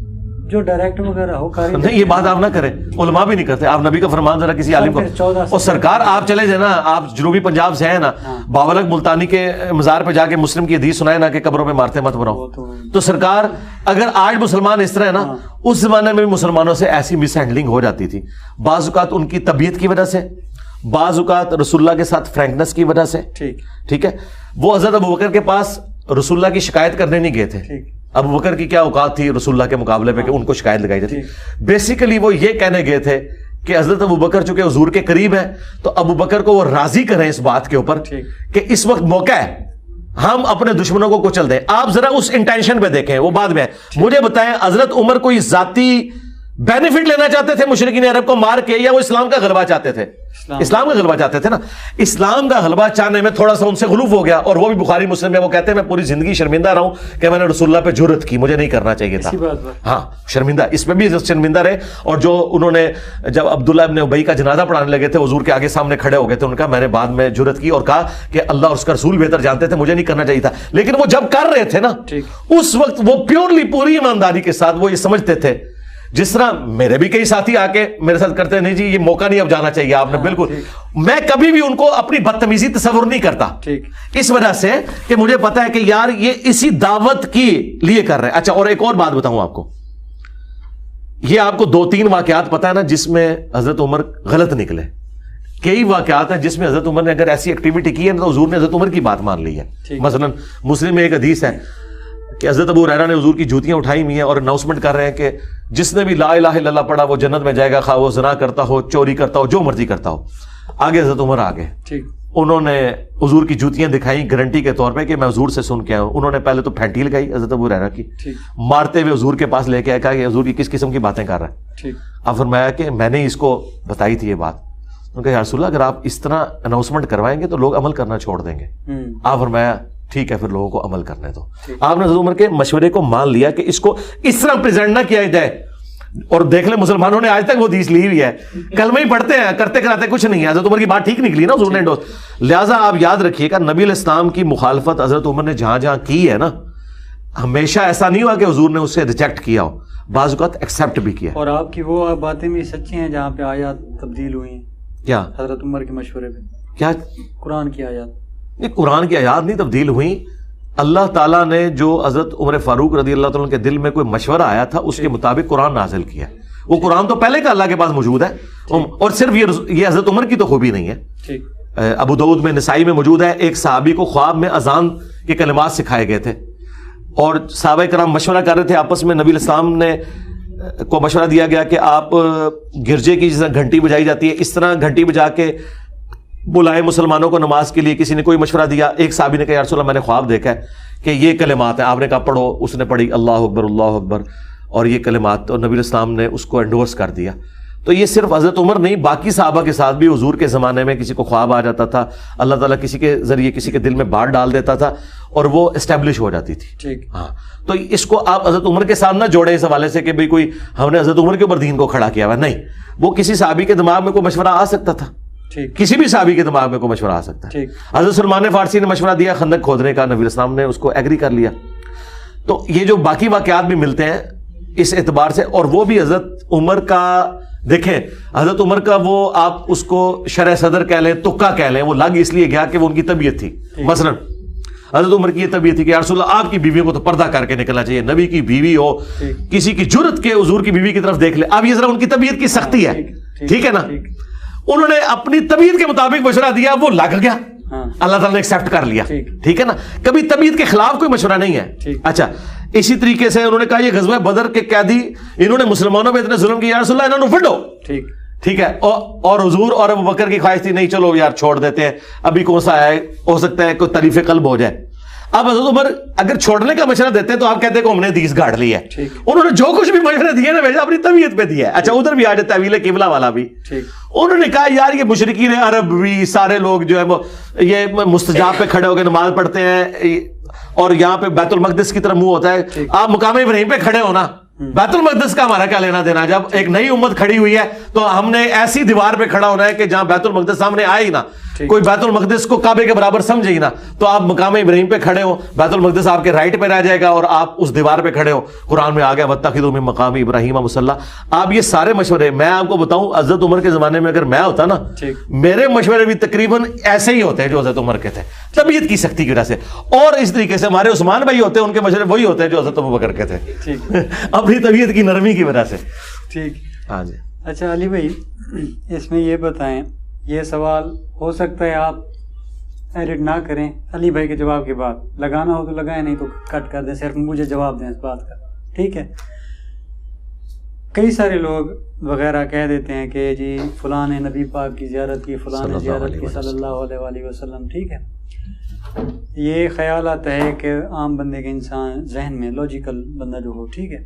جو ڈائریکٹ وغیرہ ہو نہیں, یہ بات آپ نہ کریں, علماء بھی نہیں کرتے. آپ نبی کا فرمان ذرا کسی عالم کو, اور سرکار آپ چلے جائیں نا, آپ جنوبی پنجاب سے ہیں نا, بابلک ملتانی کے مزار پہ جا کے مسلم کی حدیث سنائے نا کہ قبروں پہ مارتے مت بناؤ. تو سرکار اگر آج مسلمان اس طرح ہے نا, اس زمانے میں بھی مسلمانوں سے ایسی مس ہینڈلنگ ہو جاتی تھی, بعض اوقات ان کی طبیعت کی وجہ سے, بعض اوقات رسول اللہ کے ساتھ فرینکنس کی وجہ سے. ٹھیک ہے, وہ حضرت ابو بکر کے پاس رسول اللہ کی شکایت کرنے نہیں گئے تھے. ابو بکر کی کیا اوقات تھی رسول اللہ کے مقابلے پہ کہ ان کو شکایت لگائی جاتی. بیسیکلی وہ یہ کہنے گئے تھے کہ حضرت ابو بکر چونکہ حضور کے قریب ہیں, تو ابو بکر کو وہ راضی کریں اس بات کے اوپر کہ اس وقت موقع ہے, ہم اپنے دشمنوں کو کچل دیں. آپ ذرا اس انٹینشن پہ دیکھیں, وہ بعد میں. مجھے بتائیں, حضرت عمر کوئی ذاتی بینیفٹ لینا چاہتے تھے مشرکین عرب کو مار کے, یا وہ اسلام کا غلبہ چاہتے تھے؟ اسلام کا غلبہ چاہتے تھے نا. اسلام کا غلبہ چاہنے میں تھوڑا سا ان سے غلوف ہو گیا, اور وہ بھی بخاری مسلم میں وہ کہتے ہیں میں پوری زندگی شرمندہ رہا ہوں کہ میں نے رسول اللہ پہ جرأت کی, مجھے نہیں کرنا چاہیے تھا. ہاں شرمندہ, اس میں بھی شرمندہ رہے. اور جو انہوں نے جب عبداللہ ابن ابی کا جنازہ پڑھانے لگے تھے, حضور کے آگے سامنے کھڑے ہو گئے تھے, ان کا میں نے بعد میں جرأت کی اور کہا کہ اللہ اور اس کا رسول بہتر جانتے تھے, مجھے نہیں کرنا چاہیے تھا. لیکن وہ جب کر رہے تھے نا, اس وقت وہ پیورلی پوری ایمانداری کے ساتھ وہ یہ سمجھتے تھے, جس طرح میرے بھی کئی ساتھی آ کے میرے ساتھ کرتے ہیں, نہیں جی یہ موقع نہیں اب جانا چاہیے آپ نے. بالکل, میں کبھی بھی ان کو اپنی بدتمیزی تصور نہیں کرتا, اس وجہ سے کہ مجھے پتا ہے کہ یار یہ اسی دعوت کی لیے کر رہے ہیں. اچھا, اور ایک اور بات بتاؤں آپ کو, یہ آپ کو 2-3 واقعات پتا ہے نا جس میں حضرت عمر غلط نکلے. کئی واقعات ہیں جس میں حضرت عمر نے اگر ایسی ایکٹیویٹی کی ہے تو حضور نے حضرت عمر کی بات مان لی ہے. مثلا مسلم میں ایک حدیث ہے کہ حضرت ابو ہریرہ نے حضور کی جوتیاں اٹھائی ہوئی ہیں اور اناؤنسمنٹ کر رہے ہیں کہ جس نے بھی لا الہ الا اللہ پڑھا وہ جنت میں جائے گا, خواہ وہ زنا کرتا ہو, چوری کرتا ہو, جو مرضی کرتا ہو. آگے حضرت عمر آگے, انہوں نے حضور کی جوتیاں دکھائیں گارنٹی کے طور پہ کہ میں حضور سے سن کے آیا ہوں. انہوں نے پہلے تو پھینٹی لگائی حضرت ابو ہریرہ کی, مارتے ہوئے حضور کے پاس لے کے آیا, کہا کہ حضور کی کس قسم کی باتیں کر رہا ہے. اب فرمایا کہ میں نے اس کو بتائی تھی یہ بات. انہوں نے کہا یا رسول اللہ اگر آپ اس طرح اناؤنسمنٹ کروائیں گے تو لوگ عمل کرنا چھوڑ دیں گے. آپ فرمایا ٹھیک ہے پھر لوگوں کو عمل کرنے دو. آپ نے حضرت عمر کے مشورے کو مان لیا کہ اس کو اس طرح پریزنٹ نہ کیا جائے. اور دیکھ لیں مسلمانوں نے آج تک وہ حدیث لی ہوئی ہے, کلمہ ہی پڑھتے ہیں, کرتے کراتے کچھ نہیں ہے. حضرت عمر کی بات ٹھیک نکلی نا حضور نے دوست. لہٰذا آپ یاد رکھیے گا نبی علیہ السلام کی مخالفت حضرت عمر نے جہاں جہاں کی ہے نا, ہمیشہ ایسا نہیں ہوا کہ حضور نے اسے ریجیکٹ کیا ہو, بعض اوقات ایکسیپٹ بھی کیا. اور آپ کی وہ باتیں بھی سچی ہیں جہاں پہ آیات تبدیل ہوئی ہیں. کیا حضرت عمر کے مشورے پہ؟ کیا قرآن کی آیات؟ نہیں, قرآن کی آیات نہیں تبدیل ہوئی. اللہ تعالیٰ نے جو حضرت عمر فاروق رضی اللہ تعالیٰ کے دل میں کوئی مشورہ آیا تھا اس کے مطابق قرآن نازل کیا. وہ قرآن تو پہلے کا اللہ کے پاس موجود ہے, اور صرف یہ حضرت عمر کی تو خوبی نہیں ہے. ابو داؤد میں, نسائی میں موجود ہے, ایک صحابی کو خواب میں اذان کے کلمات سکھائے گئے تھے, اور صحابہ کرام مشورہ کر رہے تھے آپس میں. نبی علیہ السلام نے کو مشورہ دیا گیا کہ آپ گرجے کی جس طرح گھنٹی بجائی جاتی ہے اس طرح گھنٹی بجا کے بلائے مسلمانوں کو نماز کے لیے. کسی نے کوئی مشورہ دیا, ایک صحابی نے کہا یا رسول اللہ میں نے خواب دیکھا ہے کہ یہ کلمات ہیں. آپ نے کہا پڑھو, اس نے پڑھی اللہ اکبر اللہ اکبر اور یہ کلمات, اور نبی علیہ السلام نے اس کو انڈورس کر دیا. تو یہ صرف حضرت عمر نہیں, باقی صحابہ کے ساتھ بھی حضور کے زمانے میں کسی کو خواب آ جاتا تھا, اللہ تعالیٰ کسی کے ذریعے کسی کے دل میں بات ڈال دیتا تھا اور وہ اسٹیبلش ہو جاتی تھی. ہاں, تو اس کو آپ حضرت عمر کے ساتھ نہ جوڑیں اس حوالے سے کہ بھئی کوئی ہم نے حضرت عمر کے اوپر دین کو کھڑا کیا ہوا. نہیں, وہ کسی صحابی کے دماغ میں کوئی مشورہ آ سکتا تھا, کسی بھی صحابی کے دماغ میں کوئی مشورہ آ سکتا ہے. حضرت سلمان فارسی نے مشورہ دیا خندق کھودنے کا, نبی علیہ السلام نے اس کو ایگری کر لیا. تو یہ جو باقی واقعات بھی ملتے ہیں اس اعتبار سے, اور وہ بھی حضرت عمر کا دیکھیں, حضرت عمر کا وہ آپ اس کو شرح صدر کہہ لیں, تکا کہہ لیں, وہ لگ اس لیے گیا کہ وہ ان کی طبیعت تھی. مثلا حضرت عمر کی یہ طبیعت تھی کہ یا رسول اللہ آپ کی بیویوں کو تو پردہ کر کے نکلنا چاہیے, نبی کی بیوی ہو کسی کی جرت کے حضور کی بیوی کی طرف دیکھ لے. اب یہ ذرا ان کی طبیعت کی سختی ہے, ٹھیک ہے نا, انہوں نے اپنی طبیعت کے مطابق مشورہ دیا, وہ لگ گیا, اللہ تعالیٰ نے ایکسپٹ کر لیا, ٹھیک ہے نا. کبھی طبیعت کے خلاف کوئی مشورہ نہیں ہے. اچھا, اسی طریقے سے انہوں نے کہا یہ غزوہ بدر کے قیدی انہوں نے مسلمانوں پہ اتنے ظلم کیا, یا رسول اللہ انہوں نے وڈو, ٹھیک ہے, اور حضور اور ابو بکر کی خواہش تھی نہیں چلو یار چھوڑ دیتے ہیں, ابھی کون سا ہے, ہو سکتا ہے کوئی تلیف قلب ہو جائے. اب حضرت عمر اگر چھوڑنے کا مشورہ دیتے ہیں تو آپ کہتے ہیں کہ ہم نے حدیث گاڑ لی ہے. انہوں نے جو کچھ بھی مشورہ دیے نا بھیجا اپنی طبیعت پہ دیا ہے. اچھا ادھر بھی آ جائے تعویل قبلہ والا بھی, انہوں نے کہا یار یہ مشرکین عرب بھی سارے لوگ جو ہے وہ یہ مستجاب پہ کھڑے ہو کے نماز پڑھتے ہیں اور یہاں پہ بیت المقدس کی طرف منہ ہوتا ہے, آپ مقام ابراہیم پہ کھڑے ہو نا, بیت المقدس کا ہمارا کیا لینا دینا. جب ایک نئی امت کھڑی ہوئی ہے تو ہم نے ایسی دیوار پہ کھڑا ہونا ہے کہ جہاں بیت المقدس سامنے آئے ہی نا, کوئی بیت المقدس کو کعبے کے برابر سمجھے ہی نا, تو آپ مقام ابراہیم پہ کھڑے ہو, بیت المقدس آپ کے رائٹ پہ رہ جائے گا اور آپ اس دیوار پہ کھڑے ہو. قرآن میں آ گیا واتخذوا من مقام ابراہیم مصلی. آپ یہ سارے مشورے میں آپ کو بتاؤں, حضرت عمر کے زمانے میں اگر میں ہوتا نا, میرے مشورے بھی تقریباً ایسے ہی ہوتے ہیں جو حضرت عمر کے تھے, طبیعت کی سختی کی وجہ سے. اور اس طریقے سے ہمارے عثمان بھائی ہوتے ہیں, ان کے مشورے وہی ہوتے ہیں جو حضرت ابو بکر کے تھے, اپنی طبیعت کی نرمی کی وجہ سے. ٹھیک, ہاں جی. اچھا علی بھائی اس میں یہ بتائیں, یہ سوال ہو سکتا ہے آپ ایڈٹ نہ کریں, علی بھائی کے جواب کے بعد لگانا ہو تو لگائیں, نہیں تو کٹ کر دیں, صرف مجھے جواب دیں اس بات کا, ٹھیک ہے. کئی سارے لوگ وغیرہ کہہ دیتے ہیں کہ جی فلاں نے نبی پاک کی زیارت کی, فلاں نے زیارت کی صلی اللہ علیہ وآلہ وسلم, ٹھیک ہے. یہ خیال آتا ہے کہ عام بندے کے انسان ذہن میں, لاجیکل بندہ جو ہو, ٹھیک ہے.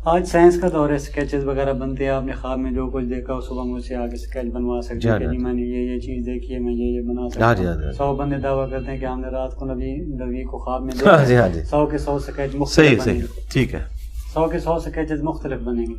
آج سائنس کا دور ہے, اسکیچز وغیرہ بنتے ہیں, آپ نے خواب میں جو کچھ دیکھا صبح مجھ سے آگے اسکیچ بنوا سکتے ہیں کہ جی میں نے یہ چیز دیکھی ہے, میں یہ بنا سکتا ہوں. 100 بندے دعویٰ کرتے ہیں کہ ہم نے رات کو نبی کو خواب میں دیکھا, 100 کے 100 اسکیچ مختلف بنیں گے, ٹھیک ہے, 100 کے 100 اسکیچز مختلف بنیں گے.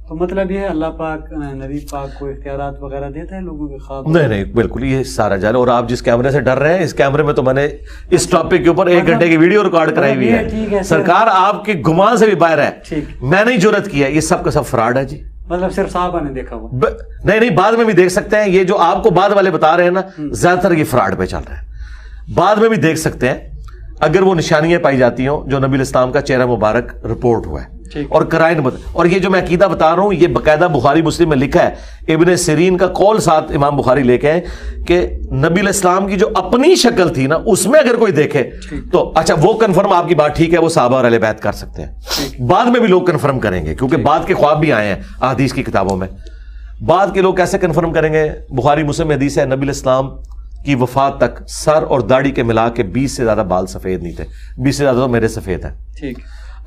تو مطلب یہ ہے اللہ پاک نبی پاک کو اختیارات وغیرہ دیتا ہے لوگوں کے خواب؟ نہیں بالکل, یہ سارا جال. اور آپ جس کیمرے سے ڈر رہے ہیں, اس کیمرے میں تو میں نے اس ٹاپک کے اوپر 1 گھنٹے کی ویڈیو ریکارڈ کرائی ہوئی ہے. سرکار آپ کے گمان سے بھی باہر ہے, میں نہیں جرات کیا, یہ سب کا سب فراڈ ہے جی. مطلب صرف صحابہ نے دیکھا ہوا؟ نہیں, بعد میں بھی دیکھ سکتے ہیں. یہ جو آپ کو بعد والے بتا رہے ہیں نا, زیادہ تر یہ فراڈ پہ چل رہا ہے. بعد میں بھی دیکھ سکتے ہیں اگر وہ نشانیاں پائی جاتی ہوں جو نبی الاسلام کا چہرہ مبارک رپورٹ ہوا ہے, اور کرائن اور یہ جو میں عقیدہ بتا رہا ہوں یہ باقاعدہ بخاری مسلم میں لکھا ہے. ابن سیرین کا قول ساتھ امام بخاری لے کے ہیں کہ نبی الاسلام کی جو اپنی شکل تھی نا, اس میں اگر کوئی دیکھے تو اچھا وہ کنفرم, آپ کی بات ٹھیک ہے, وہ صحابہ اور اہل بیت کر سکتے ہیں. بعد میں بھی لوگ کنفرم کریں گے, کیونکہ بعد کے خواب بھی آئے ہیں احادیث کی کتابوں میں. بعد کے لوگ کیسے کنفرم کریں گے؟ بخاری مسلم میں حدیث ہے نبی الاسلام کی وفات تک سر اور داڑھی کے ملا کے 20 سے زیادہ بال سفید نہیں تھے. 20 سے زیادہ تو میرے سفید ہیں. ٹھیک,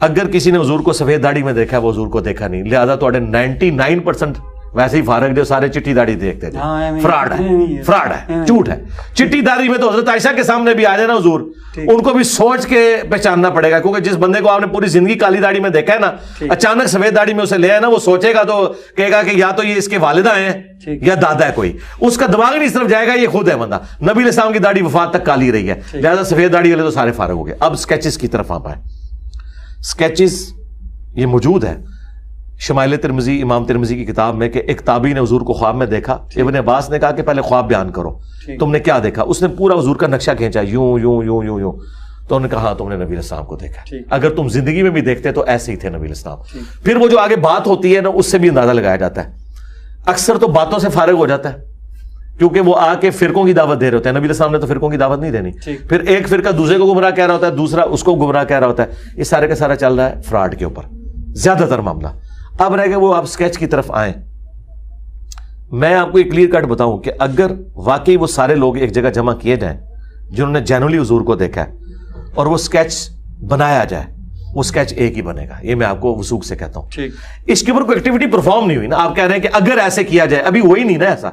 اگر کسی نے حضور کو سفید داڑھی میں دیکھا ہے, وہ حضور کو دیکھا نہیں, لہذا تو 99% ویسے ہی فارغ جو سارے چٹی داڑھی دیکھتے تھے. فراڈ ہے, جھوٹ ہے. چٹی داڑھی میں تو حضرت عائشہ کے سامنے بھی آ جائے نا حضور, ان کو بھی سوچ کے پہچاننا پڑے گا, کیونکہ جس بندے کو آپ نے پوری زندگی کالی داڑھی میں دیکھا ہے نا, اچانک سفید داڑھی میں اسے لے آئے نا, وہ سوچے گا تو کہے گا کہ یا تو یہ اس کے والدہ ہیں یا دادا ہے کوئی, اس کا دماغ نہیں اس طرف جائے گا, یہ خود ہے بندہ. نبی علیہ السلام کی داڑھی وفات تک کالی رہی ہے, لہٰذا سفید داڑھی والے تو سارے فارغ ہو گئے. اب اسکیچز کی طرف آپ آئے. اسکیچز یہ موجود ہے شمائل ترمذی, امام ترمذی کی کتاب میں, کہ ایک تابعی نے حضور کو خواب میں دیکھا. ابن عباس نے کہا کہ پہلے خواب بیان کرو, تم نے کیا دیکھا؟ اس نے پورا حضور کا نقشہ کھینچا, یوں یوں یوں یوں یوں. تو انہوں نے کہا ہاں تم نے نبی علیہ السلام کو دیکھا, اگر تم زندگی میں بھی دیکھتے تو ایسے ہی تھے نبی علیہ السلام. پھر وہ جو آگے بات ہوتی ہے نا, اس سے بھی اندازہ لگایا جاتا ہے. اکثر تو باتوں سے فارغ ہو جاتا ہے, کیونکہ وہ آ کے فرقوں کی دعوت دے رہے ہوتے ہیں. نبی علیہ السلام نے تو فرقوں کی دعوت نہیں دینی. پھر ایک فرقہ دوسرے کو گمراہ کہہ رہا ہوتا ہے, دوسرا اس کو گمراہ کہہ رہا ہوتا ہے. یہ سارے کا سارا چل رہا ہے فراڈ کے اوپر زیادہ تر معاملہ. اب رہ گئے وہ آپ اسکیچ کی طرف آئیں. میں آپ کو ایک کلیئر کٹ بتاؤں کہ اگر واقعی وہ سارے لوگ ایک جگہ جمع کیے جائیں جنہوں نے جینولی حضور کو دیکھا ہے, اور وہ اسکیچ بنایا جائے, وہ اسکیچ ایک ہی بنے گا. یہ میں آپ کو وثوق سے کہتا ہوں. اس کے اوپر کوئی ایکٹیویٹی پرفارم نہیں ہوئی نا. آپ کہہ رہے ہیں کہ اگر ایسے کیا جائے, ابھی وہی نہیں نا ایسا.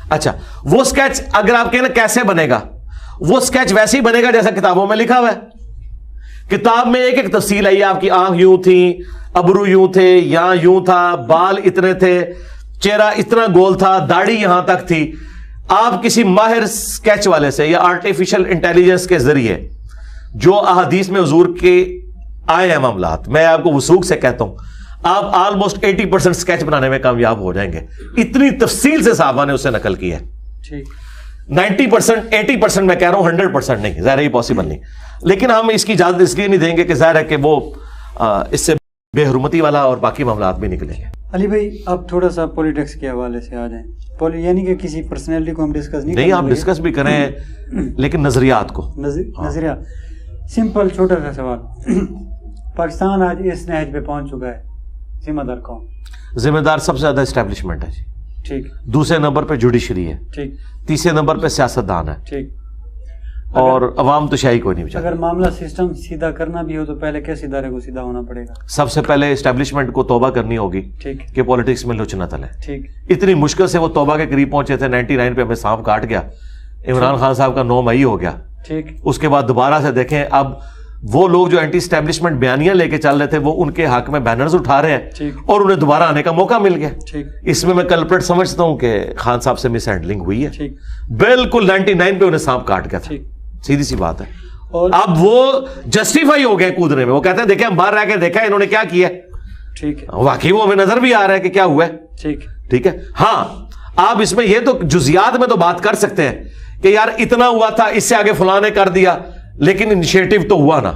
اچھا, وہ اسکیچ اگر آپ کہیں نا کیسے بنے گا, وہ اسکیچ ویسے ہی بنے گا جیسا کتابوں میں لکھا ہوا ہے. کتاب میں ایک ایک تفصیل ہے, آپ کی آنکھ یوں تھی, ابرو یوں تھے, یہاں یوں تھا, بال اتنے تھے, چہرہ اتنا گول تھا, داڑھی یہاں تک تھی. آپ کسی ماہر اسکیچ والے سے یا آرٹیفیشل انٹیلیجنس کے ذریعے جو احادیث میں حضور کے آئے ہیں معاملات, میں آپ کو وثوق سے کہتا ہوں آپ آلموسٹ 80% اسکیچ بنانے میں کامیاب ہو جائیں گے. اتنی تفصیل سے صحابہ نے اسے نقل کی ہے. 90%, 80% میں کہہ رہا ہوں, 100% نہیں, ظاہر یہ پاسبل نہیں. لیکن ہم اس کی اجازت اس لیے نہیں دیں گے کہ ظاہر ہے کہ وہ اس سے بے حرمتی والا اور باقی معاملات بھی نکلیں گے. علی بھائی اب تھوڑا سا پولیٹکس کے حوالے سے آ جائیں. یعنی کہ کسی پرسنالٹی کو ہم ڈسکس نہیں, آپ ڈسکس بھی کریں لیکن نظریات کو. نظریہ سمپل چھوٹا سا سوال. پاکستان آج اس نہج پہ پہنچ چکا ہے, ذمہ دار کون؟ ذمہ دار سب سے زیادہ اسٹیبلشمنٹ ہے جی. ٹھیک. دوسرے نمبر پہ جوڈیشری ہے. ٹھیک. تیسرے نمبر پہ سیاستدان ہے. ٹھیک. اور عوام تو شاہی کوئی نہیں بچا. اگر معاملہ سسٹم سیدھا کرنا بھی ہو تو پہلے کس ادارے کو سیدھا ہونا پڑے گا؟ سب سے پہلے اسٹیبلشمنٹ کو توبہ کرنی ہوگی. ٹھیک. کہ پولیٹکس میں لچ نہ تلے. ٹھیک. اتنی مشکل سے وہ توبہ کے قریب پہنچے تھے, 99 پہ ہمیں سانپ کاٹ گیا. عمران خان صاحب کا 9 مئی ہو گیا. ٹھیک. اس کے بعد دوبارہ سے دیکھیں, اب وہ لوگ جو اینٹی اسٹیبلشمنٹ بیانیاں لے کے چل رہے تھے وہ ان کے حق میں بینرز اٹھا رہے ہیں اور انہیں دوبارہ آنے کا موقع مل گیا. اس میں کلپریٹ سمجھتا ہوں کہ خان صاحب سے مس ہینڈلنگ ہوئی ہے. بالکل 99 پہ انہیں سانپ کاٹ گیا تھا. سیدھی سی بات ہے. اب وہ جسٹیفائی ہو گئے کودنے میں. وہ کہتے ہیں دیکھیں ہم باہر رہ کے دیکھا انہوں نے کیا کیا. ٹھیک ہے. واقعی وہ ہمیں نظر بھی آ رہا ہے کہ کیا ہوا ہے. ٹھیک ہے. ہاں آپ اس میں یہ تو جزیات میں تو بات کر سکتے ہیں کہ یار اتنا ہوا تھا, اس سے آگے فلاں نے کر دیا, لیکن انیشیٹو تو ہوا نا,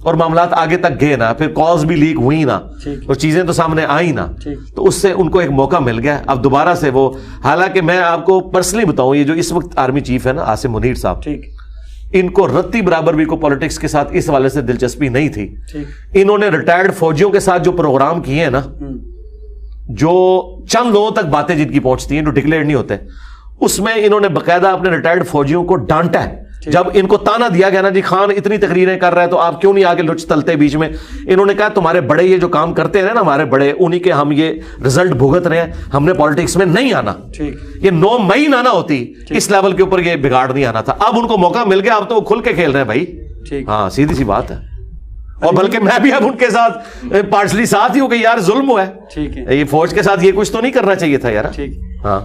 اور معاملات آگے تک گئے نا, پھر کالز بھی لیک ہوئی نا, اور چیزیں تو سامنے آئی نا, تو اس سے ان کو ایک موقع مل گیا. اب دوبارہ سے وہ, حالانکہ میں آپ کو پرسنلی بتاؤں, یہ جو اس وقت آرمی چیف ہے نا عاصم منیر صاحب, ان کو رتی برابر بھی کو پولیٹکس کے ساتھ اس والے سے دلچسپی نہیں تھی. انہوں نے ریٹائرڈ فوجیوں کے ساتھ جو پروگرام کیے ہیں نا, جو چند لوگوں تک باتیں جن کی پہنچتی ہیں جو ڈکلیئر نہیں ہوتے, اس میں انہوں نے باقاعدہ اپنے ریٹائرڈ فوجیوں کو ڈانٹا ہے. جب ان کو تانا دیا گیا نا جی خان اتنی تقریریں کر رہا ہے تو آپ کیوں نہیں آگے لچ تلتے بیچ میں, انہوں نے کہا تمہارے بڑے یہ جو کام کرتے ہیں نا ہمارے بڑے, انہی کے ہم یہ رزلٹ بھگت رہے ہیں, ہم نے پالیٹکس میں نہیں آنا. یہ 9 مئی نہ ہوتی اس لیول کے اوپر یہ بگاڑ نہیں آنا تھا. اب ان کو موقع مل گیا, اب تو وہ کھل کے کھیل رہے ہیں بھائی. ہاں سیدھی سی بات ہے. اور بلکہ میں بھی اب ان کے ساتھ پارٹلی ساتھ ہی ہوں کہ یار ظلم ہوا ہے, یہ فوج کے ساتھ یہ کچھ تو نہیں کرنا چاہیے تھا یار. ہاں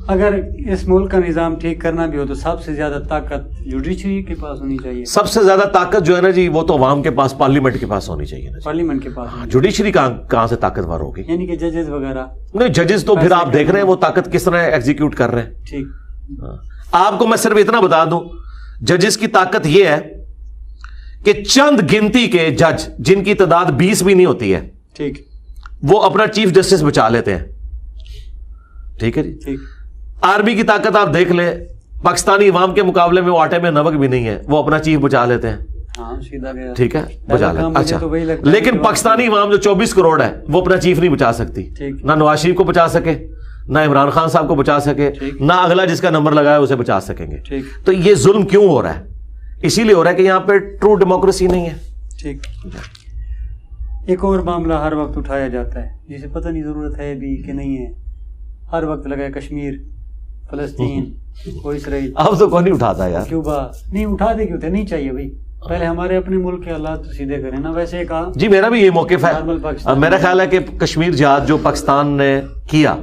اگر اس ملک کا نظام ٹھیک کرنا بھی ہو تو سب سے زیادہ طاقت جوڈیشری کے پاس ہونی چاہیے. سب سے زیادہ طاقت جو ہے نا جی وہ تو عوام کے پاس, پارلیمنٹ کے پاس ہونی چاہیے. پارلیمنٹ کے پاس. جوڈیشری کہاں سے طاقتور ہوگی؟ یعنی کہ ججز وغیرہ نہیں, ججز تو پھر آپ دیکھ رہے ہیں وہ طاقت کس طرح ایگزیکیوٹ کر رہے ہیں. ٹھیک. آپ کو میں صرف اتنا بتا دوں, ججز کی طاقت یہ ہے کہ چند گنتی کے جج جن کی تعداد 20 بھی نہیں ہوتی ہے, ٹھیک, وہ اپنا چیف جسٹس بچا لیتے ہیں. ٹھیک ہے جی. ٹھیک. آرمی کی طاقت آپ دیکھ لیں, پاکستانی عوام کے مقابلے میں وہ آٹے میں نمک بھی نہیں ہے, وہ اپنا چیف بچا لیتے ہیں. ٹھیک ہے, بچا لیتے. اچھا, لیکن پاکستانی عوام جو 24 کروڑ ہے وہ اپنا چیف نہیں بچا سکتی. نہ نواز شریف کو بچا سکے, نہ عمران خان صاحب کو بچا سکے, نہ اگلا جس کا نمبر لگا ہے اسے بچا سکیں گے. تو یہ ظلم کیوں ہو رہا ہے؟ اسی لیے ہو رہا ہے کہ یہاں پہ ٹرو ڈیموکریسی نہیں ہے. ٹھیک. ایک اور معاملہ ہر وقت اٹھایا جاتا ہے جسے پتہ نہیں ضرورت ہے بھی کہ نہیں ہے, ہر وقت لگا ہے کشمیر, فلسطین, کوئی اسرائیل. اب تو کون نہیں اٹھاتا یار. کیوبا نہیں اٹھاتے کیوں تھے, نہیں چاہیے بھائی, پہلے ہمارے اپنے ملک کے حالات تو سیدھے کریں نا. ویسے کہا جی میرا بھی یہ موقف ہے. میرا خیال ہے کہ کشمیر جہاد جو پاکستان نے کیا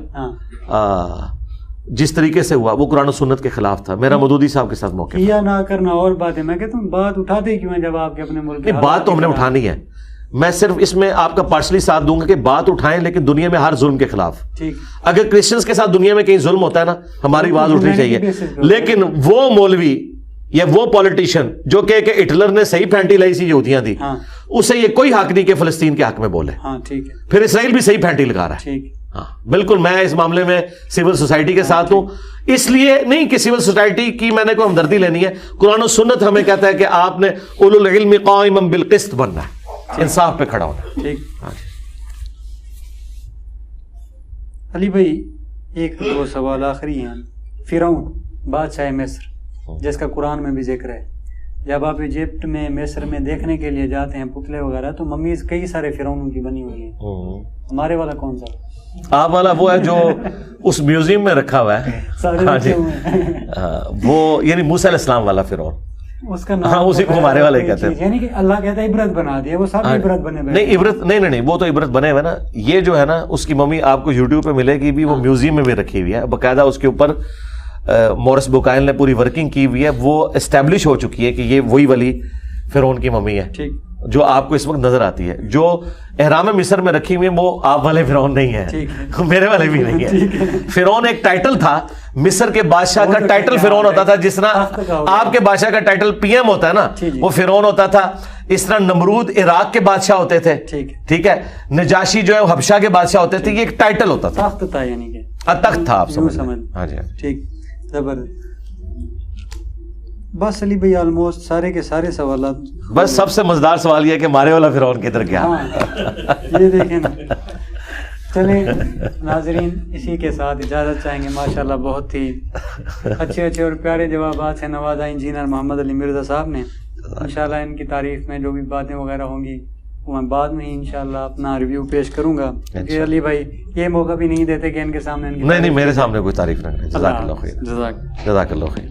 جس طریقے سے ہوا وہ قرآن و سنت کے خلاف تھا. میرا مودودی صاحب کے ساتھ موقف کیا نہ کرنا اور بات ہے. میں کہتا ہوں بات اٹھاتے کیوں ہیں جب آپ کے اپنے ملک کی بات تو ہم نے اٹھانی ہے. میں صرف اس میں آپ کا پارشلی ساتھ دوں گا کہ بات اٹھائیں لیکن دنیا میں ہر ظلم کے خلاف. اگر کرسچنز کے ساتھ دنیا میں کہیں ظلم ہوتا ہے نا ہماری آواز اٹھنی چاہیے. لیکن وہ مولوی یا وہ پولیٹیشین جو کہ ہٹلر نے صحیح پھینٹی لائی سی یہودیاں دی, اسے یہ کوئی حق نہیں کہ فلسطین کے حق میں بولے. پھر اسرائیل بھی صحیح پھینٹی لگا رہا ہے. ہاں بالکل, میں اس معاملے میں سول سوسائٹی کے ساتھ ہوں. اس لیے نہیں کہ سول سوسائٹی کی میں نے کوئی ہمدردی لینی ہے, قرآن و سنت ہمیں کہتا ہے کہ آپ نے اولو العلم قائما بالقسط بننا ہے, انصاف پہ کھڑا ہونا. ٹھیک. علی بھائی ایک دو سوال آخری ہیں. فرعون بادشاہ مصر جس کا قرآن میں بھی ذکر ہے, جب آپ ایجپٹ میں مصر میں دیکھنے کے لیے جاتے ہیں پتلے وغیرہ تو ممیز کئی سارے فرعونوں کی بنی ہوئی ہیں. ہمارے والا کون سا؟ آپ والا وہ ہے جو اس میوزیم میں رکھا ہوا ہے. وہ یعنی موسیٰ علیہ السلام والا فرعون, اس کا نام اسی کو ہمارے والے کہتے ہیں. یعنی کہ اللہ کہتا ہے عبرت بنا دیا, وہ سب عبرت بنے ہوئے. نہیں عبرت نہیں, وہ تو عبرت بنے ہوئے نا. یہ جو ہے نا اس کی ممی آپ کو یوٹیوب پہ ملے گی بھی, وہ میوزیم میں بھی رکھی ہوئی ہے باقاعدہ. اس کے اوپر مورس بوکائل نے پوری ورکنگ کی ہوئی ہے, وہ اسٹیبلش ہو چکی ہے کہ یہ وہی والی فرعون کی ممی ہے. جو آپ کو اس وقت نظر آتی ہے. جو احرام مصر میں رکھی ہوئی وہ آپ والے فرعون نہیں ہیں, میرے والے بھی نہیں ہیں. فرعون ایک ٹائٹل تھا, مصر کے بادشاہ کا ٹائٹل فرعون ہوتا تھا, جس طرح آپ کے بادشاہ کا ٹائٹل پی ایم ہوتا ہے نا, وہ فرعون ہوتا تھا. اس طرح نمرود عراق کے بادشاہ ہوتے تھے, ٹھیک ہے, نجاشی جو ہے حبشہ کے بادشاہ ہوتے تھے. یہ ایک ٹائٹل ہوتا تھا, تخت تھا, یعنی کہ تخت تھا, آپ سمجھ. ہاں جی, ٹھیک, زبردست. بس علی بھائی آلموسٹ سارے کے سارے سوالات. بس سب سے مزیدار سوال یہ ہے کہ مارے والا فرعون کدھر گیا. یہ دیکھیں نا. چلیں ناظرین, اسی کے ساتھ اجازت چاہیں گے. ماشاءاللہ بہت ہی اچھے اور پیارے جوابات سے نوازا انجینئر محمد علی مرزا صاحب نے. انشاءاللہ ان کی تعریف میں جو بھی باتیں وغیرہ ہوں گی وہ میں بعد میں ہی انشاءاللہ اپنا ریویو پیش کروں گا. کیونکہ علی بھائی یہ موقع بھی نہیں دیتے کہ ان کے سامنے. نہیں, میرے سامنے کوئی تعریف نہ کریں. جزاک اللہ خیر. جزاک اللہ خیر.